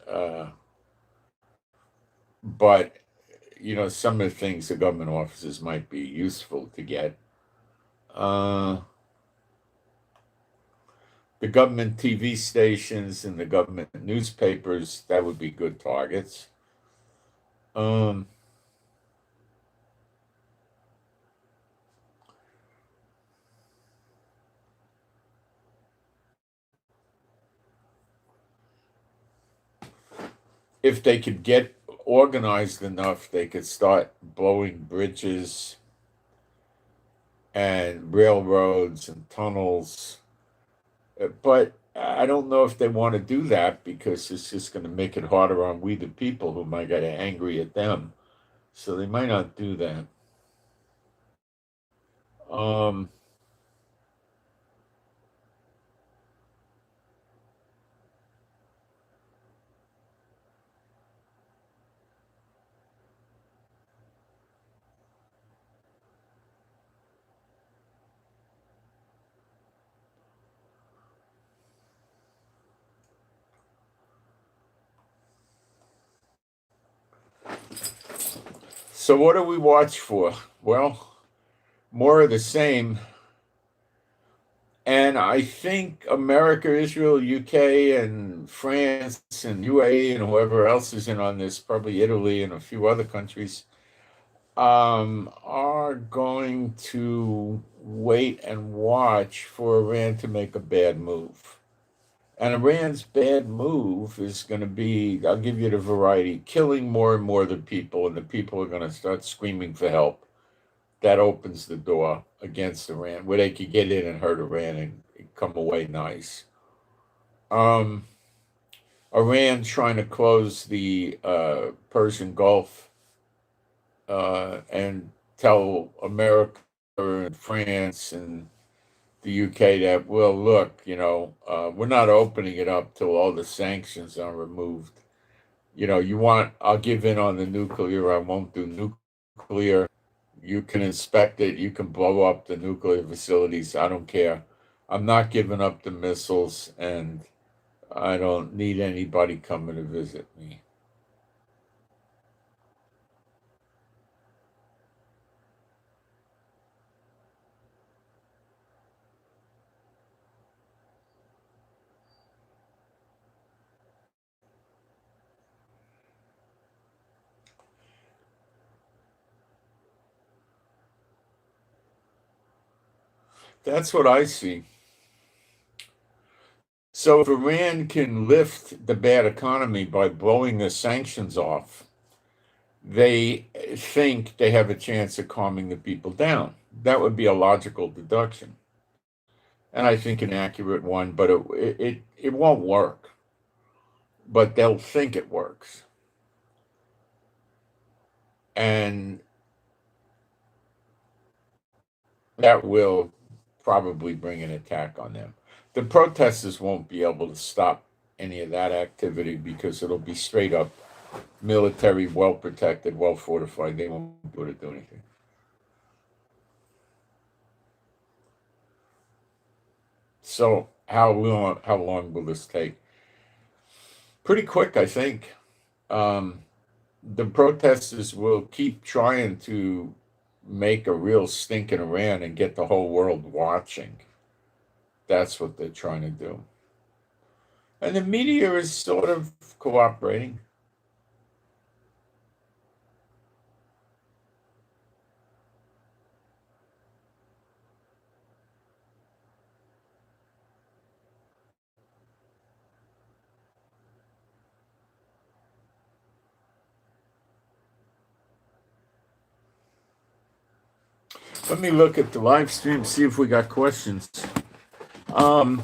But some of the things the government offices might be useful to get. The government TV stations and the government newspapers, that would be good targets. If they could get organized enough, they could start blowing bridges and railroads and tunnels. But I don't know if they want to do that because it's just going to make it harder on we the people who might get angry at them. So they might not do that. So what do we watch for? Well, more of the same. And I think America, Israel, UK, and France, and UAE, and whoever else is in on this, probably Italy and a few other countries, are going to wait and watch for Iran to make a bad move. And Iran's bad move is going to be, I'll give you the variety, killing more and more of the people, and the people are going to start screaming for help. That opens the door against Iran, where they could get in and hurt Iran and come away nice. Um, Iran trying to close the Persian Gulf and tell America and France and the UK that, well, look, we're not opening it up till all the sanctions are removed. I'll give in on the nuclear, I won't do nuclear. You can inspect it, you can blow up the nuclear facilities, I don't care. I'm not giving up the missiles, and I don't need anybody coming to visit me. That's what I see. So if Iran can lift the bad economy by blowing the sanctions off, they think they have a chance of calming the people down. That would be a logical deduction, and I think an accurate one, but it won't work. But they'll think it works, and that will probably bring an attack on them. The protesters won't be able to stop any of that activity because it'll be straight up military, well protected, well fortified. They won't be able to do anything. So how long will this take? Pretty quick, I think. Um, the protesters will keep trying to make a real stink in Iran and get the whole world watching. That's what they're trying to do. And the media is sort of cooperating. Let me look at the live stream, see if we got questions. Um,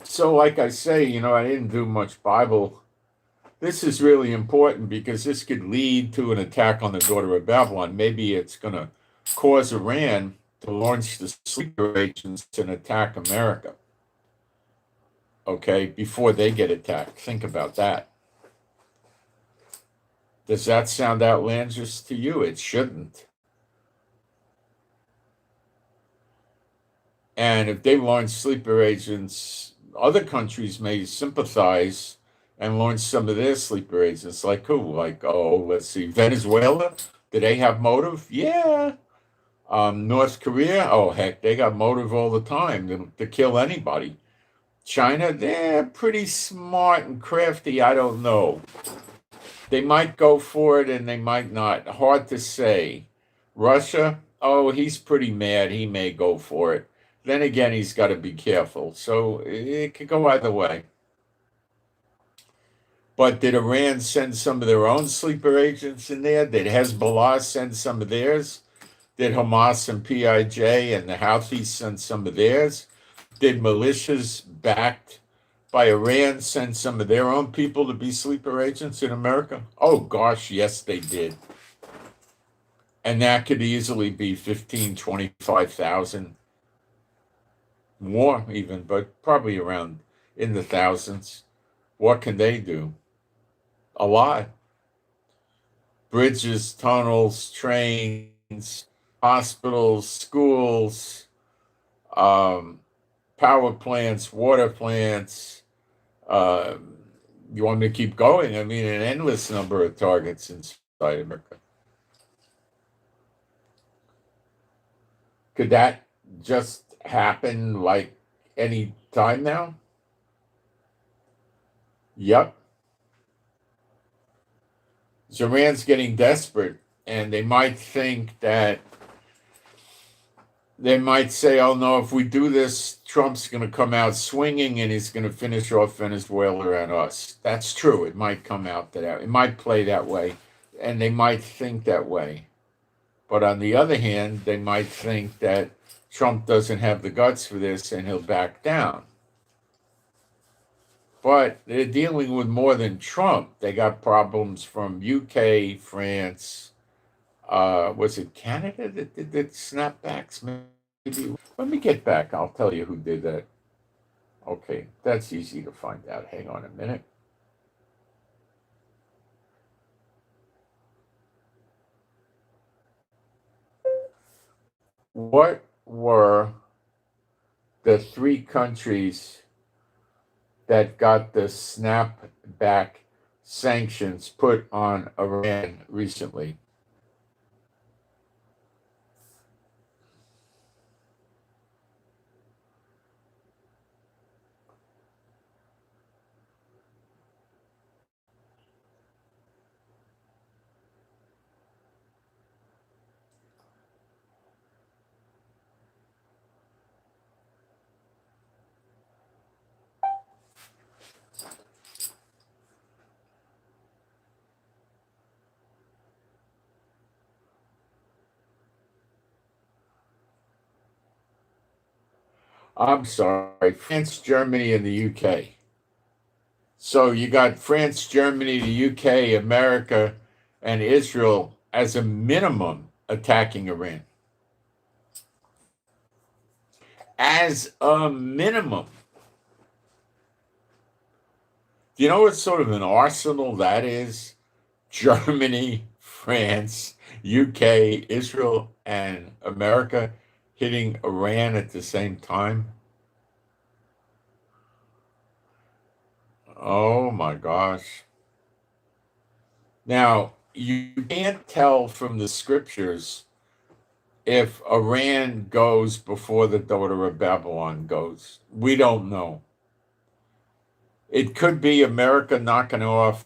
so, like I say, I didn't do much Bible. This is really important because this could lead to an attack on the daughter of Babylon. Maybe it's going to cause Iran to launch the sleeper agents and attack America, okay, before they get attacked. Think about that. Does that sound outlandish to you? It shouldn't. And if they launch sleeper agents, other countries may sympathize and launch some of their sleeper agents. Like who? Like, oh, let's see, Venezuela? Do they have motive? Yeah. North Korea? Oh, heck, they got motive all the time to kill anybody. China? They're pretty smart and crafty. I don't know. They might go for it and they might not. Hard to say. Russia? Oh, he's pretty mad. He may go for it. Then again, he's got to be careful. So it could go either way. But did Iran send some of their own sleeper agents in there? Did Hezbollah send some of theirs? Did Hamas and PIJ and the Houthis send some of theirs? Did militias backed by Iran send some of their own people to be sleeper agents in America? Oh, gosh, yes, they did. And that could easily be 15, 25,000 more even, but probably around in the thousands. What can they do? A lot. Bridges, tunnels, trains, hospitals, schools, power plants, water plants. Uh, you want me to keep going? I mean, an endless number of targets inside America. Could that just happen like any time now? Yep. Iran's getting desperate. And they might think that, they might say, oh no, if we do this, Trump's going to come out swinging and he's going to finish off Venezuela and us. That's true. It might come out that, it might play that way, and they might think that way. But on the other hand, they might think that Trump doesn't have the guts for this and he'll back down. But they're dealing with more than Trump. They got problems from UK, France, was it Canada that did the snapbacks? Maybe. Let me get back. I'll tell you who did that. Okay, that's easy to find out. Hang on a minute. What were the three countries that got the snapback sanctions put on Iran recently? I'm sorry, France, Germany, and the UK. So you got France, Germany, the UK, America, and Israel as a minimum attacking Iran. As a minimum. Do you know what sort of an arsenal that is? Germany, France, UK, Israel, and America hitting Iran at the same time? Oh my gosh. Now, you can't tell from the scriptures if Iran goes before the daughter of Babylon goes. We don't know. It could be America knocking off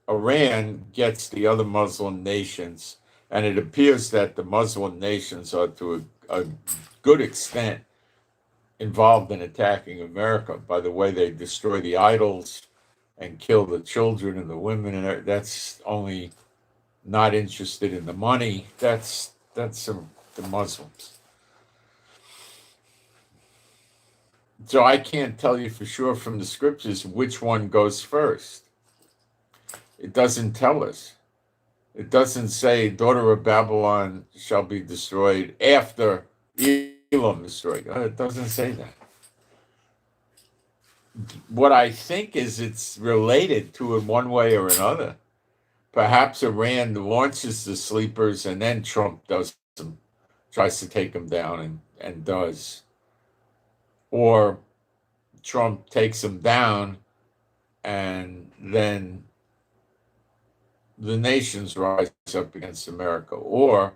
Iran gets the other Muslim nations, and it appears that the Muslim nations are to a good extent involved in attacking America by the way they destroy the idols and kill the children and the women, and that's only not interested in the money. That's the Muslims. So I can't tell you for sure from the scriptures which one goes first. It doesn't tell us. It doesn't say daughter of Babylon shall be destroyed after Elam is destroyed. It doesn't say that. What I think is it's related to in one way or another. Perhaps Iran launches the sleepers and then Trump does them, tries to take them down and does. Or Trump takes them down and then the nations rise up against America. Or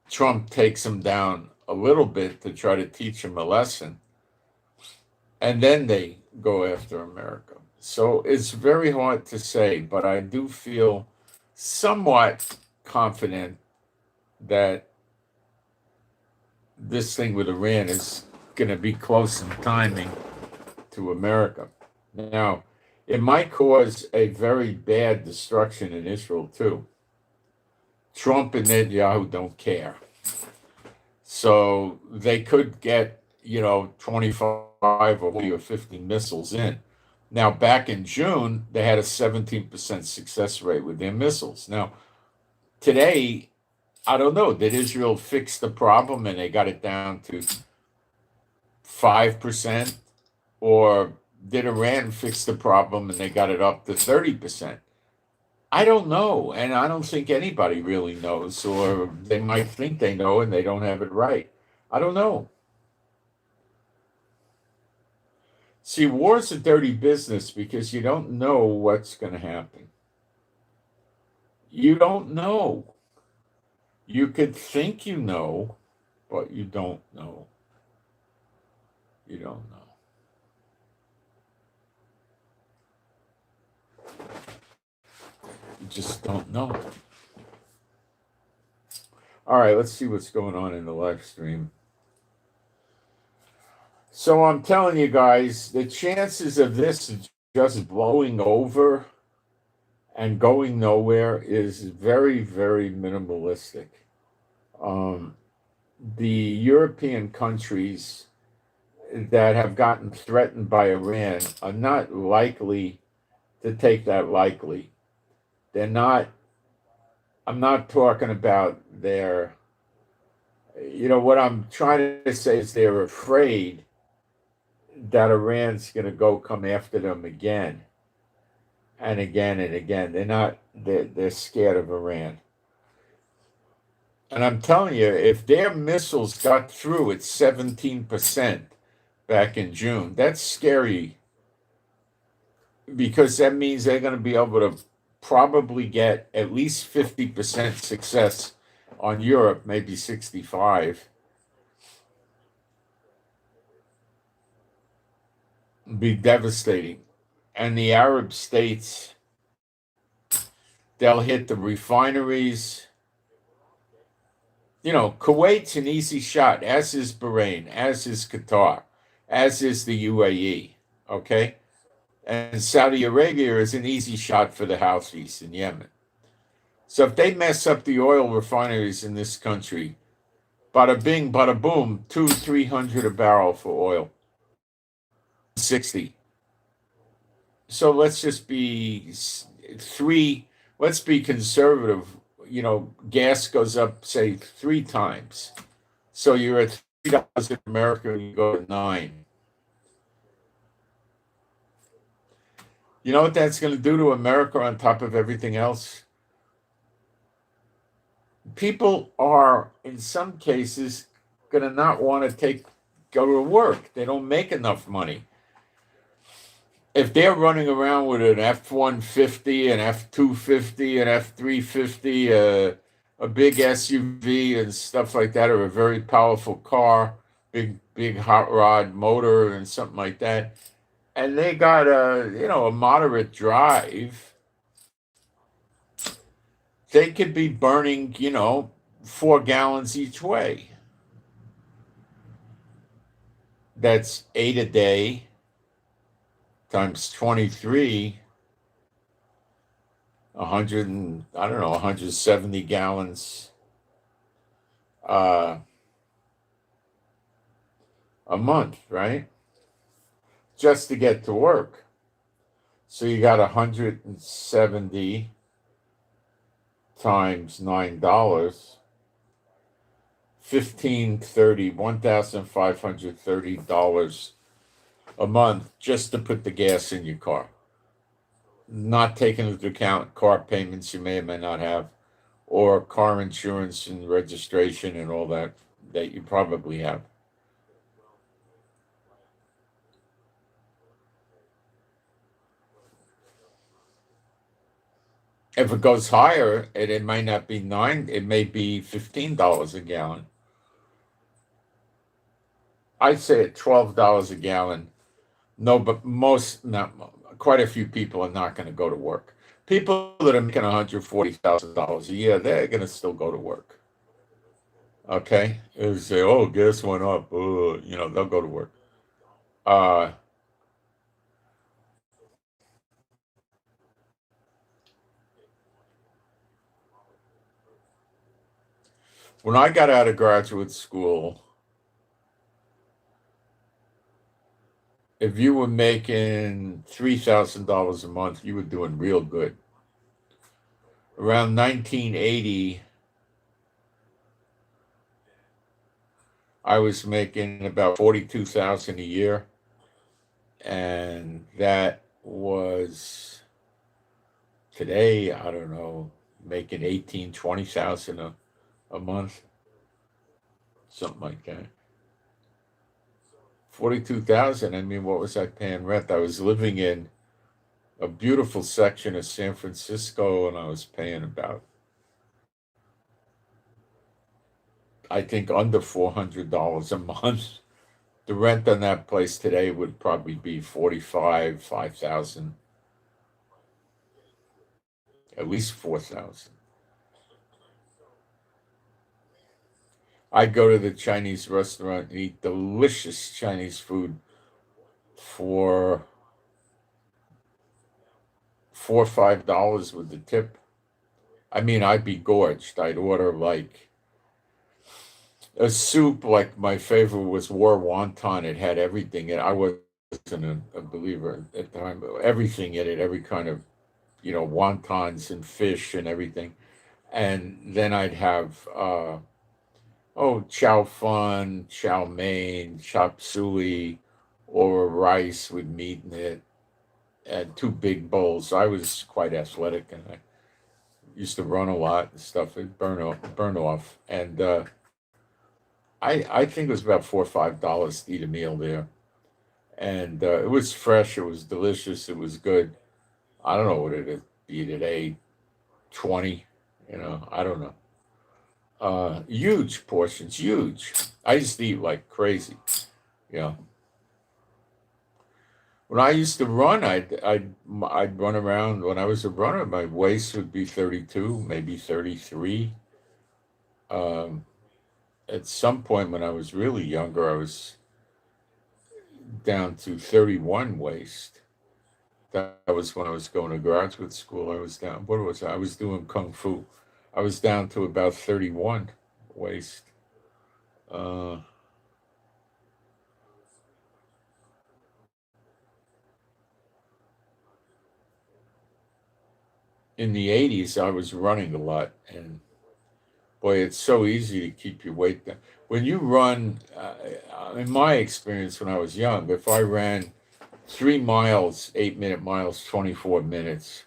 Trump takes them down a little bit to try to teach them a lesson. And then they go after America. So it's very hard to say, but I do feel somewhat confident that this thing with Iran is going to be close in timing to America. Now, it might cause a very bad destruction in Israel, too. Trump and Netanyahu don't care. So they could get, 25 or 40 or 50 missiles in. Now, back in June, they had a 17% success rate with their missiles. Now, today, I don't know, did Israel fix the problem and they got it down to 5%? Or did Iran fix the problem and they got it up to 30%? I don't know. And I don't think anybody really knows. Or they might think they know and they don't have it right. I don't know. See, war's a dirty business because you don't know what's going to happen. You don't know. You could think you know, but you don't know. You don't know. You just don't know. All right, let's see what's going on in the live stream. So I'm telling you guys, the chances of this just blowing over and going nowhere is very, very minimalistic. The European countries that have gotten threatened by Iran are not likely to take that lightly. They're not, I'm not talking about their, what I'm trying to say is they're afraid that Iran's going to go come after them again and again and again. They're scared of Iran. And I'm telling you, if their missiles got through at 17% back in June, that's scary because that means they're going to be able to probably get at least 50% success on Europe, maybe 65. Be devastating. And the Arab states, they'll hit the refineries. Kuwait's an easy shot, as is Bahrain, as is Qatar, as is the UAE. Okay? And Saudi Arabia is an easy shot for the Houthis in Yemen. So if they mess up the oil refineries in this country, bada bing, bada boom, 200-300 a barrel for oil, 60. So let's just be let's be conservative. Gas goes up, say, 3 times. So you're at $3 in America, and you go to 9. You know what that's going to do to America on top of everything else? People are, in some cases, going to not want to go to work. They don't make enough money. If they're running around with an F-150, an F-250, an F-350, a big SUV and stuff like that, or a very powerful car, big hot rod motor and something like that, and they got a moderate drive, they could be burning 4 gallons each way. That's 8 a day times 23, 170 gallons a month, right? Just to get to work. So you got 170 times $9, $1,530 a month just to put the gas in your car. Not taking into account car payments you may or may not have, or car insurance and registration and all that you probably have. If it goes higher, it might not be 9, it may be $15 a gallon. I'd say at $12 a gallon. No, but quite a few people are not going to go to work. People that are making $140,000 a year, they're going to still go to work. Okay? They say, oh, gas went up. They'll go to work. When I got out of graduate school, if you were making $3,000 a month, you were doing real good. Around 1980, I was making about 42,000 a year, and that was today, I don't know, making 20,000 a month, something like that. 42,000. I mean, what was I paying rent? I was living in a beautiful section of San Francisco, and I was paying about, I think, under $400 a month. The rent on that place today would probably be 5,000, at least 4,000. I'd go to the Chinese restaurant and eat delicious Chinese food for $4 or $5 with the tip. I mean, I'd be gorged. I'd order like a soup. Like my favorite was war wonton. It had everything. And I wasn't a believer at the time, but everything in it, every kind of wontons and fish and everything. And then I'd have chow fun, chow mein, chop suey, or rice with meat in it, and two big bowls. I was quite athletic, and I used to run a lot and stuff. It burn off, and I think it was about $4 or $5 to eat a meal there, and it was fresh, it was delicious, it was good. I don't know what it'd be today, 20, I don't know. Huge portions, huge. I used to eat like crazy. You know, when I used to run, I'd run around. When I was a runner, my waist would be 32, maybe 33. Um, at some point when I was really younger, I was down to 31 waist. That was when I was going to graduate school. I was down. What was I? I was doing kung fu. I was down to about 31 waist. Uh, in the 80s, I was running a lot, and boy, it's so easy to keep your weight down. When you run, in my experience when I was young, if I ran 3 miles, 8-minute miles, 24 minutes,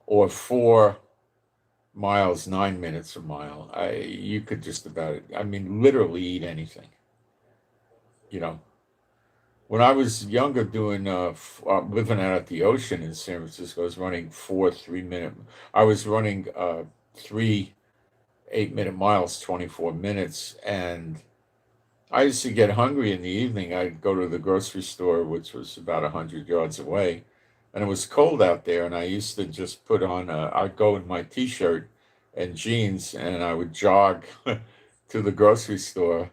or 4 miles, 9 minutes a mile, you could just about, I mean, literally eat anything. You know, when I was younger, doing living out at the ocean in San Francisco, I was running 3 minute. I was running 3 8-minute miles, 24 minutes, and I used to get hungry in the evening. I'd go to the grocery store, which was about 100 yards away, and it was cold out there. And I used to just put on I'd go in my t-shirt and jeans, and I would jog to the grocery store,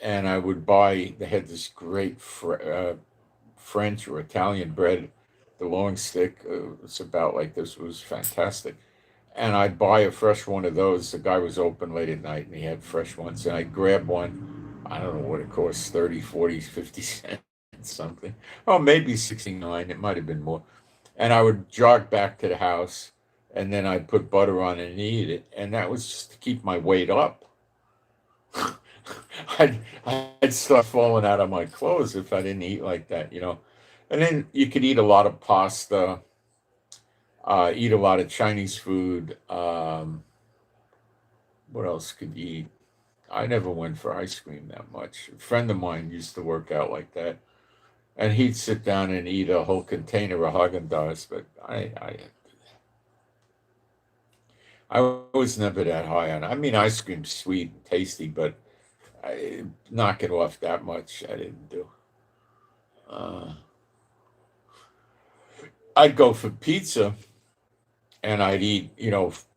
and I would buy. They had this great French or Italian bread, the long stick. It's about like this. It was fantastic, and I'd buy a fresh one of those. The guy was open late at night and he had fresh ones. And I'd grab one. I don't know what it cost, 30, 40, 50 cents, something. Oh, maybe 69. It might have been more. And I would jog back to the house, and then I'd put butter on it and eat it. And that was just to keep my weight up. I'd start falling out of my clothes if I didn't eat like that. And then you could eat a lot of pasta, eat a lot of Chinese food. What else could you eat? I never went for ice cream that much. A friend of mine used to work out like that, and he'd sit down and eat a whole container of Haagen-Dazs. But I was never that high on it. I mean, ice cream's sweet and tasty, but knock it off that much, I didn't do. Uh, I'd go for pizza, and I'd eat,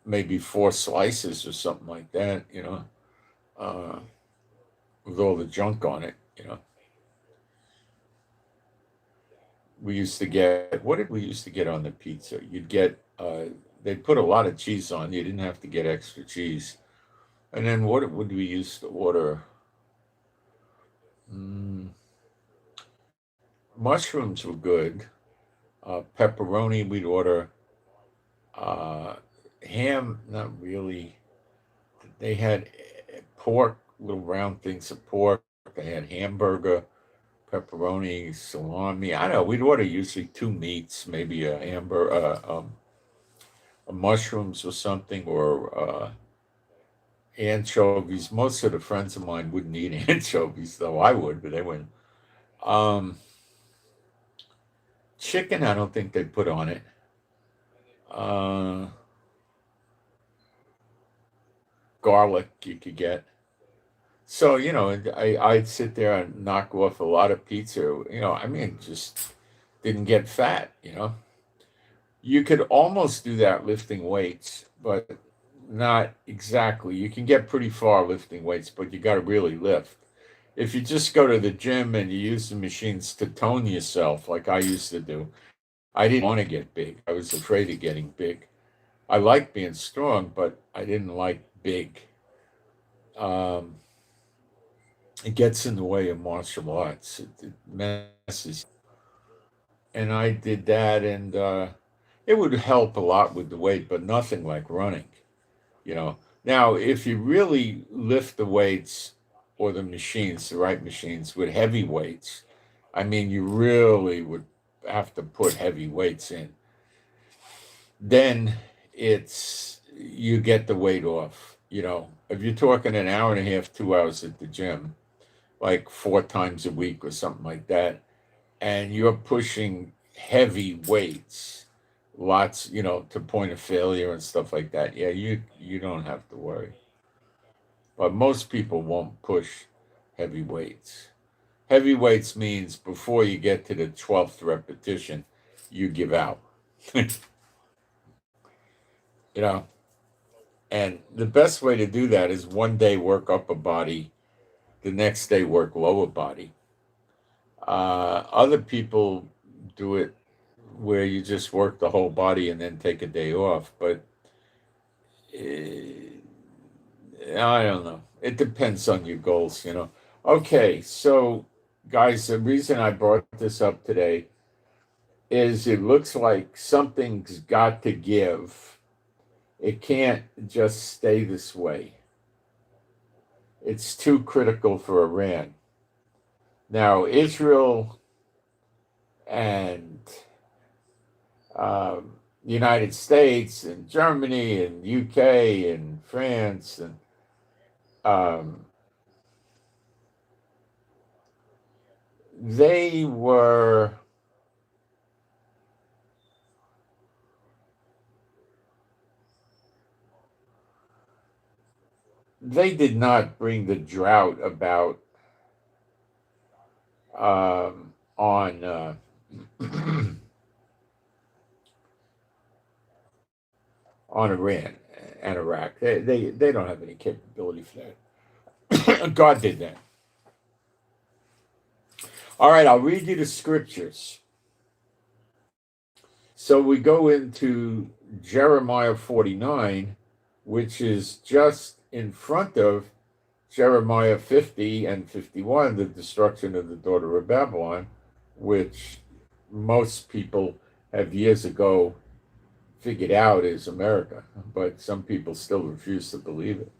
maybe 4 slices or something like that, uh, with all the junk on it. We used to get, what did we used to get on the pizza? You'd get, they'd put a lot of cheese on. You didn't have to get extra cheese. And then what would we used to order? Mm, mushrooms were good. Pepperoni, we'd order. Uh, ham, not really. They had pork, little round things of pork. They had hamburger, pepperoni, salami. I don't know. We'd order usually two meats, maybe a hamburger, a mushrooms or something, or anchovies. Most of the friends of mine wouldn't eat anchovies, though I would, but they wouldn't. Um, chicken, I don't think they put on it. Uh, garlic you could get. So, I'd sit there and knock off a lot of pizza. I mean, just didn't get fat. You could almost do that lifting weights, but not exactly. You can get pretty far lifting weights, but you got to really lift. If you just go to the gym and you use the machines to tone yourself, like I used to do, I didn't want to get big. I was afraid of getting big. I liked being strong, but I didn't like big. Um, it gets in the way of martial arts. It messes. And I did that, and it would help a lot with the weight, but nothing like running. You know. Now, if you really lift the weights or the machines, the right machines with heavy weights, I mean, you really would have to put heavy weights in. Then it's you get the weight off. You know, if you're talking an hour and a half, 2 hours at the gym, like 4 times a week or something like that, and you're pushing heavy weights, lots, to point of failure and stuff like that. Yeah, you don't have to worry. But most people won't push heavy weights. Heavy weights means before you get to the 12th repetition, you give out. you know, and the best way to do that is one day work upper body, the next day work lower body. Other people do it where you just work the whole body and then take a day off, but uh, I don't know. It depends on your goals. Okay, so guys, the reason I brought this up today is it looks like something's got to give. It can't just stay this way. It's too critical for Iran. Now, Israel and the United States and Germany and UK and France and um, they were they did not bring the drought about on on Iran and Iraq. They don't have any capability for that. God did that. All right, I'll read you the scriptures. So we go into Jeremiah 49, which is just in front of Jeremiah 50 and 51, the destruction of the daughter of Babylon, which most people have years ago figured out is America, but some people still refuse to believe it.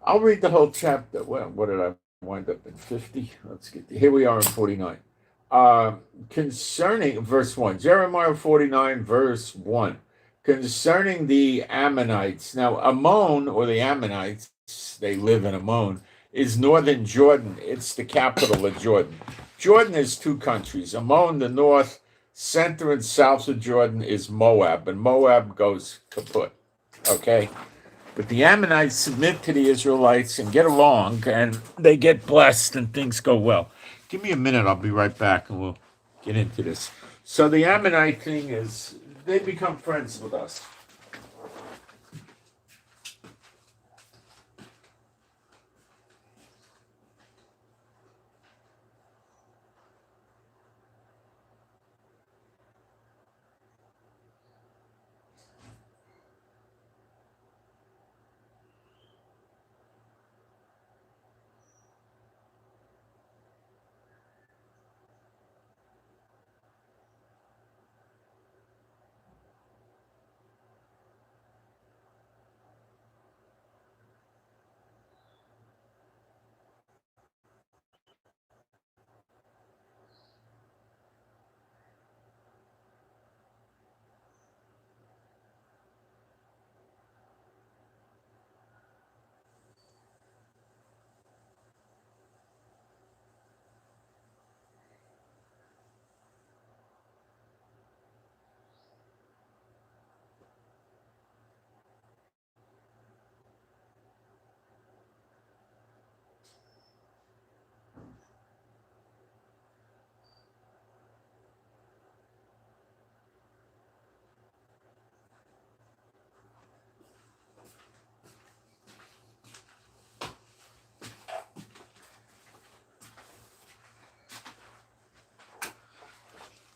I'll read the whole chapter. Well, what did I wind up in 50? Let's get here. We are in 49. Concerning verse 1, Jeremiah 49, verse 1, concerning the Ammonites. Now, Ammon, or the Ammonites, they live in Ammon, is northern Jordan. It's the capital of Jordan. Jordan is two countries. Ammon, the north, center and south of Jordan is Moab, and Moab goes kaput. Okay? But the Ammonites submit to the Israelites and get along, and they get blessed, and things go well. Give me a minute, I'll be right back, and we'll get into this. So the Ammonite thing is, they become friends with us.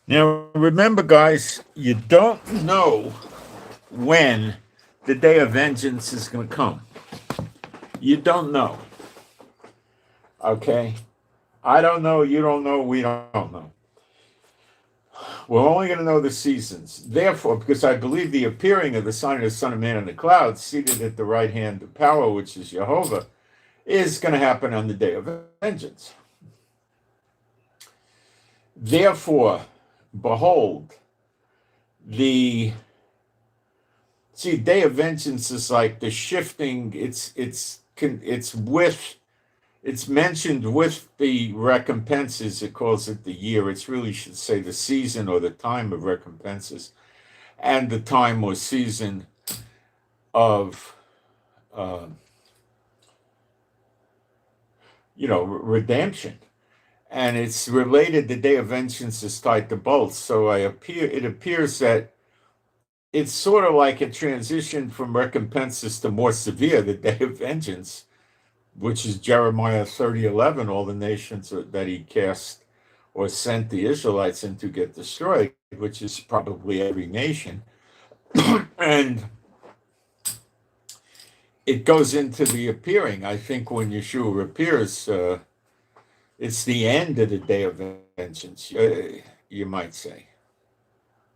Now, remember, guys, you don't know when the day of vengeance is going to come. You don't know. Okay? I don't know. You don't know. We don't know. We're only going to know the seasons. Therefore, because I believe the appearing of the sign of the Son of Man in the clouds, seated at the right hand of power, which is Jehovah, is going to happen on the day of vengeance. Therefore, behold, day of vengeance is like the shifting. It's mentioned with the recompenses. It calls it the year. It's really should say the season or the time of recompenses, and the time or season of redemption. And it's related. The day of vengeance is tied to both. So it appears that it's sort of like a transition from recompenses to more severe, the day of vengeance, which is Jeremiah 30:11, all the nations that he cast or sent the Israelites in to get destroyed, which is probably every nation. And it goes into the appearing. I think when Yeshua appears, it's the end of the day of vengeance, you might say.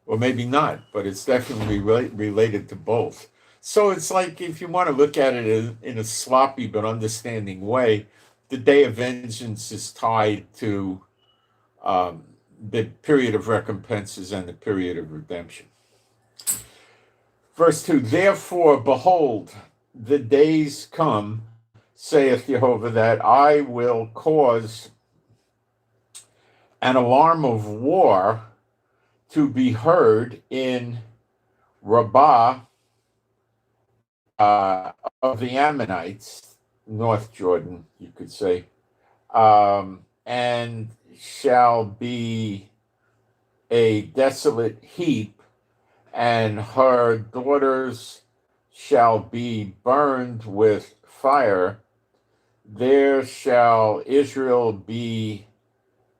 Or maybe not, but it's definitely related to both. So it's like, if you want to look at it in a sloppy but understanding way, the day of vengeance is tied to the period of recompenses and the period of redemption. Verse 2, therefore, behold, the days come, saith Jehovah, that I will cause an alarm of war to be heard in Rabbah of the Ammonites, North Jordan, you could say, and shall be a desolate heap, and her daughters shall be burned with fire. There shall Israel be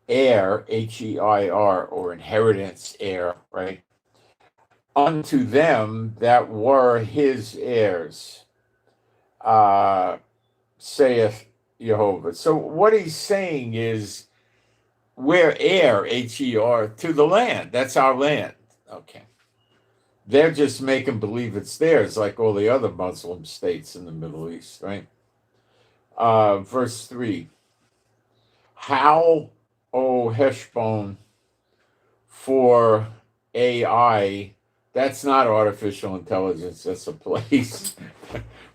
heir, H-E-I-R, or inheritance heir, right? Unto them that were his heirs, saith Jehovah. So what he's saying is, we're heir, H-E-R, to the land. That's our land. Okay. They're just making believe it's theirs, like all the other Muslim states in the Middle East, right? Verse 3. How, O Heshbon, for AI, that's not artificial intelligence, that's a place.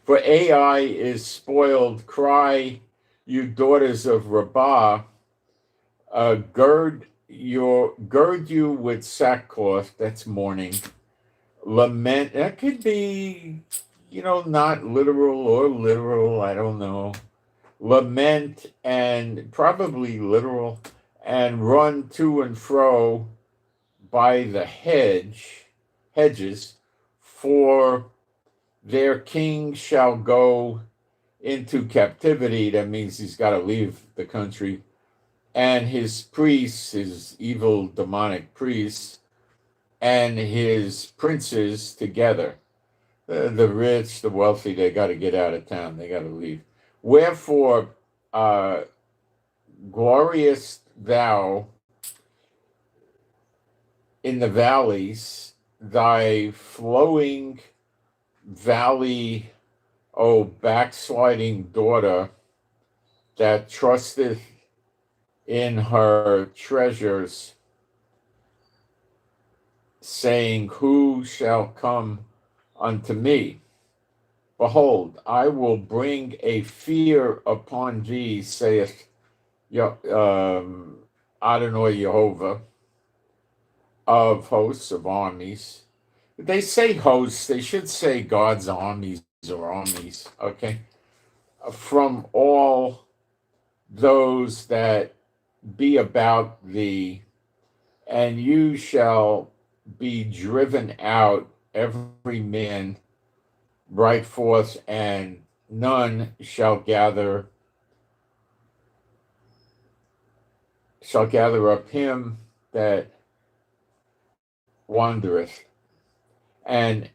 For AI is spoiled, cry, you daughters of Rabbah, gird you with sackcloth, that's mourning. Lament, that could be, not literal or literal, I don't know. Lament, and probably literal, and run to and fro by the hedges, for their king shall go into captivity. That means he's got to leave the country. And his priests, his evil demonic priests, and his princes together. The rich, the wealthy, they got to get out of town. They got to leave. Wherefore, glorious thou in the valleys, thy flowing valley, O backsliding daughter, that trusteth in her treasures, saying, who shall come unto me? Behold, I will bring a fear upon thee, saith Adonai Jehovah, of hosts, of armies. They say hosts, they should say God's armies or armies, okay? From all those that be about thee, and you shall be driven out, every man right forth, and none shall gather up him that wandereth, and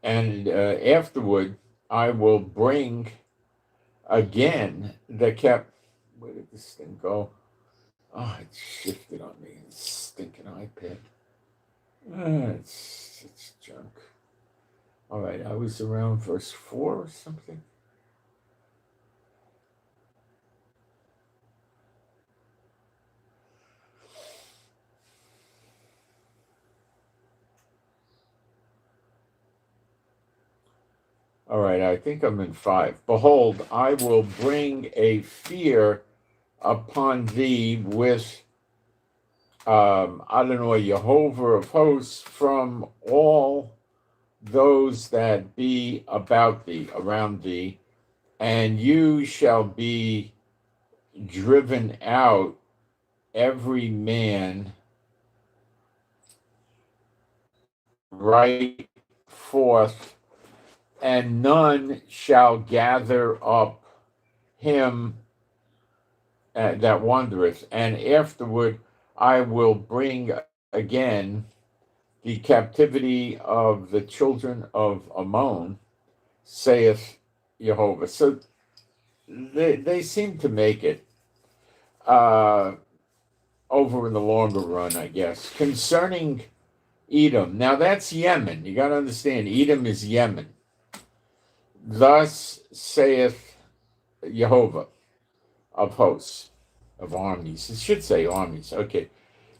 afterward I will bring again the kept. Where did this thing go? Oh, it shifted on me. It's stinking iPad. It's junk. All right, I was around verse 4 or something. All right, I think I'm in 5. Behold, I will bring a fear upon thee with Adonai Jehovah of hosts from all those that be about thee, around thee, and you shall be driven out, every man right forth, and none shall gather up him that wandereth. And afterward I will bring again the captivity of the children of Ammon, saith Jehovah. So they seem to make it over in the longer run, I guess. Concerning Edom, now that's Yemen. You got to understand, Edom is Yemen. Thus saith Jehovah of hosts, of armies. It should say armies. Okay.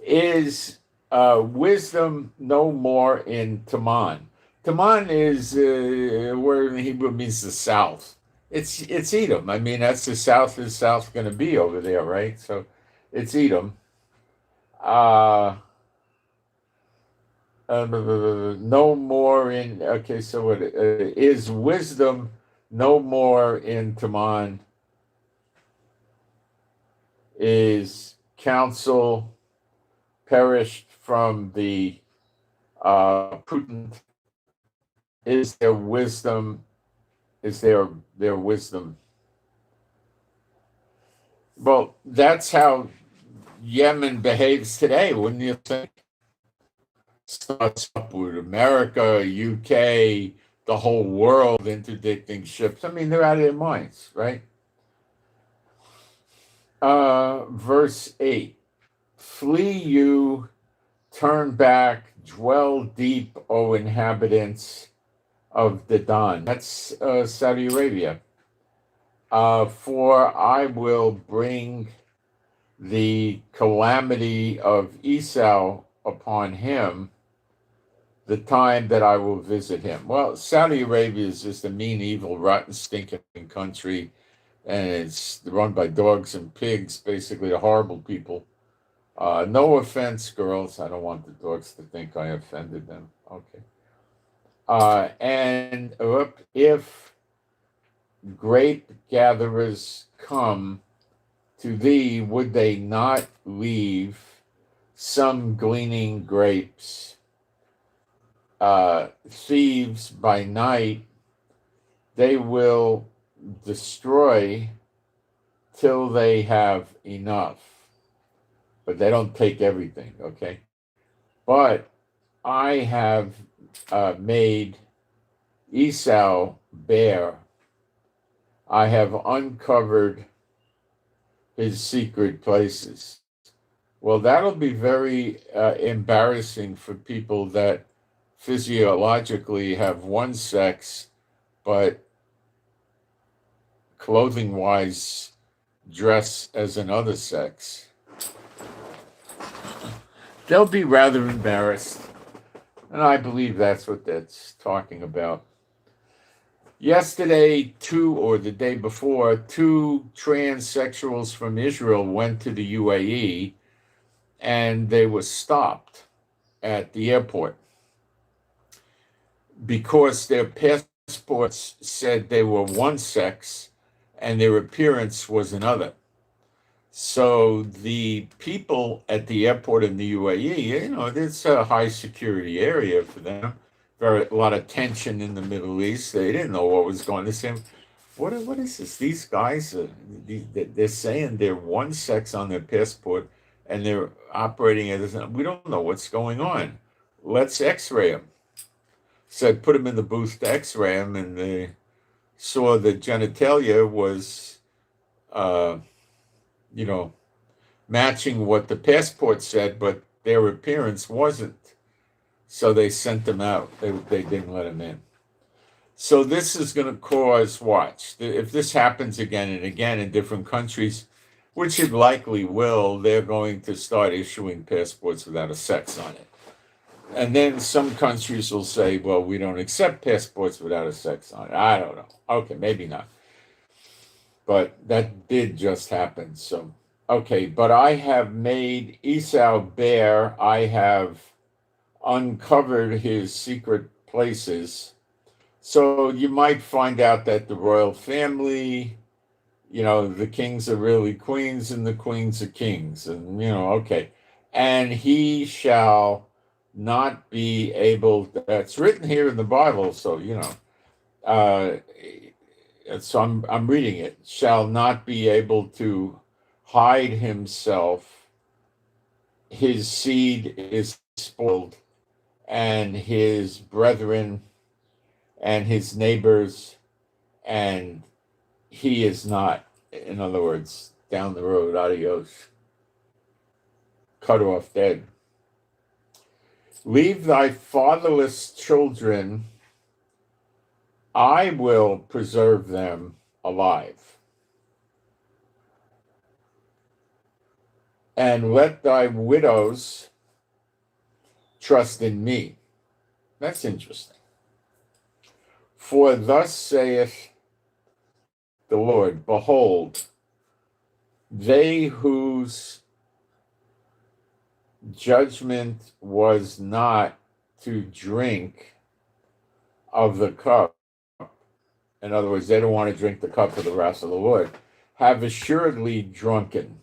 Is wisdom no more in Taman? Taman is where in Hebrew means the south. It's Edom. I mean, that's the south is south going to be over there, right? So it's Edom. No more in, okay, so what is wisdom no more in Taman? Is counsel perished from the prudent? Is there wisdom? Is there wisdom? Well, that's how Yemen behaves today, wouldn't you think? Starts up with America, UK, the whole world interdicting ships. I mean, they're out of their minds, right? Verse 8. Flee you, turn back, dwell deep, O inhabitants of Dedan. That's Saudi Arabia. For I will bring the calamity of Esau upon him, the time that I will visit him. Well, Saudi Arabia is just a mean, evil, rotten, stinking country, and it's run by dogs and pigs, basically the horrible people. No offense, girls. I don't want the dogs to think I offended them. Okay. And if grape gatherers come to thee, would they not leave some gleaning grapes? Thieves by night, they will destroy till they have enough. But they don't take everything, okay? But I have made Esau bare. I have uncovered his secret places. Well, that'll be very embarrassing for people that physiologically have one sex, but clothing-wise dress as another sex. They'll be rather embarrassed, and I believe that's what that's talking about. Yesterday, or the day before, 2 transsexuals from Israel went to the UAE, and they were stopped at the airport because their passports said they were one sex and their appearance was another. So the people at the airport in the UAE, it's a high security area for them. A lot of tension in the Middle East. They didn't know what was going on. They said, what is this? These guys, they're saying they're one sex on their passport and they're operating as, we don't know what's going on. Let's x-ray them. Said put them in the booth to x-ray them, and they saw the genitalia was, uh, you know, matching what the passport said, but their appearance wasn't. So they sent them out. They didn't let them in. So this is going to cause, watch, if this happens again and again in different countries, which it likely will, they're going to start issuing passports without a sex on it. And then some countries will say, well, we don't accept passports without a sex on it. I don't know. Okay, maybe not. But that did just happen. So, okay, but I have made Esau bare. I have uncovered his secret places. So you might find out that the royal family, the kings are really queens and the queens are kings. And, okay. And he shall not be able, that's written here in the Bible. So, so I'm reading it, shall not be able to hide himself. His seed is spoiled, and his brethren and his neighbors, and he is not. In other words, down the road, adios, cut off, dead. Leave thy fatherless children, I will preserve them alive. And let thy widows trust in me. That's interesting. For thus saith the Lord, behold, they whose judgment was not to drink of the cup, in other words, they don't want to drink the cup of the wrath of the Lord, have assuredly drunken.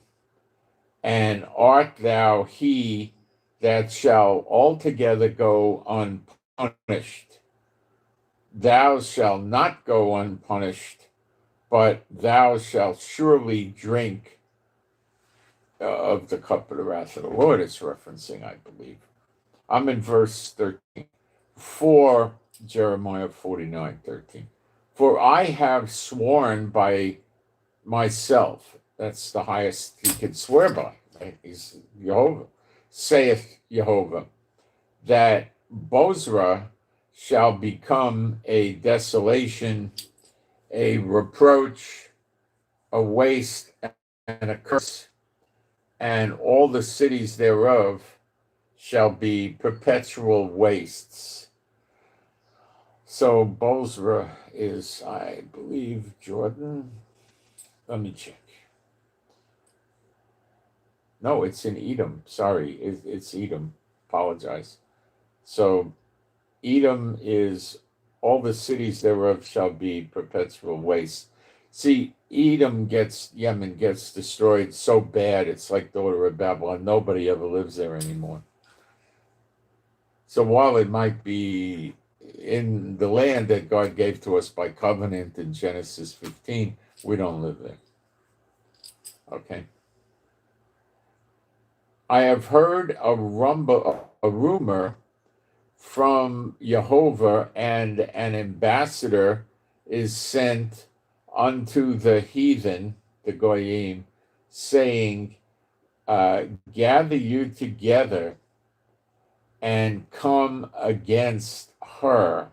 And art thou he that shall altogether go unpunished? Thou shalt not go unpunished, but thou shalt surely drink of the cup of the wrath of the Lord. It's referencing, I believe. I'm in verse 13. For Jeremiah 49:13. For I have sworn by myself. That's the highest he could swear by. Right? He's Jehovah. Saith Jehovah, that Bozrah shall become a desolation, a reproach, a waste, and a curse, and all the cities thereof shall be perpetual wastes. So Bozrah is, I believe, Jordan. Let me check. No, it's in Edom. Sorry, it's Edom. Apologize. So Edom is, all the cities thereof shall be perpetual waste. See, Yemen gets destroyed so bad, it's like daughter of Babylon. Nobody ever lives there anymore. So while it might be in the land that God gave to us by covenant in Genesis 15, we don't live there. Okay. I have heard a rumor from Jehovah, and an ambassador is sent unto the heathen, the Goyim, saying, gather you together and come against her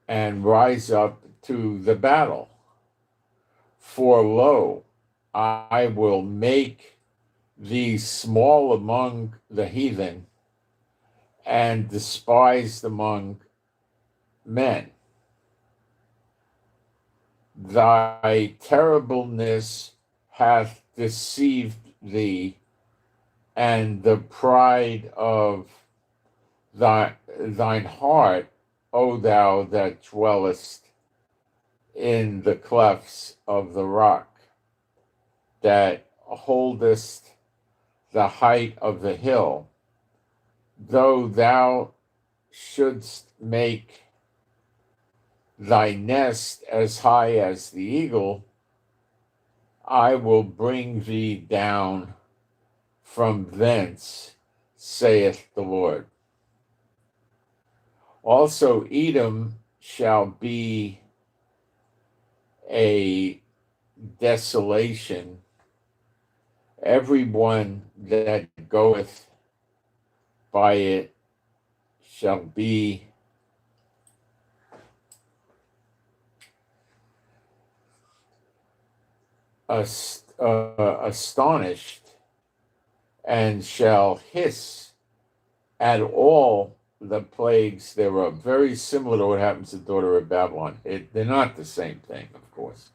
and rise up to the battle. For lo, I will make thee small among the heathen and despised among men. Thy terribleness hath deceived thee, and the pride of thine heart, O thou that dwellest in the clefts of the rock, that holdest the height of the hill. Though thou shouldst make thy nest as high as the eagle, I will bring thee down from thence, saith the Lord. Also, Edom shall be a desolation, every one that goeth by it shall be astonished, and shall hiss at all the plagues thereof. Very similar to what happens to the daughter of Babylon. They're not the same thing, of course.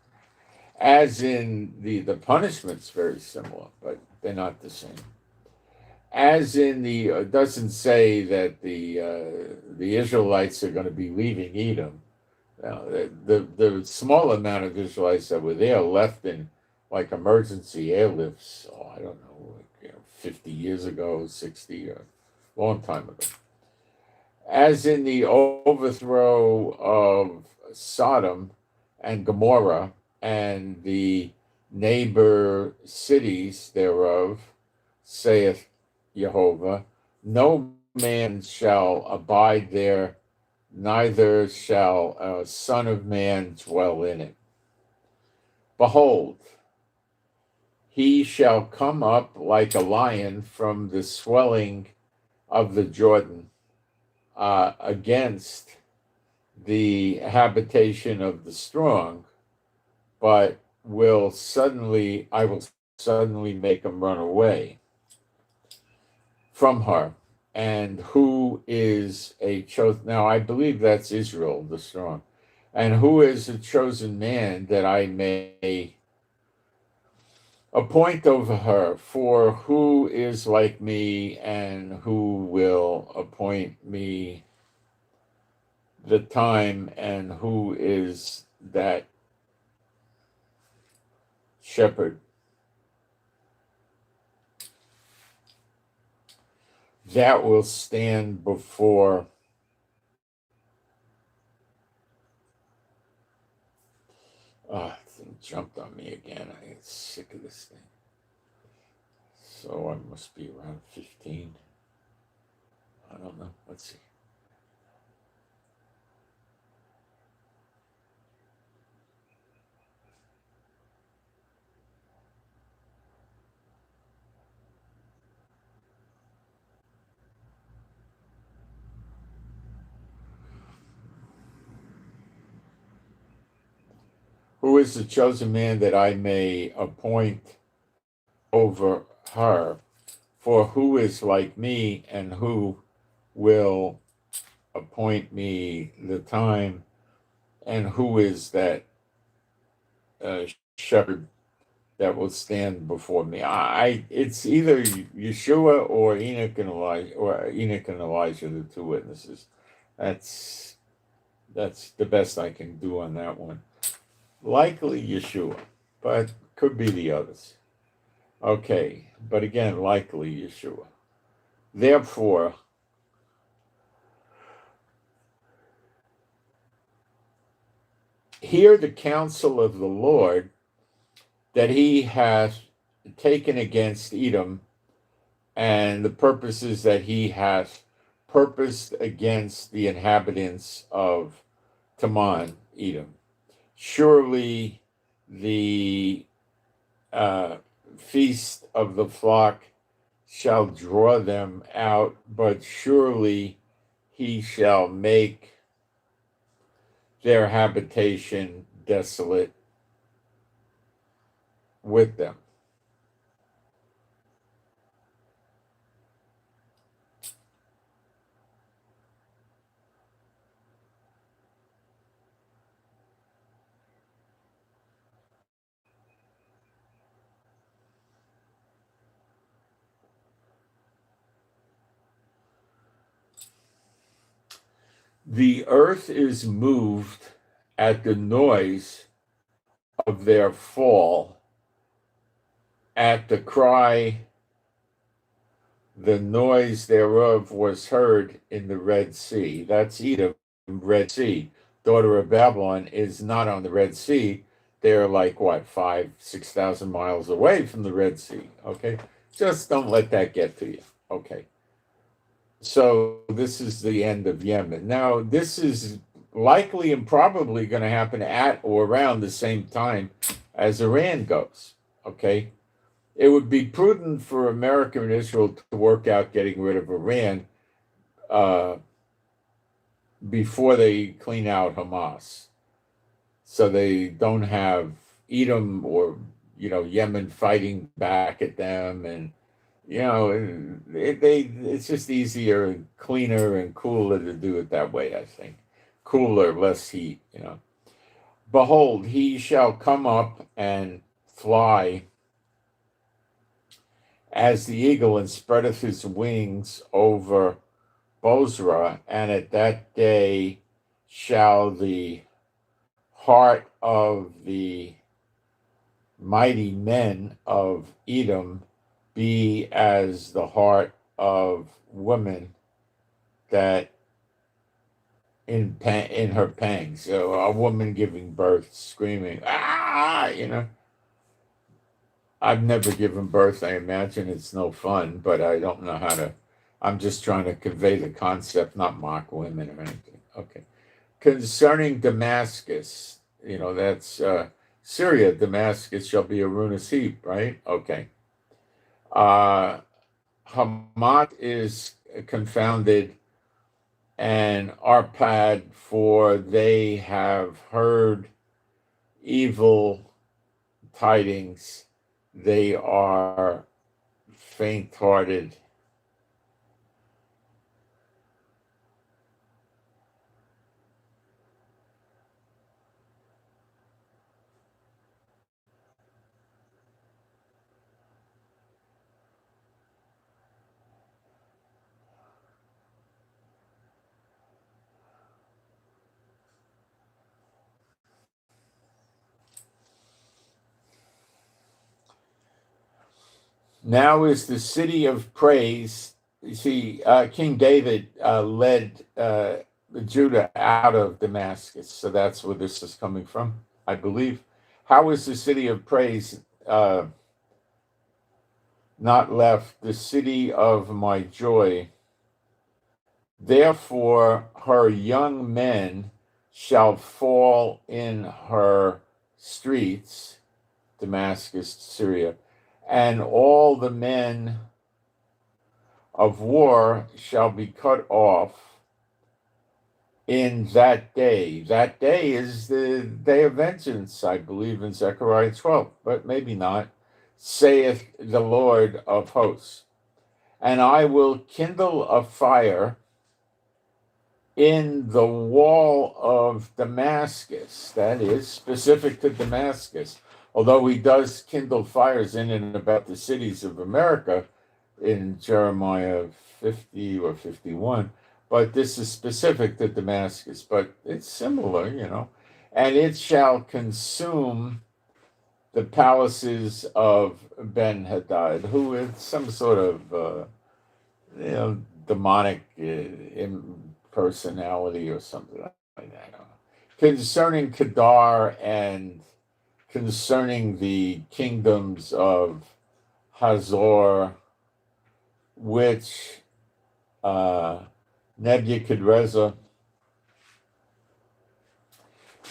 As in the punishment's very similar, but they're not the same. As in the doesn't say that the Israelites are going to be leaving Edom. Now, the small amount of Israelites that were there left in like emergency airlifts. Oh, I don't know, 50 years ago, 60, a long time ago. As in the overthrow of Sodom and Gomorrah and the neighbor cities thereof, saith Jehovah, no man shall abide there, neither shall a son of man dwell in it. Behold, he shall come up like a lion from the swelling of the Jordan, against the habitation of the strong, but I will suddenly make him run away from her. And who is a chosen? Now I believe that's Israel, the strong. And who is a chosen man that I may appoint over her? For who is like me, and who will appoint me the time, and who is that shepherd that will stand before thing jumped on me again. I get sick of this thing. So I must be around 15. I don't know. Let's see. Who is the chosen man that I may appoint over her? For who is like me, and who will appoint me the time, and who is that shepherd that will stand before me? It's either Yeshua or Enoch and Elijah, the two witnesses. That's the best I can do on that one. Likely Yeshua, but could be the others. Okay, but again, likely Yeshua. Therefore, hear the counsel of the Lord that he hath taken against Edom, and the purposes that he hath purposed against the inhabitants of Teman, Edom. Surely the feast of the flock shall draw them out, but surely he shall make their habitation desolate with them. The earth is moved at the noise of their fall, at the cry, the noise thereof was heard in the Red Sea. That's Edom, Red Sea. Daughter of Babylon is not on the Red Sea. They're like, 5,000-6,000 miles away from the Red Sea, okay? Just don't let that get to you. Okay. So this is the end of Yemen. Now, this is likely and probably going to happen at or around the same time as Iran goes. Okay. It would be prudent for America and Israel to work out getting rid of Iran uh, before they clean out Hamas, so they don't have Edom or Yemen fighting back at them, and it's just easier and cleaner and cooler to do it that way. I think cooler, less heat. Behold, he shall come up and fly as the eagle, and spreadeth his wings over Bozrah, and at that day shall the heart of the mighty men of Edom be as the heart of women that in her pangs. So a woman giving birth, screaming, ah, I've never given birth. I imagine it's no fun, but I don't know how to. I'm just trying to convey the concept, not mock women or anything. Okay. Concerning Damascus, that's Syria. Damascus shall be a ruinous heap, right? Okay. Hamat is confounded, and Arpad, for they have heard evil tidings. They are faint-hearted. Now is the city of praise. You see, King David led Judah out of Damascus. So that's where this is coming from, I believe. How is the city of praise not left, the city of my joy? Therefore, her young men shall fall in her streets, Damascus, Syria, and all the men of war shall be cut off in that day. That day is the day of vengeance, I believe, in Zechariah 12, but maybe not. Saith the Lord of hosts. And I will kindle a fire in the wall of Damascus. That is specific to Damascus. Although he does kindle fires in and about the cities of America in Jeremiah 50 or 51, but this is specific to Damascus, but it's similar, and it shall consume the palaces of Ben-Hadad, who is some sort of, demonic personality or something like that. I don't know. Concerning Kedar and concerning the kingdoms of Hazor, which Nebuchadrezzar,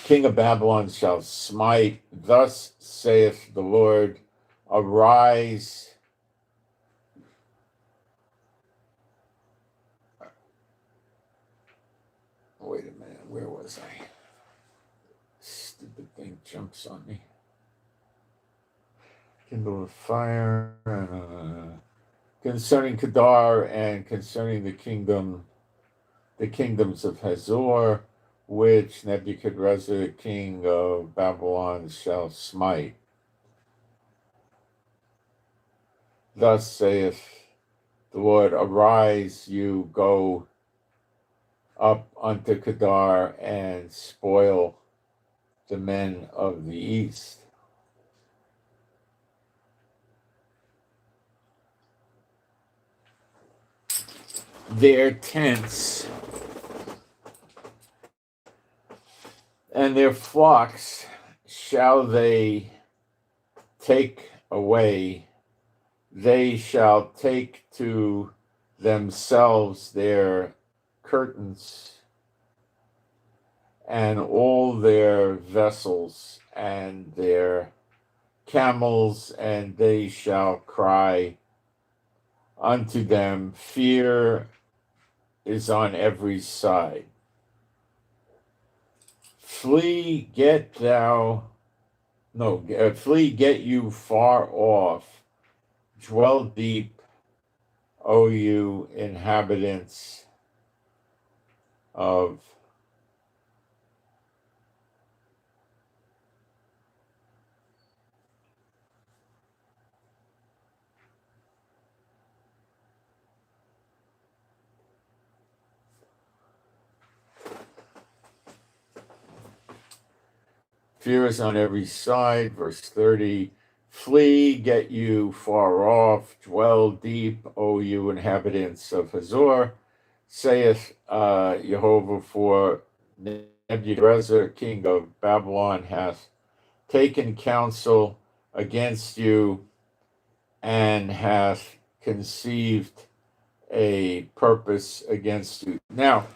king of Babylon, shall smite. Thus saith the Lord, arise. Wait a minute, where was I? Stupid thing jumps on me. Kindle of fire. Concerning Kedar and concerning the kingdoms of Hazor, which Nebuchadrezzar, king of Babylon, shall smite. Thus saith the Lord, arise, you go up unto Kedar and spoil the men of the east. Their tents and their flocks shall they take away. they shall take to themselves their curtains and all their vessels and their camels, and they shall cry unto them, fear is on every side. Flee, get you far off, dwell deep, O you inhabitants of fear is on every side. Verse 30, flee, get you far off, dwell deep, O you inhabitants of Hazor, saith Jehovah, for Nebuchadnezzar, king of Babylon, hath taken counsel against you and hath conceived a purpose against you. Now,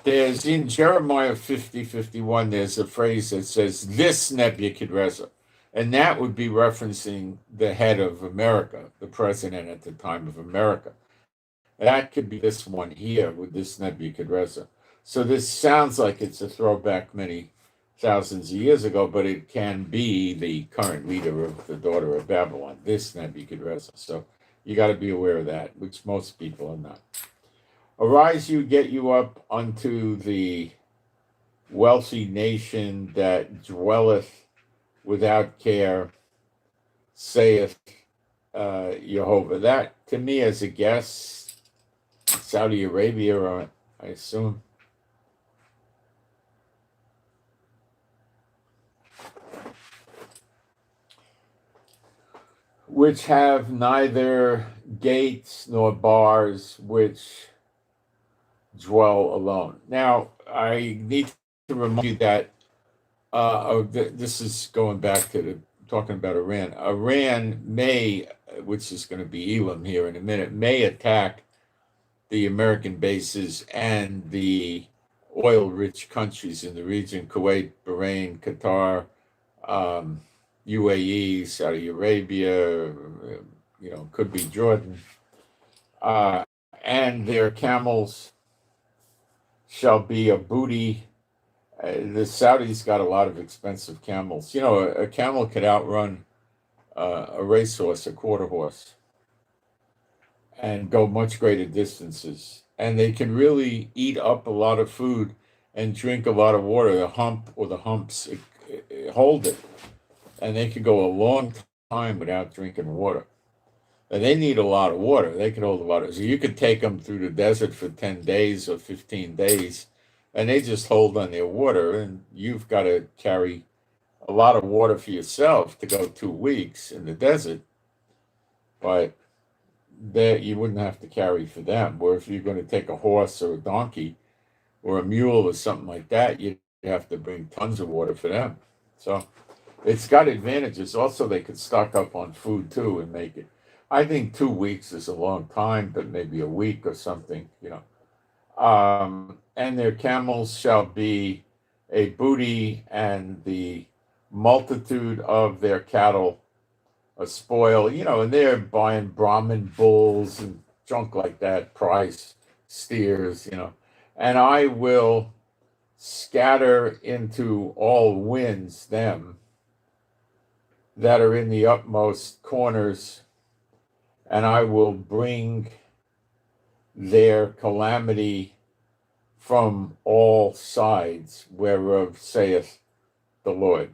there's in Jeremiah 50:51, there's a phrase that says, this Nebuchadnezzar. And that would be referencing the head of America, the president at the time of America. That could be this one here with this Nebuchadnezzar. So this sounds like it's a throwback many thousands of years ago, but it can be the current leader of the daughter of Babylon, this Nebuchadnezzar. So you got to be aware of that, which most people are not. Arise, you, get you up unto the wealthy nation that dwelleth without care, saith Jehovah. That, to me, as a guess, Saudi Arabia, I assume. Which have neither gates nor bars, which dwell alone. Now, I need to remind you that this is going back to talking about Iran. Iran may, which is going to be Elam here in a minute, may attack the American bases and the oil-rich countries in the region: Kuwait, Bahrain, Qatar, UAE, Saudi Arabia, could be Jordan, and their camels shall be a booty. The Saudis got a lot of expensive camels. A camel could outrun a racehorse, a quarter horse, and go much greater distances. And they can really eat up a lot of food and drink a lot of water. The hump or the humps hold it. And they could go a long time without drinking water. And they need a lot of water. They can hold a lot of. So you could take them through the desert for 10 days or 15 days, and they just hold on their water. And you've got to carry a lot of water for yourself to go 2 weeks in the desert. But that you wouldn't have to carry for them. Or if you're going to take a horse or a donkey or a mule or something like that, you'd have to bring tons of water for them. So it's got advantages. Also, they could stock up on food too and make it. I think 2 weeks is a long time, but maybe a week or something, And their camels shall be a booty, and the multitude of their cattle a spoil, and they're buying Brahmin bulls and junk like that, price steers, And I will scatter into all winds them that are in the utmost corners, and I will bring their calamity from all sides, whereof saith the Lord.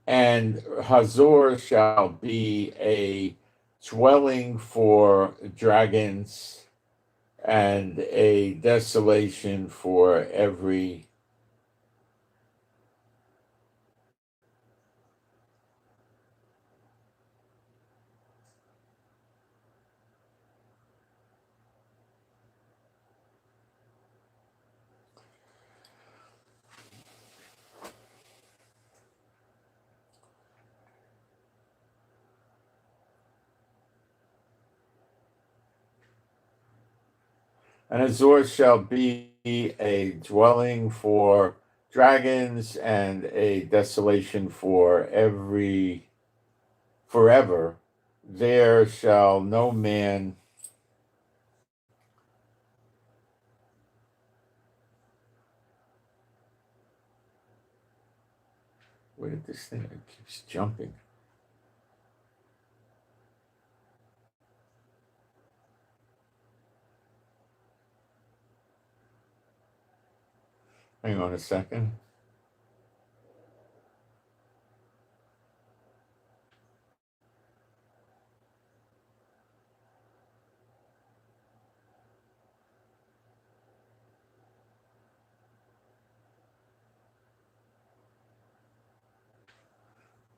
And Hazor shall be a dwelling for dragons and a desolation for every And Hazor shall be a dwelling for dragons and a desolation for forever. There shall no man. Where did this thing? It keeps jumping. Hang on a second.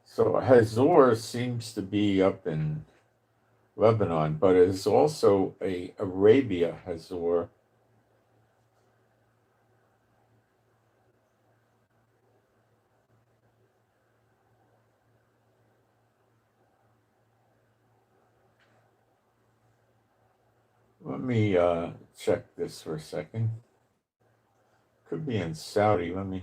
So Hazor seems to be up in Lebanon, but it is also a Arabia Hazor. Let me check this for a second. Could be in Saudi. Let me.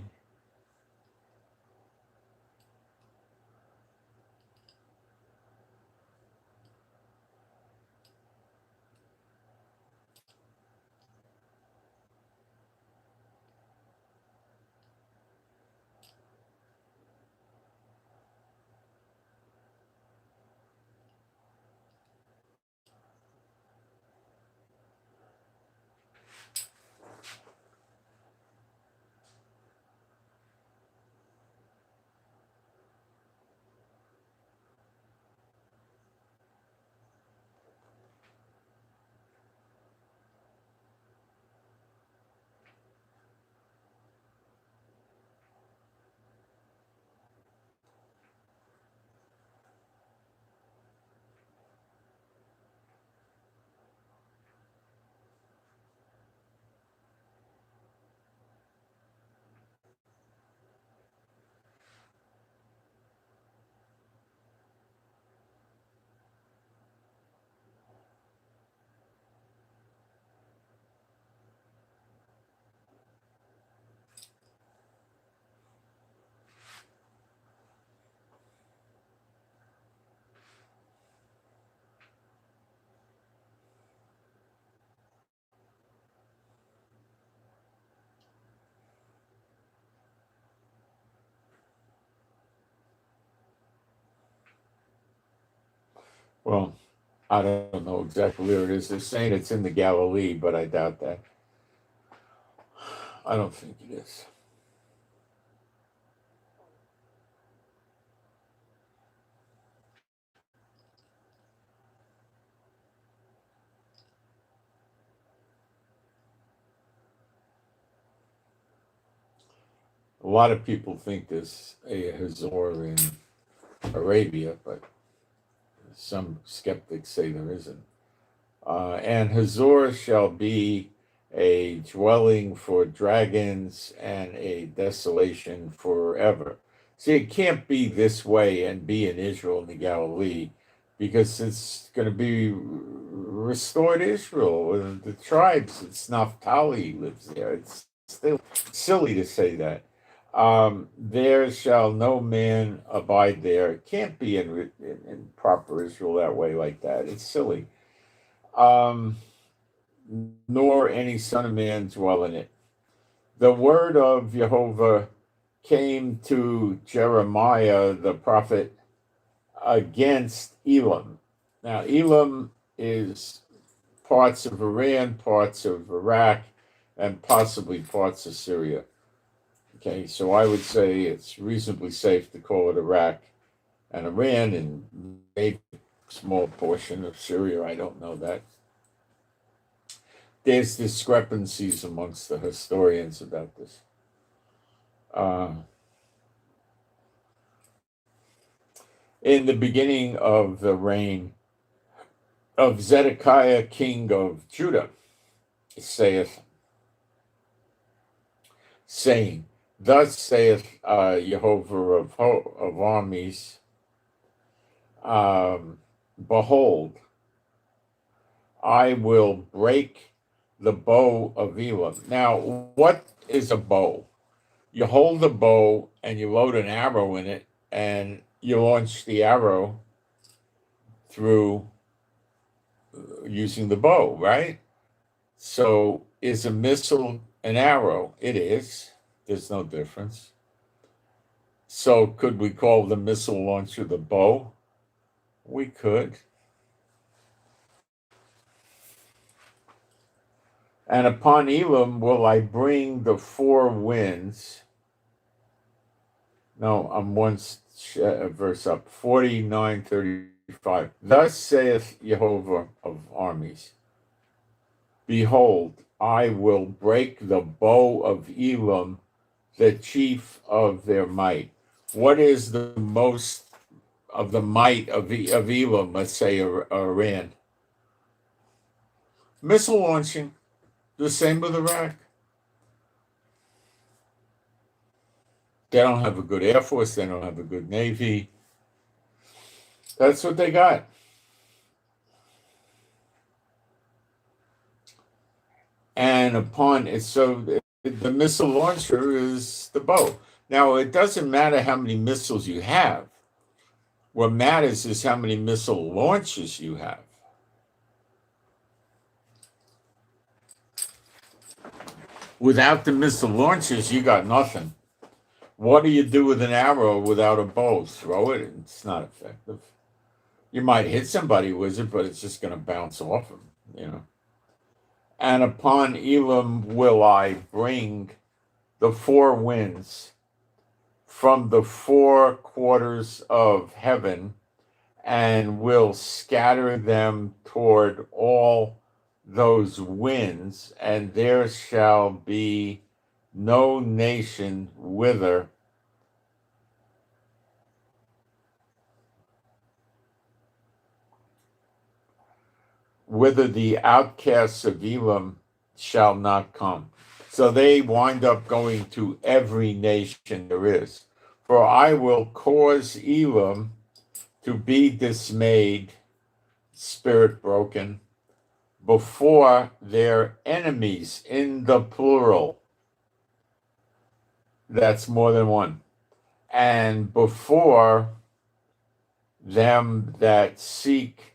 Well, I don't know exactly where it is. They're saying it's in the Galilee, but I doubt that. I don't think it is. A lot of people think there's a Hazor in Arabia, but some skeptics say there isn't. And Hazor shall be a dwelling for dragons and a desolation forever. See, it can't be this way and be in Israel and the Galilee because it's going to be restored Israel. The tribes, it's Naphtali lives there. It's still silly to say that. There shall no man abide there. It can't be in proper Israel that way like that. It's silly. Um, Nor any son of man dwell in it. The word of Jehovah came to Jeremiah the prophet against Elam. Now, Elam is parts of Iran, parts of Iraq, and possibly parts of Syria. Okay, so I would say it's reasonably safe to call it Iraq and Iran, and maybe a small portion of Syria. I don't know that. There's discrepancies amongst the historians about this. In the beginning of the reign of Zedekiah, king of Judah, saith, saying, Thus saith Jehovah of armies, behold, I will break the bow of Elam. Now, what is a bow? You hold the bow and you load an arrow in it, and you launch the arrow through using the bow, right? So, is a missile an arrow? It is. There's no difference. So, could we call the missile launcher the bow? We could. And upon Elam will I bring the four winds. No, I'm one verse up, 49:35. Thus saith Jehovah of armies, behold, I will break the bow of Elam, the chief of their might. What is the most of the might of Elam, let's say Iran? Missile launching. The same with Iraq. They don't have a good Air Force. They don't have a good Navy. That's what they got. And upon it, so the missile launcher is the bow. Now, it doesn't matter how many missiles you have. What matters is how many missile launches you have. Without the missile launches, you got nothing. What do you do with an arrow without a bow? Throw it, and it's not effective. You might hit somebody with it, but it's just going to bounce off them, And upon Elam will I bring the four winds from the four quarters of heaven, and will scatter them toward all those winds, and there shall be no nation whither the outcasts of Elam shall not come. So they wind up going to every nation there is. For I will cause Elam to be dismayed, spirit broken, before their enemies, in the plural. That's more than one. And before them that seek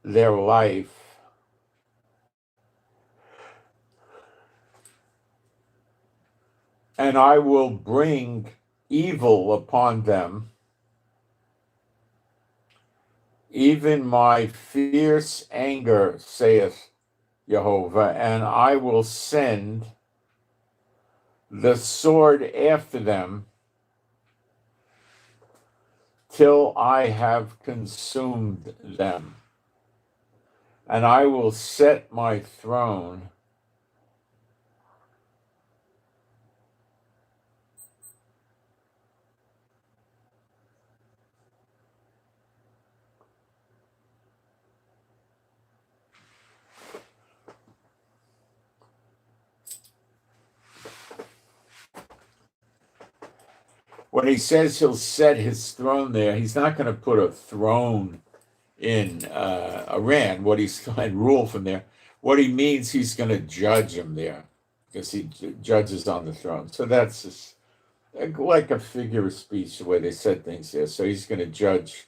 their life. And I will bring evil upon them, even my fierce anger, saith Jehovah, and I will send the sword after them till I have consumed them. And I will set my throne when he says he'll set his throne there, he's not going to put a throne in Iran. What he's going to rule from there. What he means, he's going to judge him there, because he judges on the throne. So that's just like a figure of speech, the way they said things there. So he's going to judge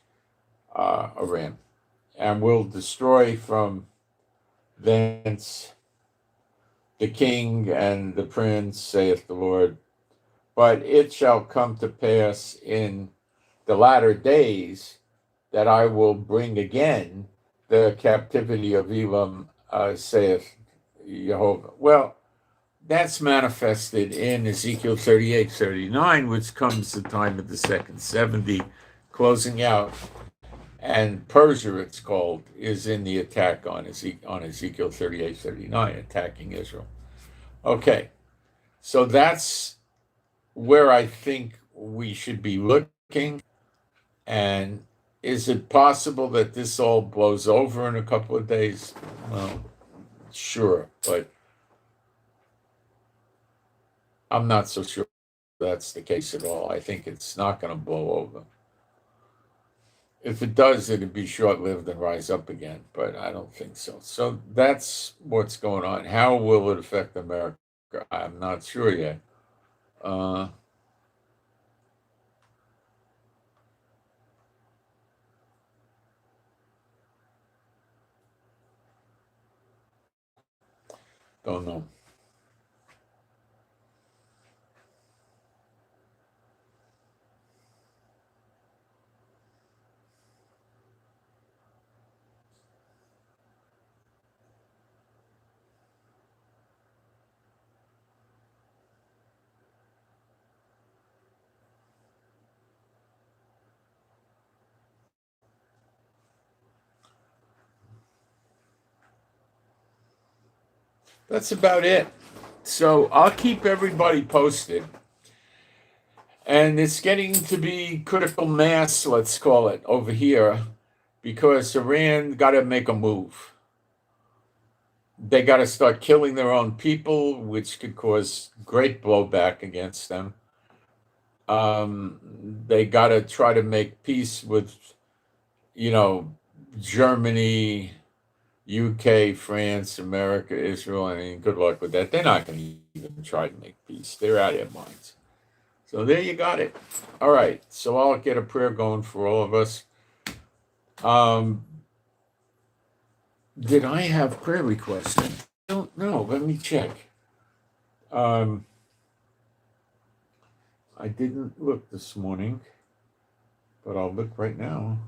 Iran, and will destroy from thence the king and the prince, saith the Lord. But it shall come to pass in the latter days that I will bring again the captivity of Elam, saith Jehovah. Well, that's manifested in Ezekiel 38:39, which comes the time of the second 70, closing out. And Persia, it's called, is in the attack on Ezekiel 38:39, attacking Israel. Okay, so that's where I think we should be looking. And is it possible that this all blows over in a couple of days? Well, sure, but I'm not so sure that's the case at all. I think it's not going to blow over. If it does, it'd be short-lived and rise up again, but I don't think so. So that's what's going on. How will it affect America? I'm not sure yet. Uh, don't know. That's about it. So I'll keep everybody posted. And it's getting to be critical mass, let's call it, over here, because Iran got to make a move. They got to start killing their own people, which could cause great blowback against them. They got to try to make peace with, you know, Germany, UK, France, America, Israel. I mean, good luck with that. They're not going to even try to make peace. They're out of their minds. So there you got it. All right. So I'll get a prayer going for all of us. Did I have prayer requests? I don't know. Let me check. I didn't look this morning, but I'll look right now.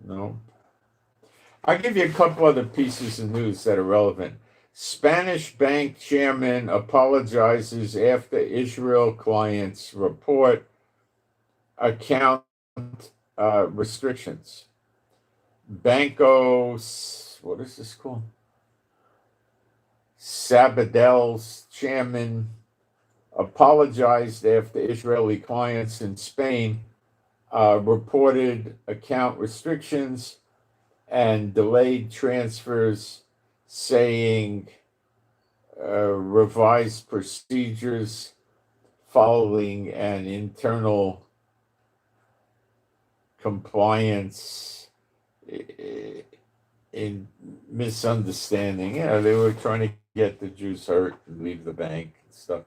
No. I'll give you a couple other pieces of news that are relevant. Spanish bank chairman apologizes after Israel clients report account restrictions. Banco, what is this called? Sabadell's chairman apologized after Israeli clients in Spain reported account restrictions and delayed transfers, saying revised procedures following an internal compliance in misunderstanding. Yeah, they were trying to get the Jews hurt and leave the bank and stuff.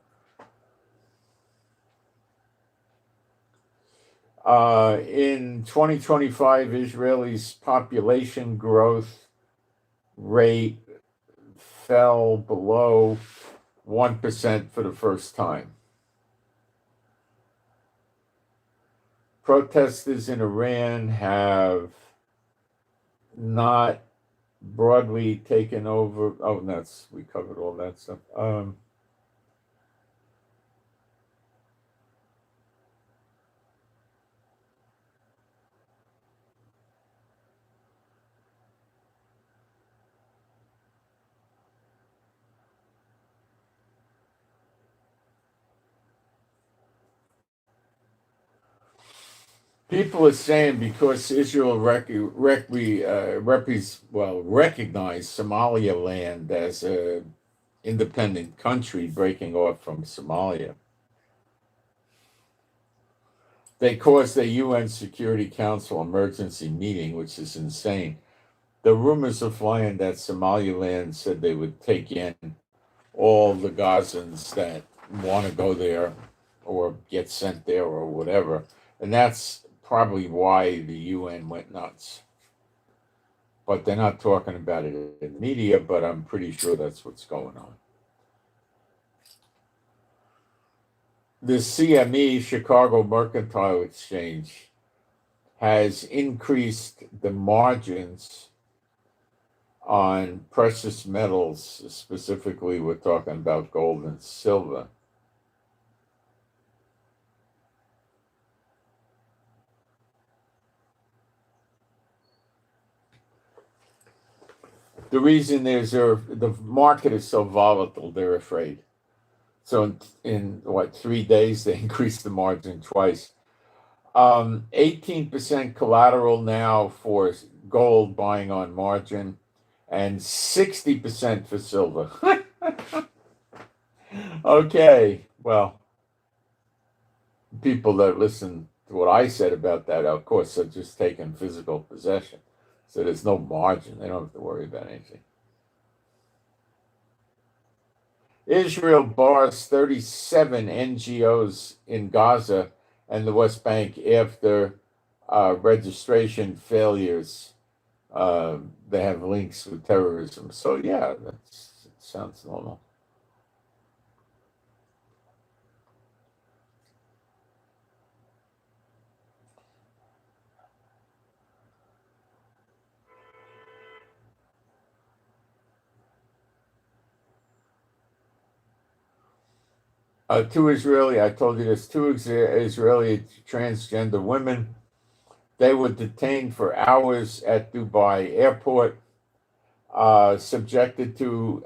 In 2025, Israel's population growth rate fell below 1% for the first time. Protesters in Iran have not broadly taken over. Oh, we covered all that stuff. People are saying because Israel recognized Somaliland as a independent country breaking off from Somalia. They caused a UN Security Council emergency meeting, which is insane. The rumors are flying that Somaliland said they would take in all the Gazans that want to go there or get sent there or whatever. And that's probably why the UN went nuts. But they're not talking about it in the media, but I'm pretty sure that's what's going on. The CME, Chicago Mercantile Exchange, has increased the margins on precious metals. Specifically, we're talking about gold and silver. The reason the market is so volatile, they're afraid. So in 3 days, they increased the margin twice. 18% collateral now for gold buying on margin, and 60% for silver. Okay, well, people that listen to what I said about that, of course, are just taking physical possession. So there's no margin. They don't have to worry about anything. Israel bars 37 NGOs in Gaza and the West Bank after registration failures. They have links with terrorism. So, yeah, that sounds normal. I told you this, two Israeli transgender women. They were detained for hours at Dubai airport, subjected to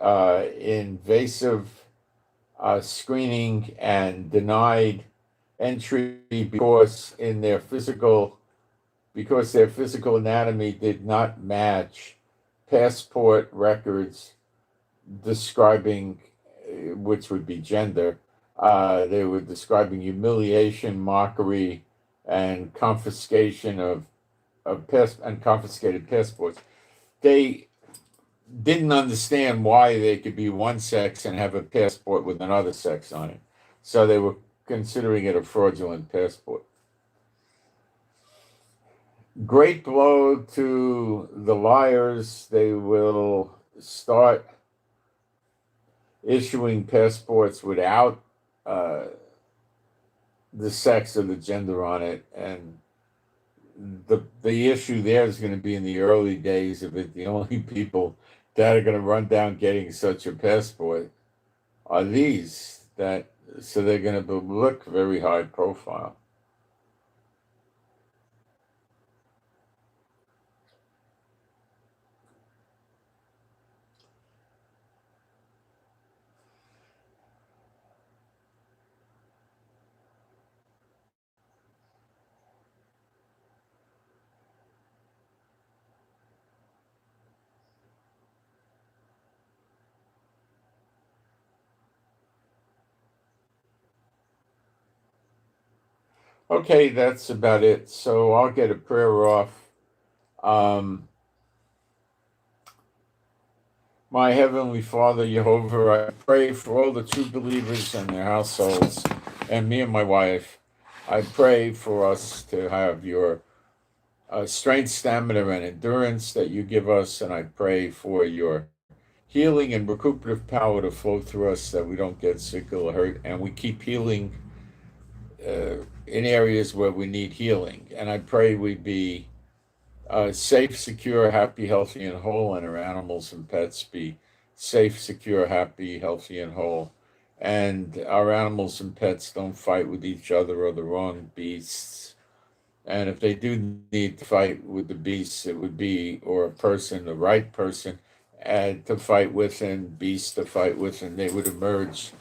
invasive screening and denied entry because their physical anatomy did not match passport records describing, which would be gender. They were describing humiliation, mockery, and confiscation of confiscated passports. They didn't understand why they could be one sex and have a passport with another sex on it. So they were considering it a fraudulent passport. Great blow to the liars. They will start issuing passports without the sex or the gender on it. And the issue there is going to be in the early days of it. The only people that are going to run down getting such a passport are these that, so they're going to look very high profile. Okay, that's about it. So I'll get a prayer off. Um, My Heavenly Father, Jehovah, I pray for all the true believers and their households, and me and my wife. I pray for us to have your strength, stamina, and endurance that you give us, and I pray for your healing and recuperative power to flow through us that we don't get sick or hurt, and we keep healing in areas where we need healing. And I pray we be safe, secure, happy, healthy, and whole, and our animals and pets be safe, secure, happy, healthy, and whole. And our animals and pets don't fight with each other or the wrong beasts. And if they do need to fight with the beasts, it would be, or a person, the right person, to fight with, and beasts to fight with, and they would emerge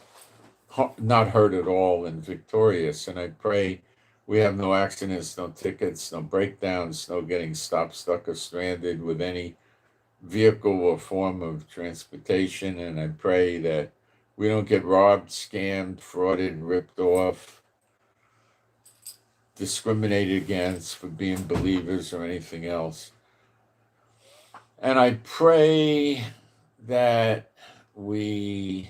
not hurt at all and victorious. And I pray we have no accidents, no tickets, no breakdowns, no getting stopped, stuck, or stranded with any vehicle or form of transportation. And I pray that we don't get robbed, scammed, frauded, ripped off, discriminated against for being believers or anything else. And I pray that we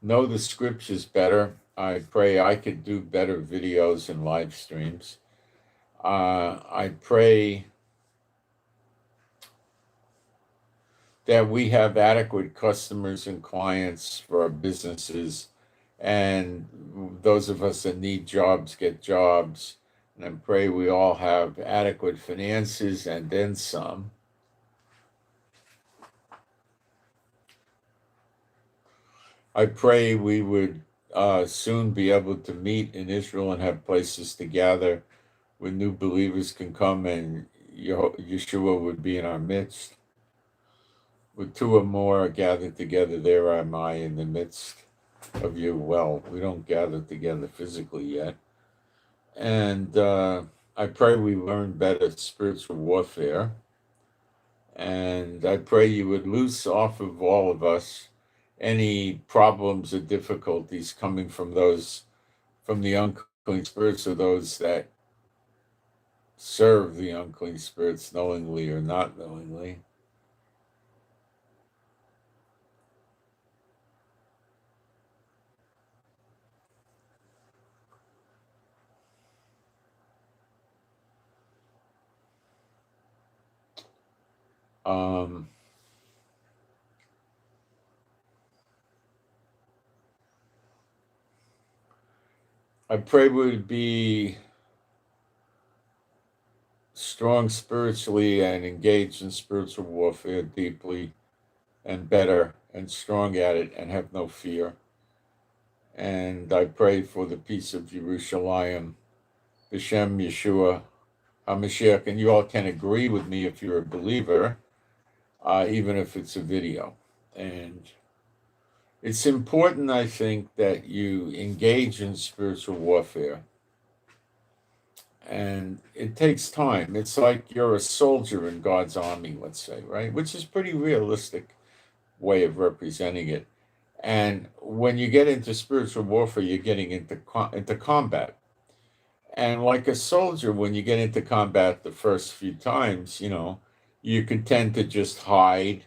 know the scriptures better. I pray I could do better videos and live streams. I pray that we have adequate customers and clients for our businesses, and those of us that need jobs get jobs. And I pray we all have adequate finances and then some. I pray we would soon be able to meet in Israel and have places to gather where new believers can come and Yeshua would be in our midst. With two or more gathered together, there am I in the midst of you. Well, we don't gather together physically yet. And I pray we learn better spiritual warfare. And I pray you would loose off of all of us any problems or difficulties coming from the unclean spirits, or those that serve the unclean spirits knowingly or not knowingly. Um, I pray we would be strong spiritually and engaged in spiritual warfare deeply and better and strong at it and have no fear. And I pray for the peace of Jerusalem, B'Shem Yeshua HaMashiach. And you all can agree with me if you're a believer, even if it's a video. And it's important, I think, that you engage in spiritual warfare. And it takes time. It's like you're a soldier in God's army, let's say, right? Which is pretty realistic way of representing it. And when you get into spiritual warfare, you're getting into combat. And like a soldier, when you get into combat the first few times, you could tend to just hide,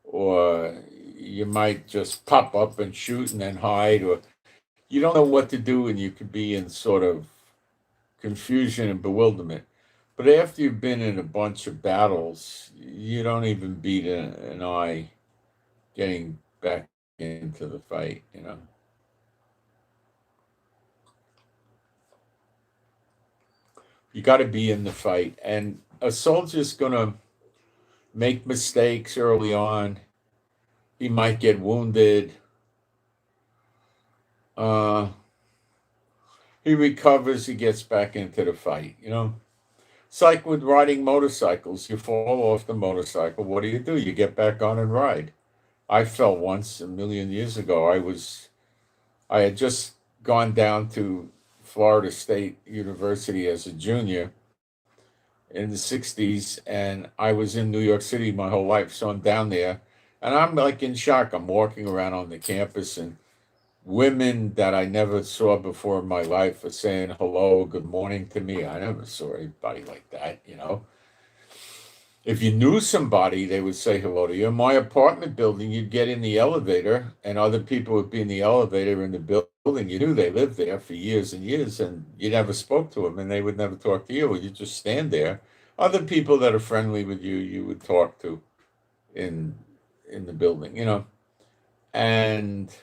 or you might just pop up and shoot and then hide, or you don't know what to do, and you could be in sort of confusion and bewilderment. But after you've been in a bunch of battles, you don't even beat an eye getting back into the fight. You got to be in the fight. And a soldier's going to make mistakes early on. He might get wounded. He recovers, he gets back into the fight. It's like with riding motorcycles. You fall off the motorcycle. What do? You get back on and ride. I fell once a million years ago. I had just gone down to Florida State University as a junior in the 60s, and I was in New York City my whole life. So I'm down there, and I'm like in shock. I'm walking around on the campus, and women that I never saw before in my life are saying hello, good morning to me. I never saw anybody like that. If you knew somebody, they would say hello to you. In my apartment building, you'd get in the elevator, and other people would be in the elevator in the building. You knew they lived there for years and years, and you never spoke to them, and they would never talk to you. You just stand there. Other people that are friendly with you, you would talk to in the building, and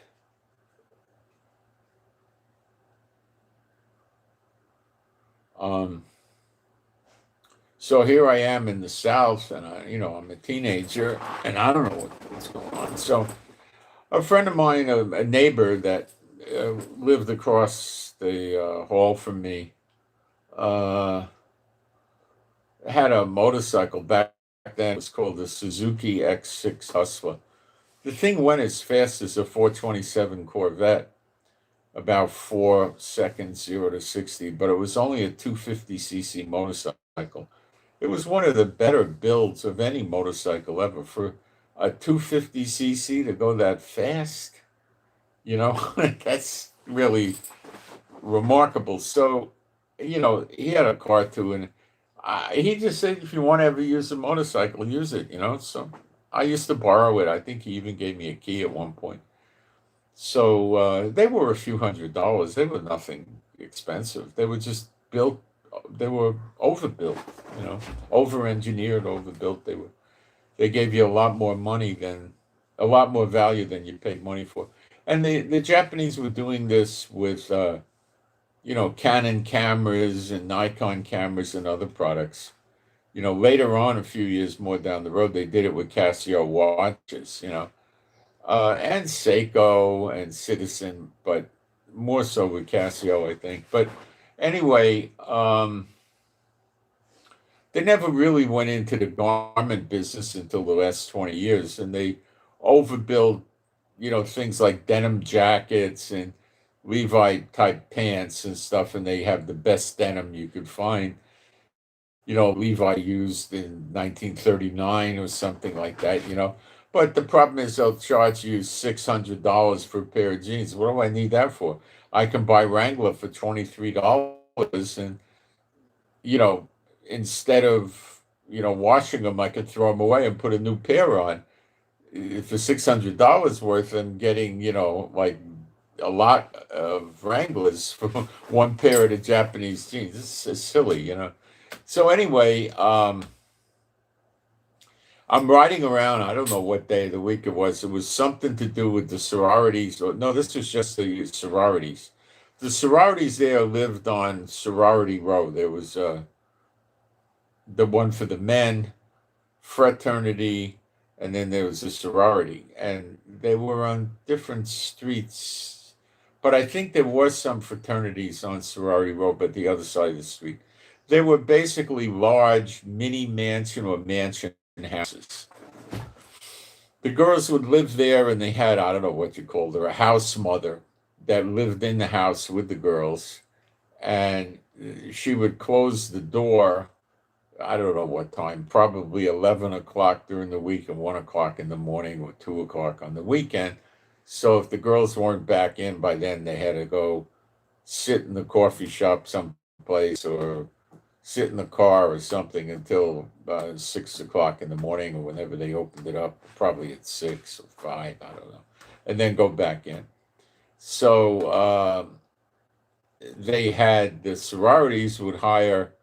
so here I am in the South, and I'm a teenager, and I don't know what's going on. So a friend of mine, a neighbor that lived across the hall from me, had a motorcycle back then. It was called the Suzuki X6 Hustler. The thing went as fast as a 427 Corvette, about 4 seconds, 0 to 60, but it was only a 250cc motorcycle. It was one of the better builds of any motorcycle ever. For a 250cc to go that fast, that's really remarkable. So, he had a car too, and he just said, if you want to ever use a motorcycle, use it, So I used to borrow it. I think he even gave me a key at one point. So they were a few $100s. They were nothing expensive. They were just built. They were overbuilt, over-engineered, overbuilt. They gave you a lot more value than you paid money for. And the Japanese were doing this with, Canon cameras and Nikon cameras and other products. Later on, a few years more down the road, they did it with Casio watches, and Seiko and Citizen, but more so with Casio, I think. But anyway, they never really went into the garment business until the last 20 years, and they overbuild, things like denim jackets and Levi type pants and stuff, and they have the best denim you could find. Levi used in 1939 or something like that. But the problem is they'll charge you $600 for a pair of jeans. What do I need that for? I can buy Wrangler for $23, and you know, instead of washing them, I could throw them away and put a new pair on. For $600 worth, I'm getting like a lot of Wranglers for one pair of the Japanese jeans. This is silly. So anyway, I'm riding around. I don't know what day of the week it was. It was something to do with the sororities. Or no, this was just the sororities. The sororities there lived on Sorority Row. There was the one for the men, fraternity, and then there was a sorority. And they were on different streets. But I think there was some fraternities on Sorority Row, but the other side of the street. They were basically large mini mansion or mansion houses. The girls would live there, and they had, I don't know what you called her, a house mother that lived in the house with the girls. And she would close the door, I don't know what time, probably 11 o'clock during the week and 1 o'clock in the morning or 2 o'clock on the weekend. So if the girls weren't back in by then, they had to go sit in the coffee shop someplace or sit in the car or something until 6 o'clock in the morning or whenever they opened it up, probably at 6 or 5, I don't know, and then go back in. So they had the sororities would hire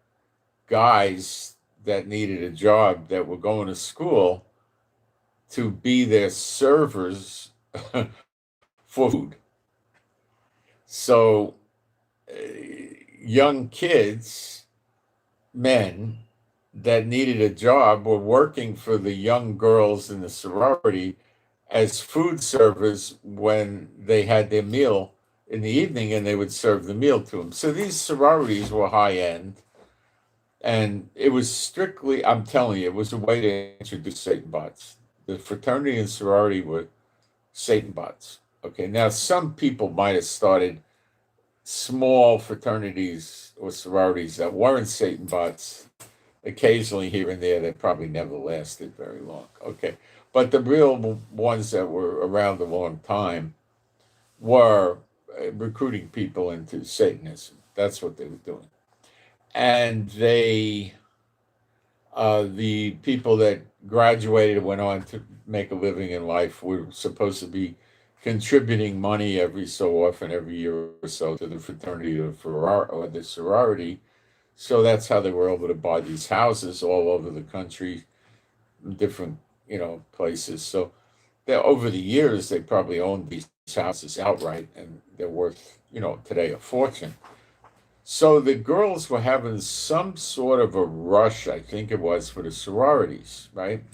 guys that needed a job that were going to school to be their servers for food. So young kids, men that needed a job were working for the young girls in the sorority as food servers when they had their meal in the evening, and they would serve the meal to them. So these sororities were high end, and it was strictly, I'm telling you, it was a way to introduce Satan bots. The fraternity and sorority were Satan bots. Okay, now some people might have started small fraternities or sororities that weren't Satan bots, occasionally here and there. That probably never lasted very long. Okay, but the real ones that were around a long time were recruiting people into Satanism. That's what they were doing. And the people that graduated and went on to make a living in life were supposed to be contributing money every so often, every year or so, to the fraternity or the sorority. So that's how they were able to buy these houses all over the country, different places. So over the years, they probably owned these houses outright, and they're worth today a fortune. So the girls were having some sort of a rush, I think it was, for the sororities, right?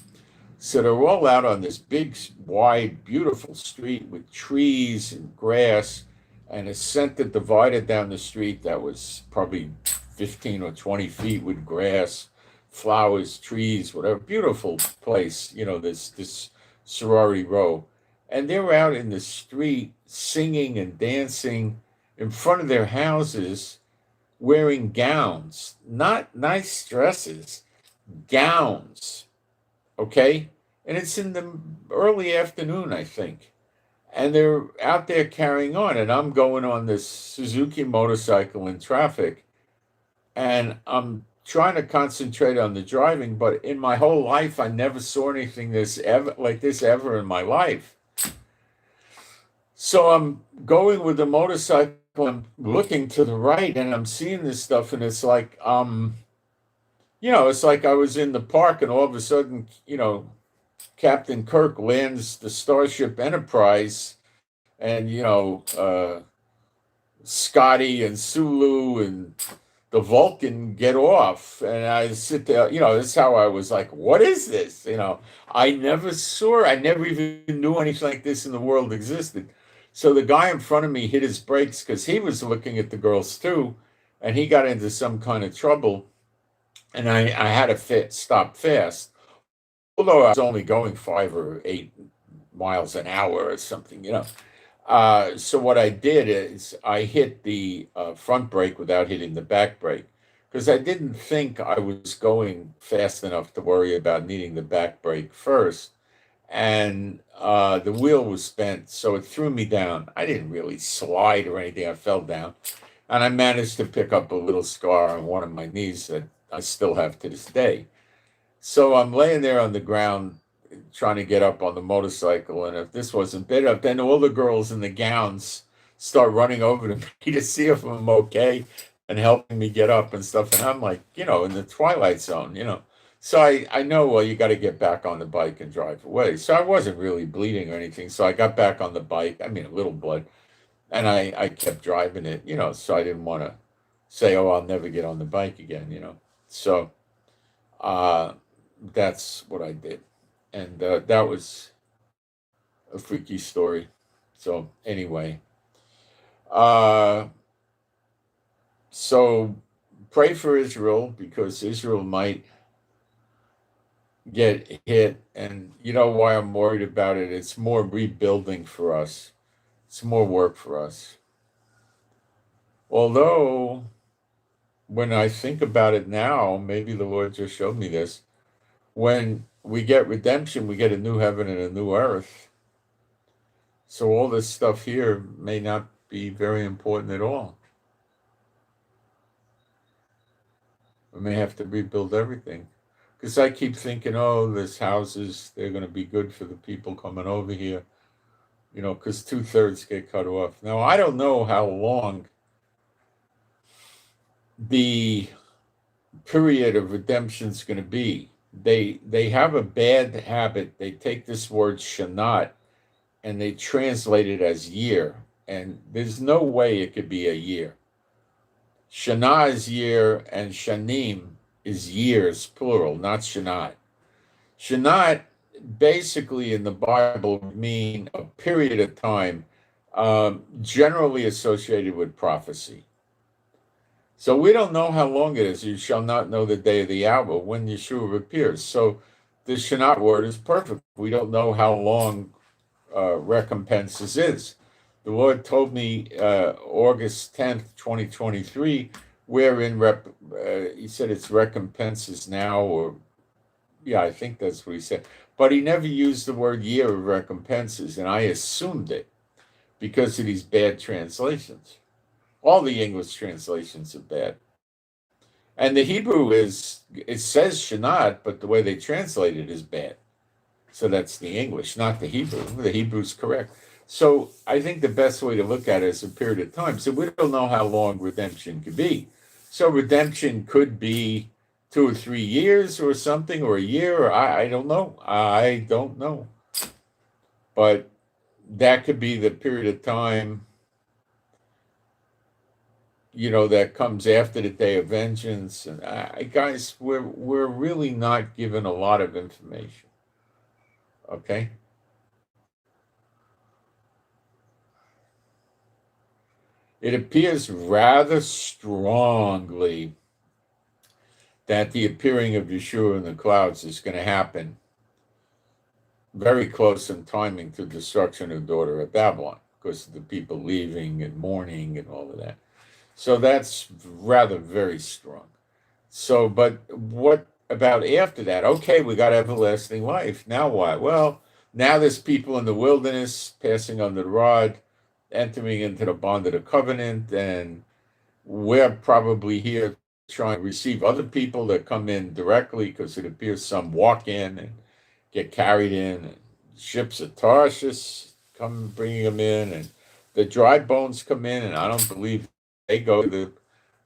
So they're all out on this big, wide, beautiful street with trees and grass, and a center divided down the street that was probably 15 or 20 feet with grass, flowers, trees, whatever. Beautiful place, this sorority row. And they're out in the street singing and dancing in front of their houses, wearing gowns, not nice dresses, gowns. Okay? And it's in the early afternoon, I think. And they're out there carrying on. And I'm going on this Suzuki motorcycle in traffic. And I'm trying to concentrate on the driving. But in my whole life, I never saw anything like this ever in my life. So I'm going with the motorcycle. I'm looking to the right, and I'm seeing this stuff. And it's like, it's like I was in the park, and all of a sudden, Captain Kirk lands the Starship Enterprise, and Scotty and Sulu and the Vulcan get off, and I sit there. That's how I was like, "What is this?" I never even knew anything like this in the world existed. So the guy in front of me hit his brakes because he was looking at the girls too, and he got into some kind of trouble. and I had to stop fast, although I was only going 5 or 8 miles an hour or something, So what I did is I hit the front brake without hitting the back brake because I didn't think I was going fast enough to worry about needing the back brake first. And the wheel was spent, so it threw me down. I didn't really slide or anything. I fell down. And I managed to pick up a little scar on one of my knees that I still have to this day. So I'm laying there on the ground trying to get up on the motorcycle. And if this wasn't bad enough, then all the girls in the gowns start running over to me to see if I'm okay and helping me get up and stuff. And I'm like, in the twilight zone. So I know, well, you got to get back on the bike and drive away. So I wasn't really bleeding or anything. So I got back on the bike. I mean, a little blood. And I kept driving it, so I didn't want to say, oh, I'll never get on the bike again. So that's what I did. And that was a freaky story. So anyway, so pray for Israel because Israel might get hit. And you know why I'm worried about it? It's more rebuilding for us. It's more work for us. Although, when I think about it now, maybe the Lord just showed me this. When we get redemption, we get a new heaven and a new earth. So all this stuff here may not be very important at all. We may have to rebuild everything. Because I keep thinking, oh, this houses, they're going to be good for the people coming over here. Because 2/3 get cut off. Now, I don't know how long the period of redemption is going to be. They have a bad habit. They take this word shanat and they translate it as year. And there's no way it could be a year. Shana is year and shanim is years, plural, not shanat. Shanat basically in the Bible would mean a period of time generally associated with prophecy. So we don't know how long it is. You shall not know the day of the hour when Yeshua appears. So the Shanat word is perfect. We don't know how long recompenses is. The Lord told me August 10th, 2023, wherein he said it's recompenses now, or yeah, I think that's what he said. But he never used the word year of recompenses, and I assumed it because of these bad translations. All the English translations are bad. And the Hebrew it says Shanat, but the way they translate it is bad. So that's the English, not the Hebrew. The Hebrew's correct. So I think the best way to look at it is a period of time. So we don't know how long redemption could be. So redemption could be 2 or 3 years or something, or a year, or I don't know. I don't know. But that could be the period of time, that comes after the day of vengeance. And guys, we're really not given a lot of information. Okay? It appears rather strongly that the appearing of Yeshua in the clouds is going to happen very close in timing to the destruction of the daughter of Babylon, because of the people leaving and mourning and all of that. So that's rather very strong. So, but what about after that? Okay, we got everlasting life. Now what? Well, now there's people in the wilderness passing under the rod, entering into the bond of the covenant, and we're probably here trying to receive other people that come in directly, because it appears some walk in and get carried in, and ships of Tarshish come bringing them in, and the dry bones come in, and I don't believe they go to the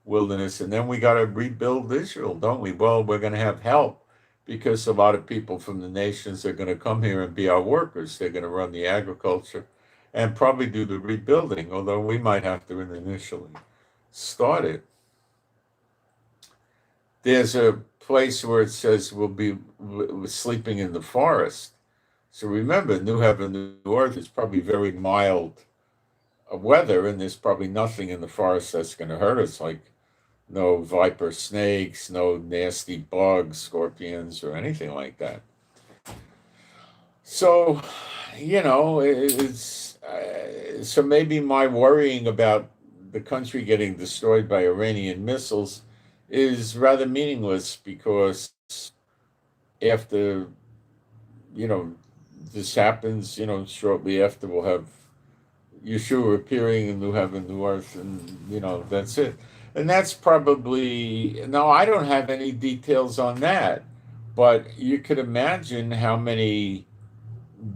wilderness. And then we got to rebuild Israel, don't we? Well, we're going to have help, because a lot of people from the nations are going to come here and be our workers. They're going to run the agriculture and probably do the rebuilding, although we might have to initially start it. There's a place where it says we'll be sleeping in the forest. So remember, new heaven, new earth is probably very mild weather, and there's probably nothing in the forest that's going to hurt us, like no viper snakes, no nasty bugs, scorpions, or anything like that. So, it's so maybe my worrying about the country getting destroyed by Iranian missiles is rather meaningless because after, you know, this happens, shortly after we'll have Yeshua appearing in new heaven, new earth, and that's it. And that's probably no, I don't have any details on that, but you could imagine how many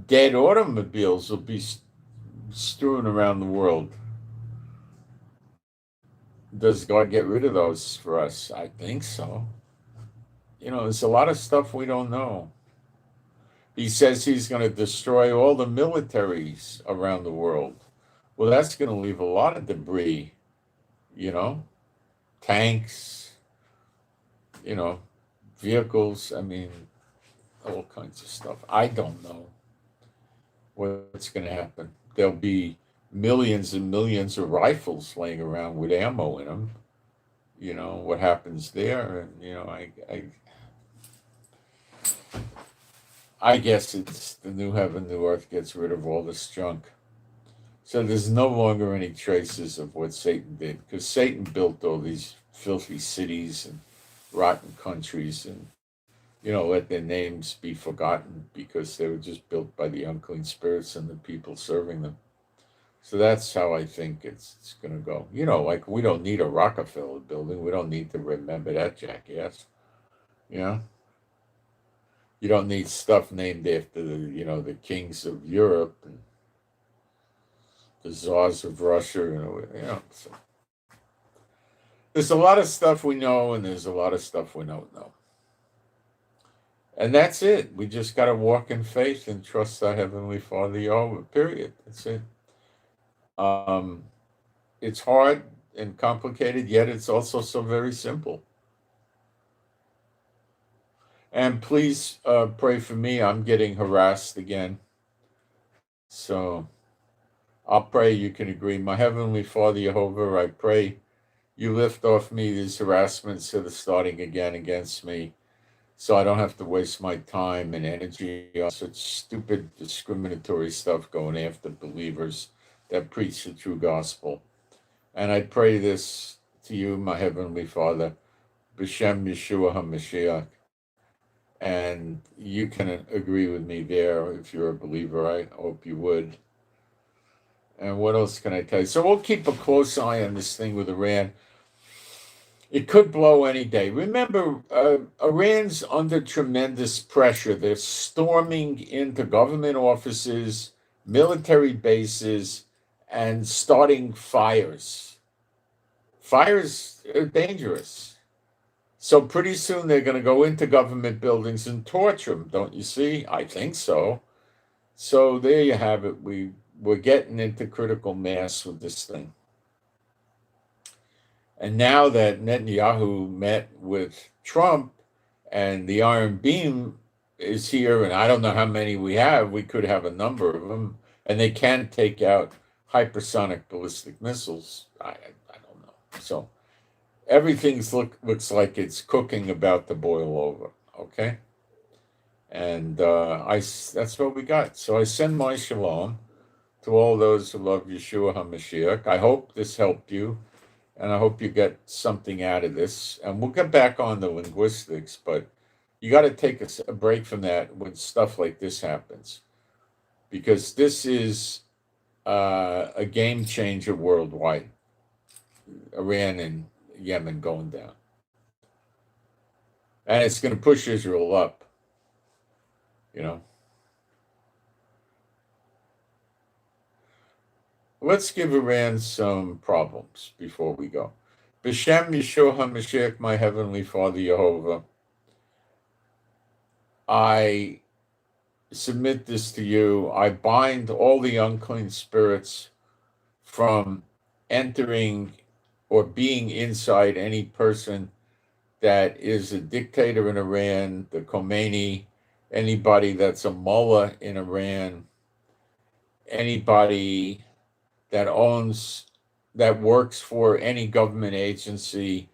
dead automobiles will be strewn around the world. Does God get rid of those for us? I think so. There's a lot of stuff we don't know. He says he's going to destroy all the militaries around the world. Well, that's going to leave a lot of debris, you know, tanks, you know, vehicles. I mean, all kinds of stuff. I don't know what's going to happen. There'll be millions and millions of rifles laying around with ammo in them. What happens there? And, I guess it's the new heaven, new earth gets rid of all this junk. So there's no longer any traces of what Satan did, because Satan built all these filthy cities and rotten countries and, let their names be forgotten because they were just built by the unclean spirits and the people serving them. So that's how I think it's going to go. Like we don't need a Rockefeller building. We don't need to remember that jackass. You know? You don't need stuff named after the kings of Europe and the czars of Russia. So there's a lot of stuff we know, and there's a lot of stuff we don't know. And that's it. We just got to walk in faith and trust our Heavenly Father Jehovah, period. That's it. It's hard and complicated, yet it's also so very simple. And please pray for me. I'm getting harassed again. So I'll pray you can agree. My Heavenly Father Jehovah, I pray you lift off me these harassments that are starting again against me, so I don't have to waste my time and energy on such stupid, discriminatory stuff going after believers that preach the true gospel. And I pray this to you, my Heavenly Father, B'Shem Yeshua HaMashiach. And you can agree with me there if you're a believer. I hope you would. And what else can I tell you? So we'll keep a close eye on this thing with Iran. It could blow any day. Remember, Iran's under tremendous pressure. They're storming into government offices, military bases, and starting fires. Fires are dangerous. So pretty soon they're going to go into government buildings and torture them, don't you see? I think so. So there you have it. We're getting into critical mass with this thing. And now that Netanyahu met with Trump and the Iron Beam is here, and I don't know how many we have, we could have a number of them, and they can take out hypersonic ballistic missiles. I don't know. So everything looks like it's cooking about to boil over, okay? And that's what we got. So I send my shalom to all those who love Yeshua HaMashiach. I hope this helped you. And I hope you get something out of this. And we'll get back on the linguistics, but you got to take a break from that when stuff like this happens. Because this is a game changer worldwide. Iran and Yemen going down. And it's going to push Israel up, Let's give Iran some problems before we go. B'Shem Yeshua HaMashiach, my Heavenly Father Jehovah, I submit this to you. I bind all the unclean spirits from entering or being inside any person that is a dictator in Iran, the Khomeini, anybody that's a mullah in Iran, anybody that works for any government agency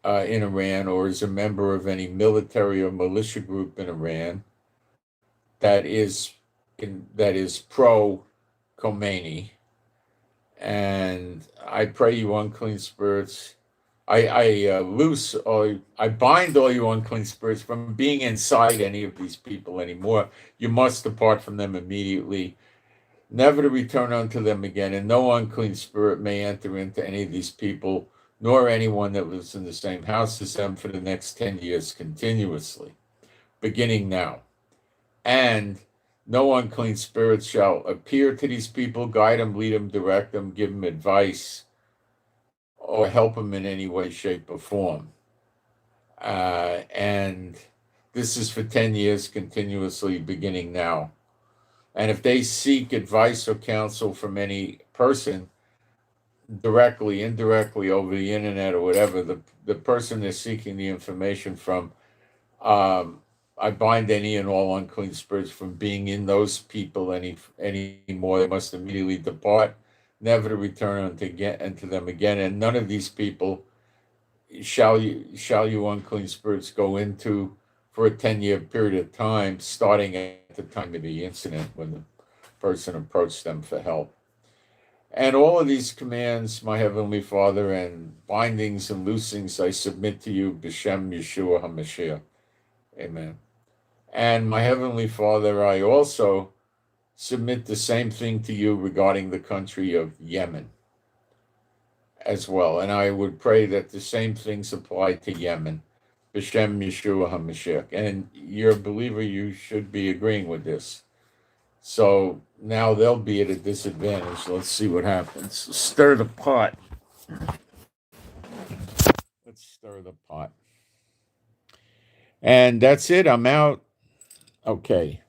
in Iran or is a member of any military or militia group in Iran that is pro Khomeini, and I pray you unclean spirits. I bind all you unclean spirits from being inside any of these people anymore. You must depart from them immediately, never to return unto them again, and no unclean spirit may enter into any of these people, nor anyone that lives in the same house as them for the next 10 years continuously, beginning now. And no unclean spirit shall appear to these people, guide them, lead them, direct them, give them advice, or help them in any way, shape, or form. And this is for 10 years continuously, beginning now. And if they seek advice or counsel from any person, directly, indirectly, over the internet or whatever, the person they're seeking the information from, I bind any and all unclean spirits from being in those people anymore. They must immediately depart, never to return unto them again. And none of these people shall you unclean spirits go into for a 10-year period of time, starting at the time of the incident when the person approached them for help. And all of these commands, my Heavenly Father, and bindings and loosings, I submit to you, B'Shem Yeshua HaMashiach. Amen. And my Heavenly Father, I also submit the same thing to you regarding the country of Yemen as well. And I would pray that the same things apply to Yemen. B'Shem Yeshua HaMashiach. And you're a believer, you should be agreeing with this. So now they'll be at a disadvantage. Let's see what happens. Stir the pot. Let's stir the pot. And that's it. I'm out. Okay.